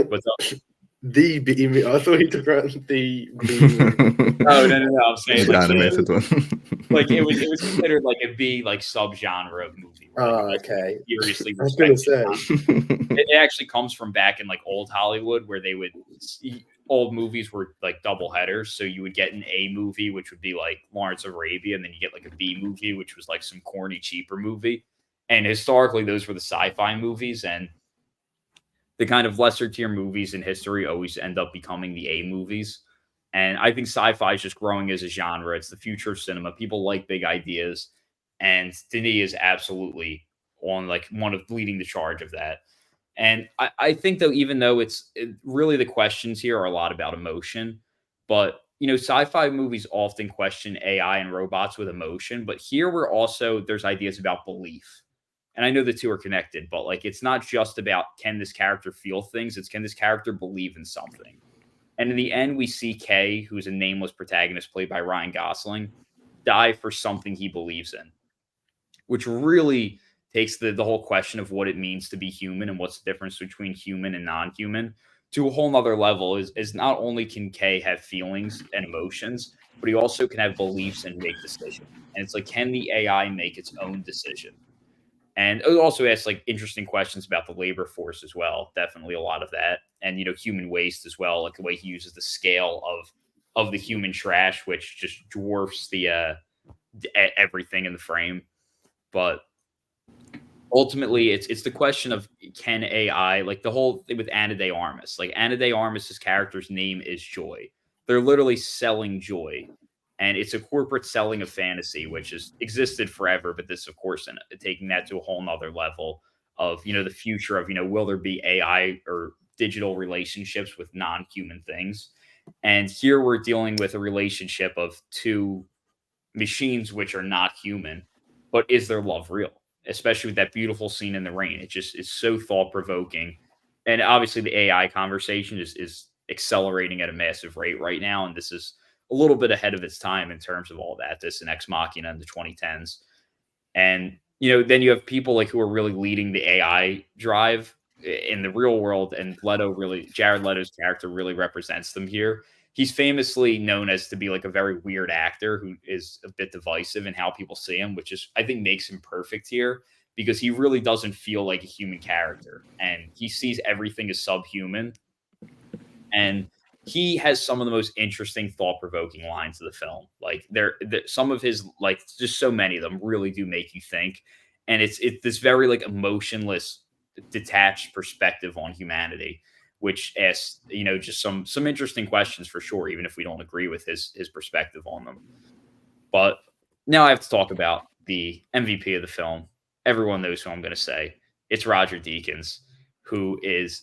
What's up? The B movie. I thought you talked about the B movie. Oh no! I'm saying like, animated one. Like it was considered like a B like subgenre of movie. Right? Oh, okay. Seriously, I was gonna say it actually comes from back in like old Hollywood, where they would. Old movies were like double headers, so you would get an A movie, which would be like Lawrence of Arabia, and then you get like a B movie, which was like some corny, cheaper movie. And historically, those were the sci-fi movies, and the kind of lesser tier movies in history always end up becoming the A movies. And I think sci-fi is just growing as a genre. It's the future of cinema. People like big ideas, and Denis is absolutely on like one of leading the charge of that. And I think, though, even though really the questions here are a lot about emotion, but, you know, sci-fi movies often question AI and robots with emotion. But here there's ideas about belief. And I know the two are connected, but like, it's not just about can this character feel things? It's can this character believe in something? And in the end, we see Kay, who's a nameless protagonist played by Ryan Gosling, die for something he believes in, which really takes the whole question of what it means to be human and what's the difference between human and non-human to a whole nother level. Is not only can K have feelings and emotions, but he also can have beliefs and make decisions. And it's like, can the AI make its own decision? And it also asks like interesting questions about the labor force as well. Definitely a lot of that, and human waste as well. Like the way he uses the scale of the human trash, which just dwarfs the everything in the frame. But ultimately, it's the question of, can AI, like the whole thing with Ana de Armas. Like Ana de Armas's character's name is Joy. They're literally selling joy, and it's a corporate selling of fantasy, which has existed forever. But this, of course, and taking that to a whole nother level of the future of will there be AI or digital relationships with non-human things? And here we're dealing with a relationship of two machines which are not human, but is their love real? Especially with that beautiful scene in the rain. It just is so thought provoking. And obviously the AI conversation is accelerating at a massive rate right now. And this is a little bit ahead of its time in terms of all that. This and Ex Machina in the 2010s. And, then you have people like who are really leading the AI drive in the real world. And Jared Leto's character really represents them here. He's famously known as to be like a very weird actor who is a bit divisive in how people see him, which is, I think, makes him perfect here because he really doesn't feel like a human character and he sees everything as subhuman. And he has some of the most interesting, thought-provoking lines of the film. Like some of his, like, just so many of them really do make you think. And it's this very like emotionless, detached perspective on humanity, which asks, just some interesting questions for sure, even if we don't agree with his perspective on them. But now I have to talk about the MVP of the film. Everyone knows who I'm going to say. It's Roger Deakins, who is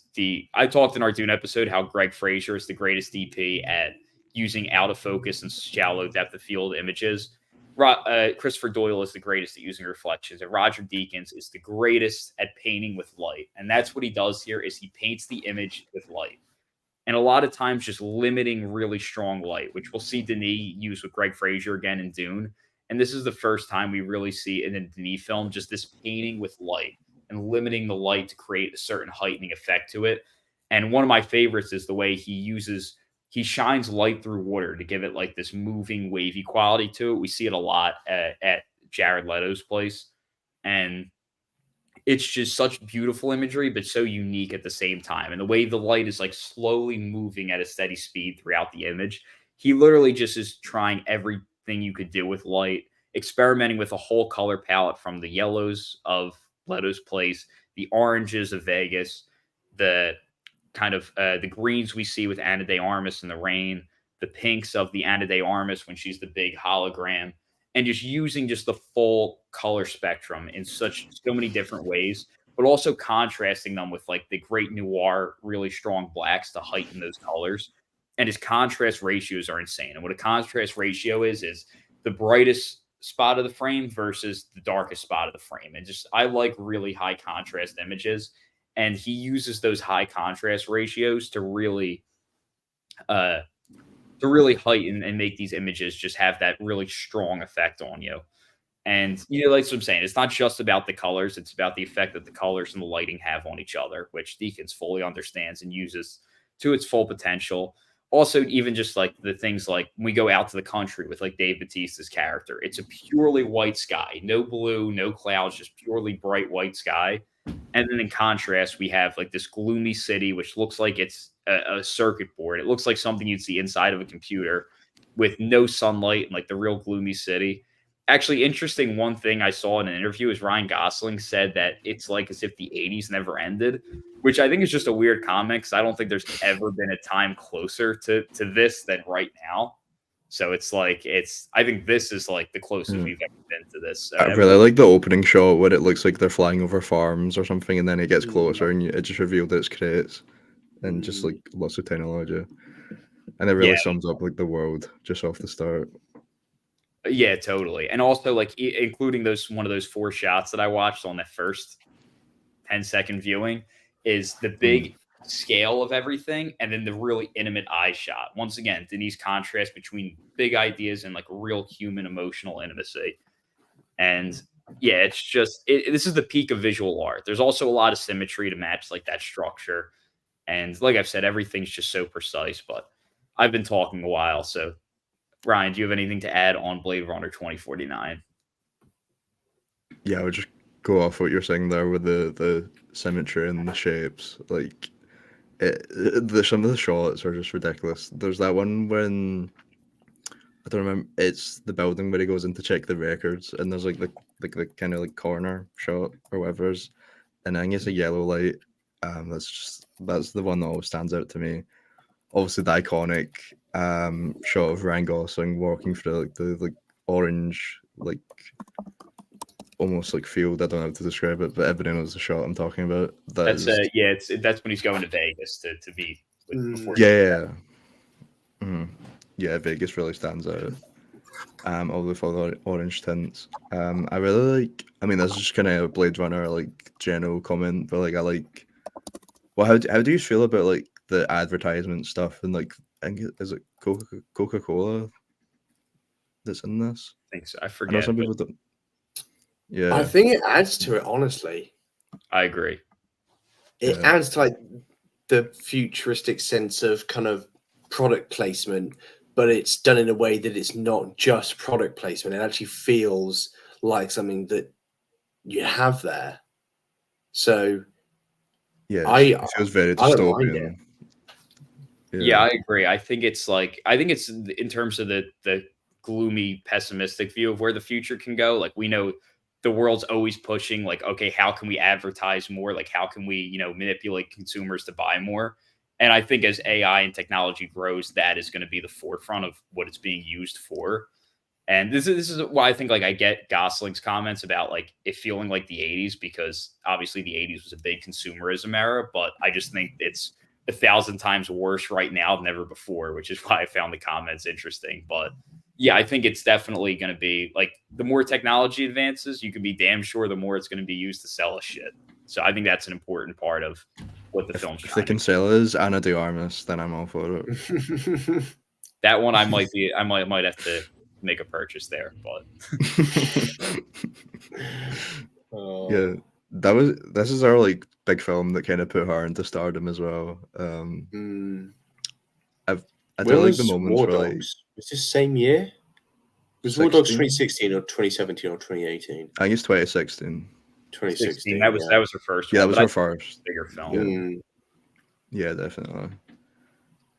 I talked in our Dune episode how Greg Fraser is the greatest DP at using out of focus and shallow depth of field images. Christopher Doyle is the greatest at using reflections, and Roger Deakins is the greatest at painting with light. And that's what he does here is he paints the image with light. And a lot of times just limiting really strong light, which we'll see Denis use with Greg Fraser again in Dune. And this is the first time we really see in a Denis film just this painting with light and limiting the light to create a certain heightening effect to it. And one of my favorites is the way he shines light through water to give it like this moving, wavy quality to it. We see it a lot at Jared Leto's place. And it's just such beautiful imagery, but so unique at the same time. And the way the light is like slowly moving at a steady speed throughout the image, he literally just is trying everything you could do with light, experimenting with a whole color palette from the yellows of Leto's place, the oranges of Vegas, the kind of the greens we see with Ana de Armas in the rain, the pinks of the Ana de Armas when she's the big hologram, and just using just the full color spectrum in so many different ways, but also contrasting them with like the great noir, really strong blacks to heighten those colors. And his contrast ratios are insane. And what a contrast ratio is the brightest spot of the frame versus the darkest spot of the frame. And just, I like really high contrast images. And he uses those high contrast ratios to really heighten and make these images just have that really strong effect on you. And, like what I'm saying, it's not just about the colors. It's about the effect that the colors and the lighting have on each other, which Deakins fully understands and uses to its full potential. Also, even just like the things like when we go out to the country with like Dave Bautista's character, it's a purely white sky, no blue, no clouds, just purely bright white sky. And then in contrast, we have like this gloomy city, which looks like it's a circuit board. It looks like something you'd see inside of a computer with no sunlight and like the real gloomy city. Actually, interesting one thing I saw in an interview is Ryan Gosling said that it's like as if the 80s never ended, which I think is just a weird comment because I don't think there's ever been a time closer to this than right now. So it's like, I think this is like the closest we've ever been to this. So I really like the opening shot where it looks like they're flying over farms or something, and then it gets closer and it just revealed that it's crates and just like lots of technology. And it really sums up like the world just off the start. Yeah, totally. And also like including one of those 4 shots that I watched on that first 10-second viewing is the big scale of everything and then the really intimate eye shot. Once again, Denis' contrast between big ideas and like real human emotional intimacy. And yeah, it's just this is the peak of visual art. There's also a lot of symmetry to match like that structure, and like I've said, everything's just so precise. But I've been talking a while, so Ryan, do you have anything to add on Blade Runner 2049? Yeah, I would just go off what you're saying there with the symmetry and the shapes. Like, some of the shots are just ridiculous. There's that one when I don't remember. It's the building where he goes in to check the records, and there's like the kind of like corner shot or whatever's, and I think it's a yellow light. That's the one that always stands out to me. Obviously, the iconic shot of Ryan Gosling walking through like the orange like almost like field. I don't know how to describe it, but everybody knows the shot I'm talking about. That's that's when he's going to Vegas to be before. Yeah. Yeah, Vegas really stands out. All with all the orange tints. I really like. I mean, this is just kind of a Blade Runner like general comment, but like I like. Well, how do you feel about like the advertisement stuff and like I think is it Coca-Cola that's in this? I think so. I I know forget. some But people don't. Yeah, I think it adds to it, honestly. I agree. It Yeah. adds to like the futuristic sense of kind of product placement, but it's done in a way that it's not just product placement. It actually feels like something that you have there. So yeah. I It feels very I don't mind it. dystopian. Yeah, I agree. I think it's in terms of the gloomy, pessimistic view of where the future can go. Like we know the world's always pushing, like, okay, how can we advertise more? Like, how can we, manipulate consumers to buy more? And I think as AI and technology grows, that is going to be the forefront of what it's being used for. And this is why I think like I get Gosling's comments about like it feeling like the 80s, because obviously the 80s was a big consumerism era, but I just think it's 1,000 times worse right now than ever before, which is why I found the comments interesting. But yeah, I think it's definitely going to be like the more technology advances, you can be damn sure the more it's going to be used to sell us shit. So I think that's an important part of what the film's If trying they can sell us Anna de Armas, then I'm all for it. That one I might have to make a purchase there, but Yeah, this is our like big film that kind of put her into stardom as well. I don't like the moments War where like Dogs? Was this same year? Was War Dogs 16? 2016 or 2017 or 2018? I think it's 2016. 2016. that was her first one. Yeah, that was but her I think first. bigger film. Yeah, definitely.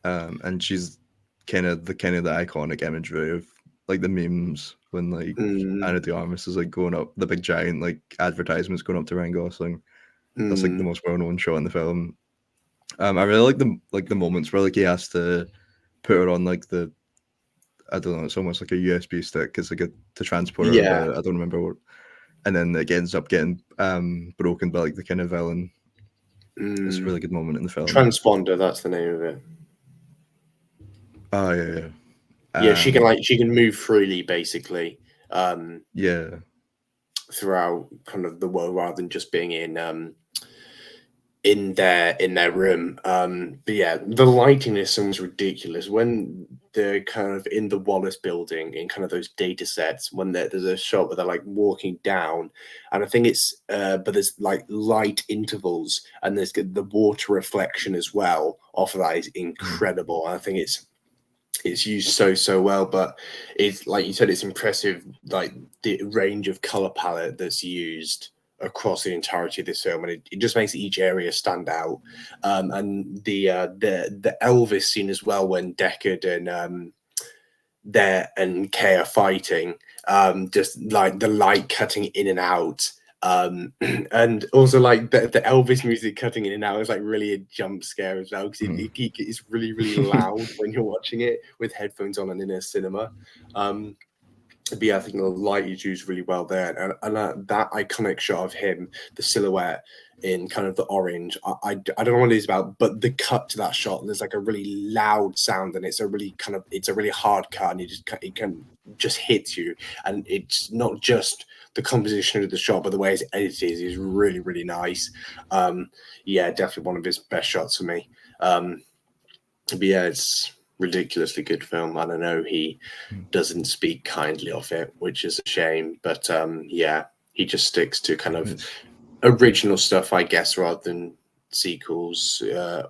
And she's kind of the iconic imagery of like the memes when like Anna de Armas is like going up the big giant like advertisements going up to Ryan Gosling. That's like the most well-known shot in the film. I really like the moments where like he has to put her on like the, I don't know, it's almost like a USB stick. It's like to transport her about. I don't remember what. And then it ends up getting broken by like the kind of villain. It's a really good moment in the film. Transponder, that's the name of it. Oh yeah. Yeah, she can move freely basically. Yeah. Throughout kind of the world rather than just being in their room. But yeah, the lighting is sounds ridiculous when they're kind of in the Wallace building in kind of those data sets, when there's a shot where they're like walking down, and I think it's but there's like light intervals and there's the water reflection as well off of that is incredible. I think it's used so well, but it's like you said, it's impressive, like the range of color palette that's used across the entirety of this film, and it just makes each area stand out. And the Elvis scene as well, when Deckard and Kay are fighting, just like the light cutting in and out. And also like the Elvis music cutting in and out is like really a jump scare as well, because it's really loud when you're watching it with headphones on and in a cinema. But yeah, I think the light is used really well there, and that iconic shot of him, the silhouette in kind of the orange. I don't know what it is about, but the cut to that shot, there's like a really loud sound, and it's a really hard cut, and it can just hit you, and it's not just the composition of the shot, but the way it's edited is really nice. Yeah, definitely one of his best shots for me. But yeah, it's ridiculously good film, and I know he doesn't speak kindly of it, which is a shame, but yeah, He just sticks to kind of original stuff, I guess, rather than sequels,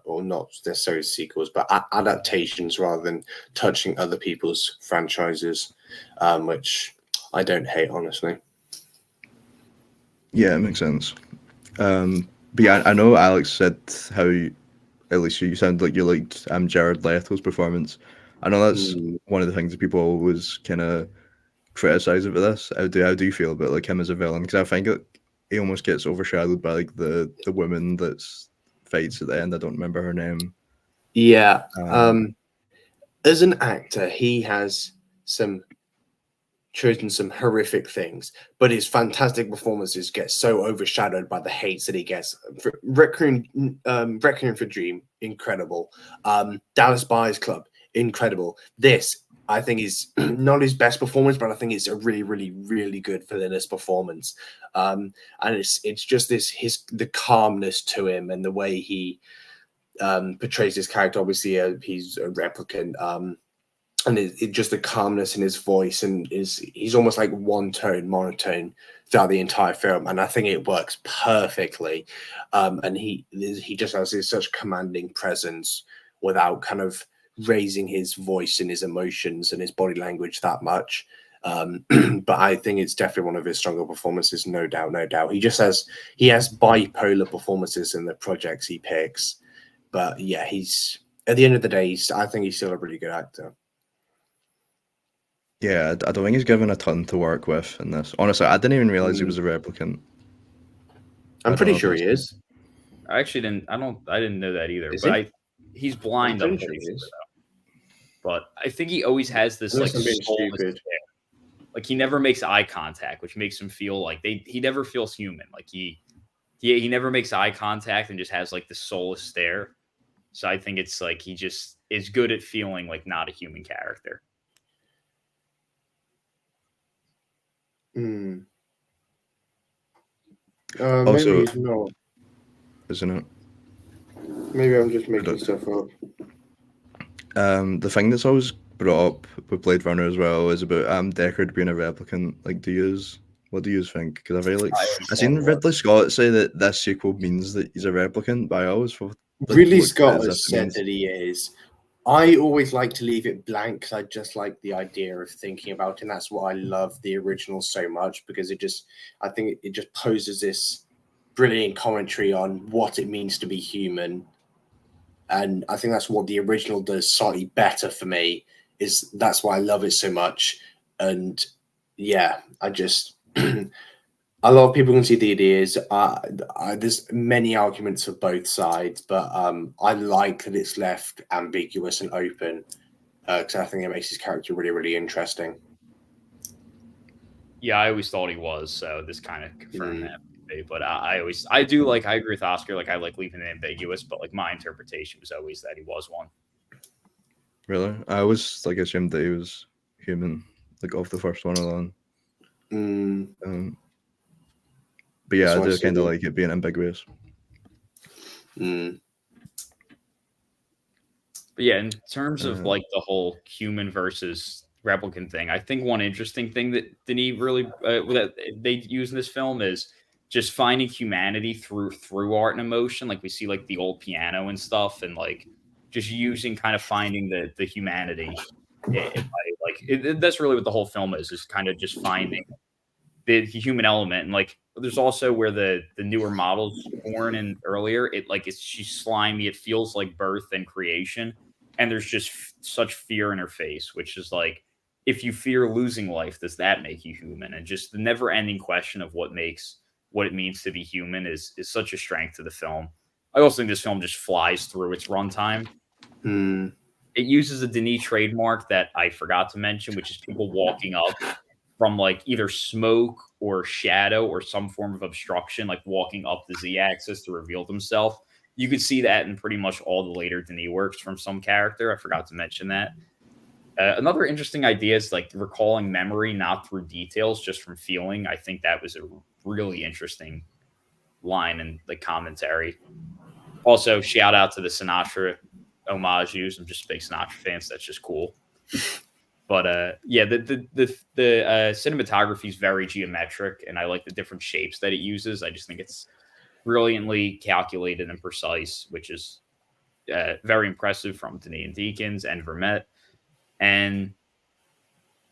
or not necessarily sequels, but adaptations rather than touching other people's franchises, which I don't hate, honestly. Yeah, it makes sense. But yeah, I know Alex said how at least you sound like you liked Jared Leto's performance. I know that's one of the things that people always kind of criticize about this. How do you feel about like him as a villain? Because I think he almost gets overshadowed by like the woman that's fights at the end. I don't remember her name. Yeah. As an actor, he has chosen some horrific things, but his fantastic performances get so overshadowed by the hates that he gets. Requiem for Dream, incredible. Dallas Buyers Club, incredible. This, I think, is not his best performance, but I think it's a really, really, really good villainous performance. And it's just the calmness to him and the way he portrays his character. Obviously, he's a replicant. And it just the calmness in his voice, and he's almost like one tone, monotone throughout the entire film, and I think it works perfectly. And he just has this such commanding presence without kind of raising his voice and his emotions and his body language that much. But I think it's definitely one of his stronger performances, no doubt, no doubt. He has bipolar performances in the projects he picks, but yeah, he's at the end of the day, I think he's still a really good actor. Yeah, I don't think he's given a ton to work with in this. Honestly, I didn't even realize he was a replicant. I'm pretty sure he is. I actually didn't. I didn't know that either. But he's blind. I'm pretty sure. But I think he always has this like stupid. Like he never makes eye contact, which makes him feel like he never feels human. Like he never makes eye contact and just has like the soulless stare. So I think it's like he just is good at feeling like not a human character. Maybe Also, he's not. Isn't it? Maybe I'm just making stuff up. The thing that's always brought up with Blade Runner as well is about Deckard being a replicant. Like, what do you think? Because I really I seen Ridley Scott say that this sequel means that he's a replicant, but I always thought Ridley Scott has said that he is. I always like to leave it blank because I just like the idea of thinking about it. And that's why I love the original so much, because I think it just poses this brilliant commentary on what it means to be human. And I think that's what the original does slightly better for me, that's why I love it so much. And yeah, a lot of people can see the ideas. There's many arguments for both sides, but I like that it's left ambiguous and open because I think it makes his character really, really interesting. Yeah, I always thought he was, so this kind of confirmed that. But I agree with Oscar. Like I like leaving it ambiguous, but like my interpretation was always that he was one. Really, I always like assumed that he was human, like off the first one alone. But yeah, I do kind of like it being ambiguous. But yeah, in terms of like the whole human versus replicant thing, I think one interesting thing that Denis really that they use in this film is just finding humanity through art and emotion. Like we see like the old piano and stuff, and like just using kind of finding the humanity. That's really what the whole film is kind of just finding the human element. And like there's also where the newer models born in earlier, she's slimy, it feels like birth and creation, and there's just such fear in her face, which is like, if you fear losing life, does that make you human? And just the never ending question of what it means to be human is such a strength to the film. I also think this film just flies through its runtime. It uses a Denis trademark that I forgot to mention, which is people walking up from like either smoke or shadow or some form of obstruction, like walking up the Z-axis to reveal themselves. You could see that in pretty much all the later Denis works from some character. I forgot to mention that. Another interesting idea is like recalling memory, not through details, just from feeling. I think that was a really interesting line in the commentary. Also, shout out to the Sinatra homage use. I'm just a big Sinatra fan, so that's just cool. But yeah, the cinematography is very geometric, and I like the different shapes that it uses. I just think it's brilliantly calculated and precise, which is very impressive from Denis and Deakins and Vermette. And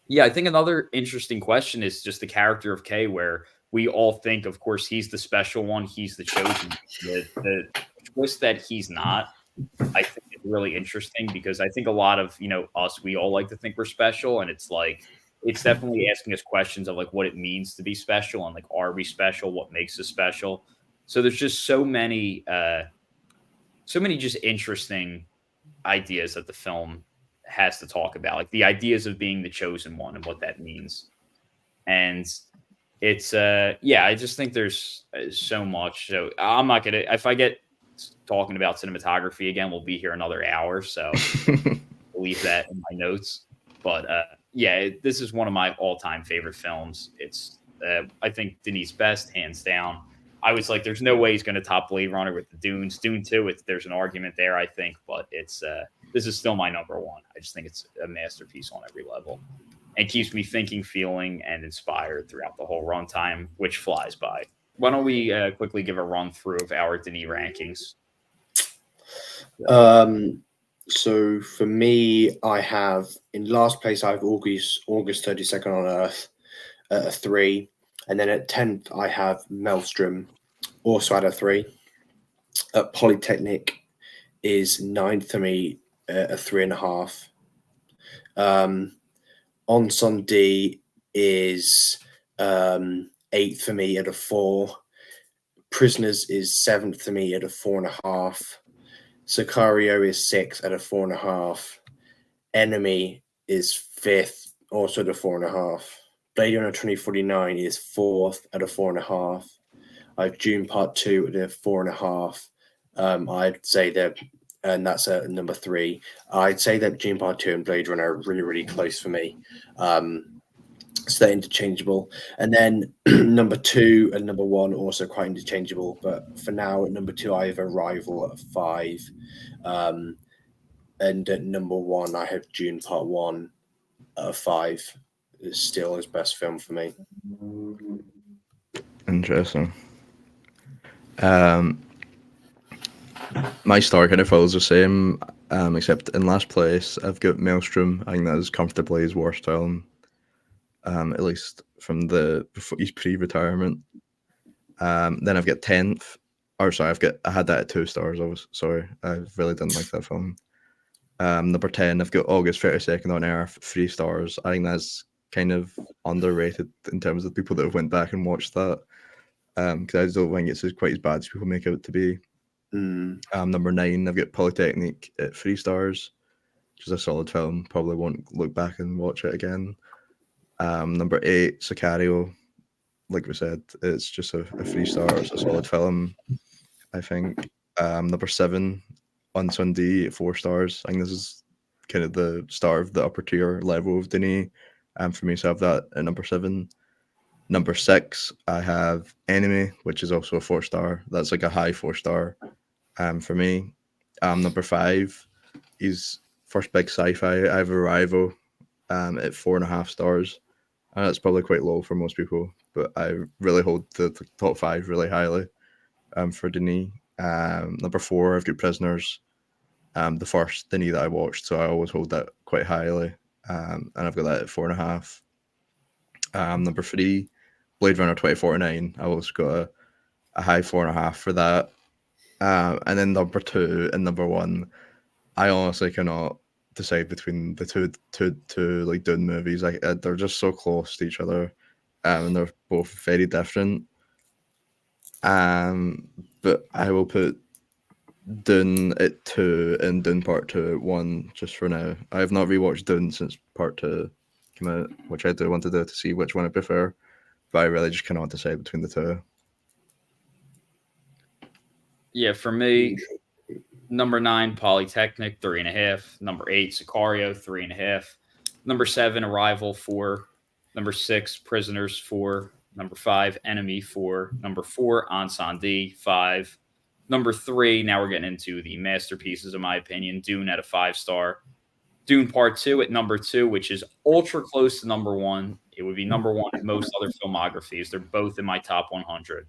yeah, I think another interesting question is just the character of Kay, where we all think, of course, he's the special one, he's the chosen. The twist that he's not, I think is really interesting because I think a lot of us, we all like to think we're special, and it's like it's definitely asking us questions of like what it means to be special and like are we special, what makes us special. So there's just so many just interesting ideas that the film has to talk about, like the ideas of being the chosen one and what that means. And it's yeah, I just think there's so much. So I'm not gonna, if I get talking about cinematography again, we'll be here another hour, so I'll leave that in my notes. But yeah, this is one of my all-time favorite films. It's I think Denis' best, hands down. I was like, there's no way he's going to top Blade Runner with the Dunes. Dune 2, there's an argument there, I think, but it's this is still my number one. I just think it's a masterpiece on every level and keeps me thinking, feeling, and inspired throughout the whole runtime, which flies by. Why don't we quickly give a run through of our Denis rankings? So for me, I have in last place I have August 32nd on Earth at a 3, and then at 10th I have Maelstrom, also at a 3. At Polytechnique is 9th for me at a 3.5. Incendies is 8th for me at a 4. Prisoners is 7th for me at a 4.5. Sicario is 6th at a 4.5. Enemy is 5th, also at a 4.5. Blade Runner 2049 is 4th at a 4.5. I have Dune Part 2 at a 4.5. I'd say that, and that's at number 3. I'd say that Dune Part 2 and Blade Runner are really, really close for me. So they're interchangeable. And then number 2 and number 1 also quite interchangeable. But for now, at number 2, I have Arrival at 5. And at number 1, I have Dune Part 1 at 5. It's still his best film for me. Interesting. My star kind of follows the same, except in last place, I've got Maelstrom. I think that is comfortably his worst film. At least from his pre-retirement. Then I've got 10th. I had that at 2 stars. I really didn't like that film. Number 10, I've got August 32nd on Earth, 3 stars. I think that's kind of underrated in terms of people that have went back and watched that. Because I don't think it's quite as bad as people make it out to be. Number 9, I've got Polytechnique at 3 stars, which is a solid film. Probably won't look back and watch it again. Number 8, Sicario. Like we said, it's just a 3 star. It's a solid film, I think. Number 7, Incendies at 4 stars. I think this is kind of the start of the upper tier level of Denis. For me, so I have that at number 7. Number 6, I have Enemy, which is also a 4 star. That's like a high 4 star for me. Number 5 is first big sci-fi. I have Arrival at 4.5 stars. And that's probably quite low for most people, but I really hold the top 5 really highly for Denis. Number 4, I've got Prisoners, the first Denis that I watched, so I always hold that quite highly, and I've got that at 4.5. Number 3, Blade Runner 2049. I always got a high 4.5 for that. And then number 2 and number 1, I honestly cannot decide between the two like Dune movies. They're just so close to each other, and they're both very different. But I will put Dune at 2 and Dune Part 2 at 1 just for now. I have not rewatched Dune since Part 2 came out, which I do want to do to see which one I prefer, but I really just cannot decide between the two. Yeah, for me, number 9, Polytechnic, 3.5. Number 8, Sicario, 3.5. Number 7, Arrival, 4. Number 6, Prisoners, 4. Number 5, Enemy, 4. Number 4, Incendies, 5. Number 3, now we're getting into the masterpieces, in my opinion, Dune at a 5 star. Dune Part 2 at number 2, which is ultra close to number 1. It would be number 1 in most other filmographies. They're both in my top 100,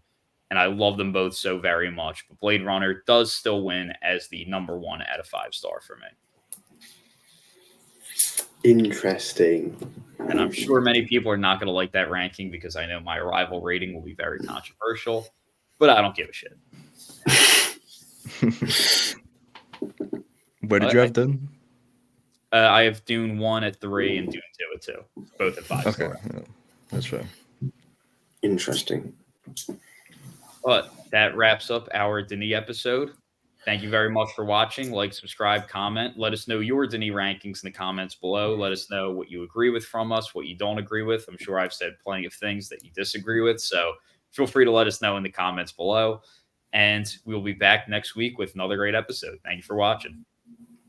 and I love them both so very much. But Blade Runner does still win as the number 1 out of 5 star for me. Interesting. And I'm sure many people are not going to like that ranking because I know my Arrival rating will be very controversial, but I don't give a shit. Where did you have Dune? I have Dune 1 at 3 and Dune 2 at 2, both at 5 Okay, star. yeah, that's fair. Interesting. But that wraps up our Denis episode. Thank you very much for watching. Like, subscribe, comment. Let us know your Denis rankings in the comments below. Let us know what you agree with from us, what you don't agree with. I'm sure I've said plenty of things that you disagree with, so feel free to let us know in the comments below. And we'll be back next week with another great episode. Thank you for watching.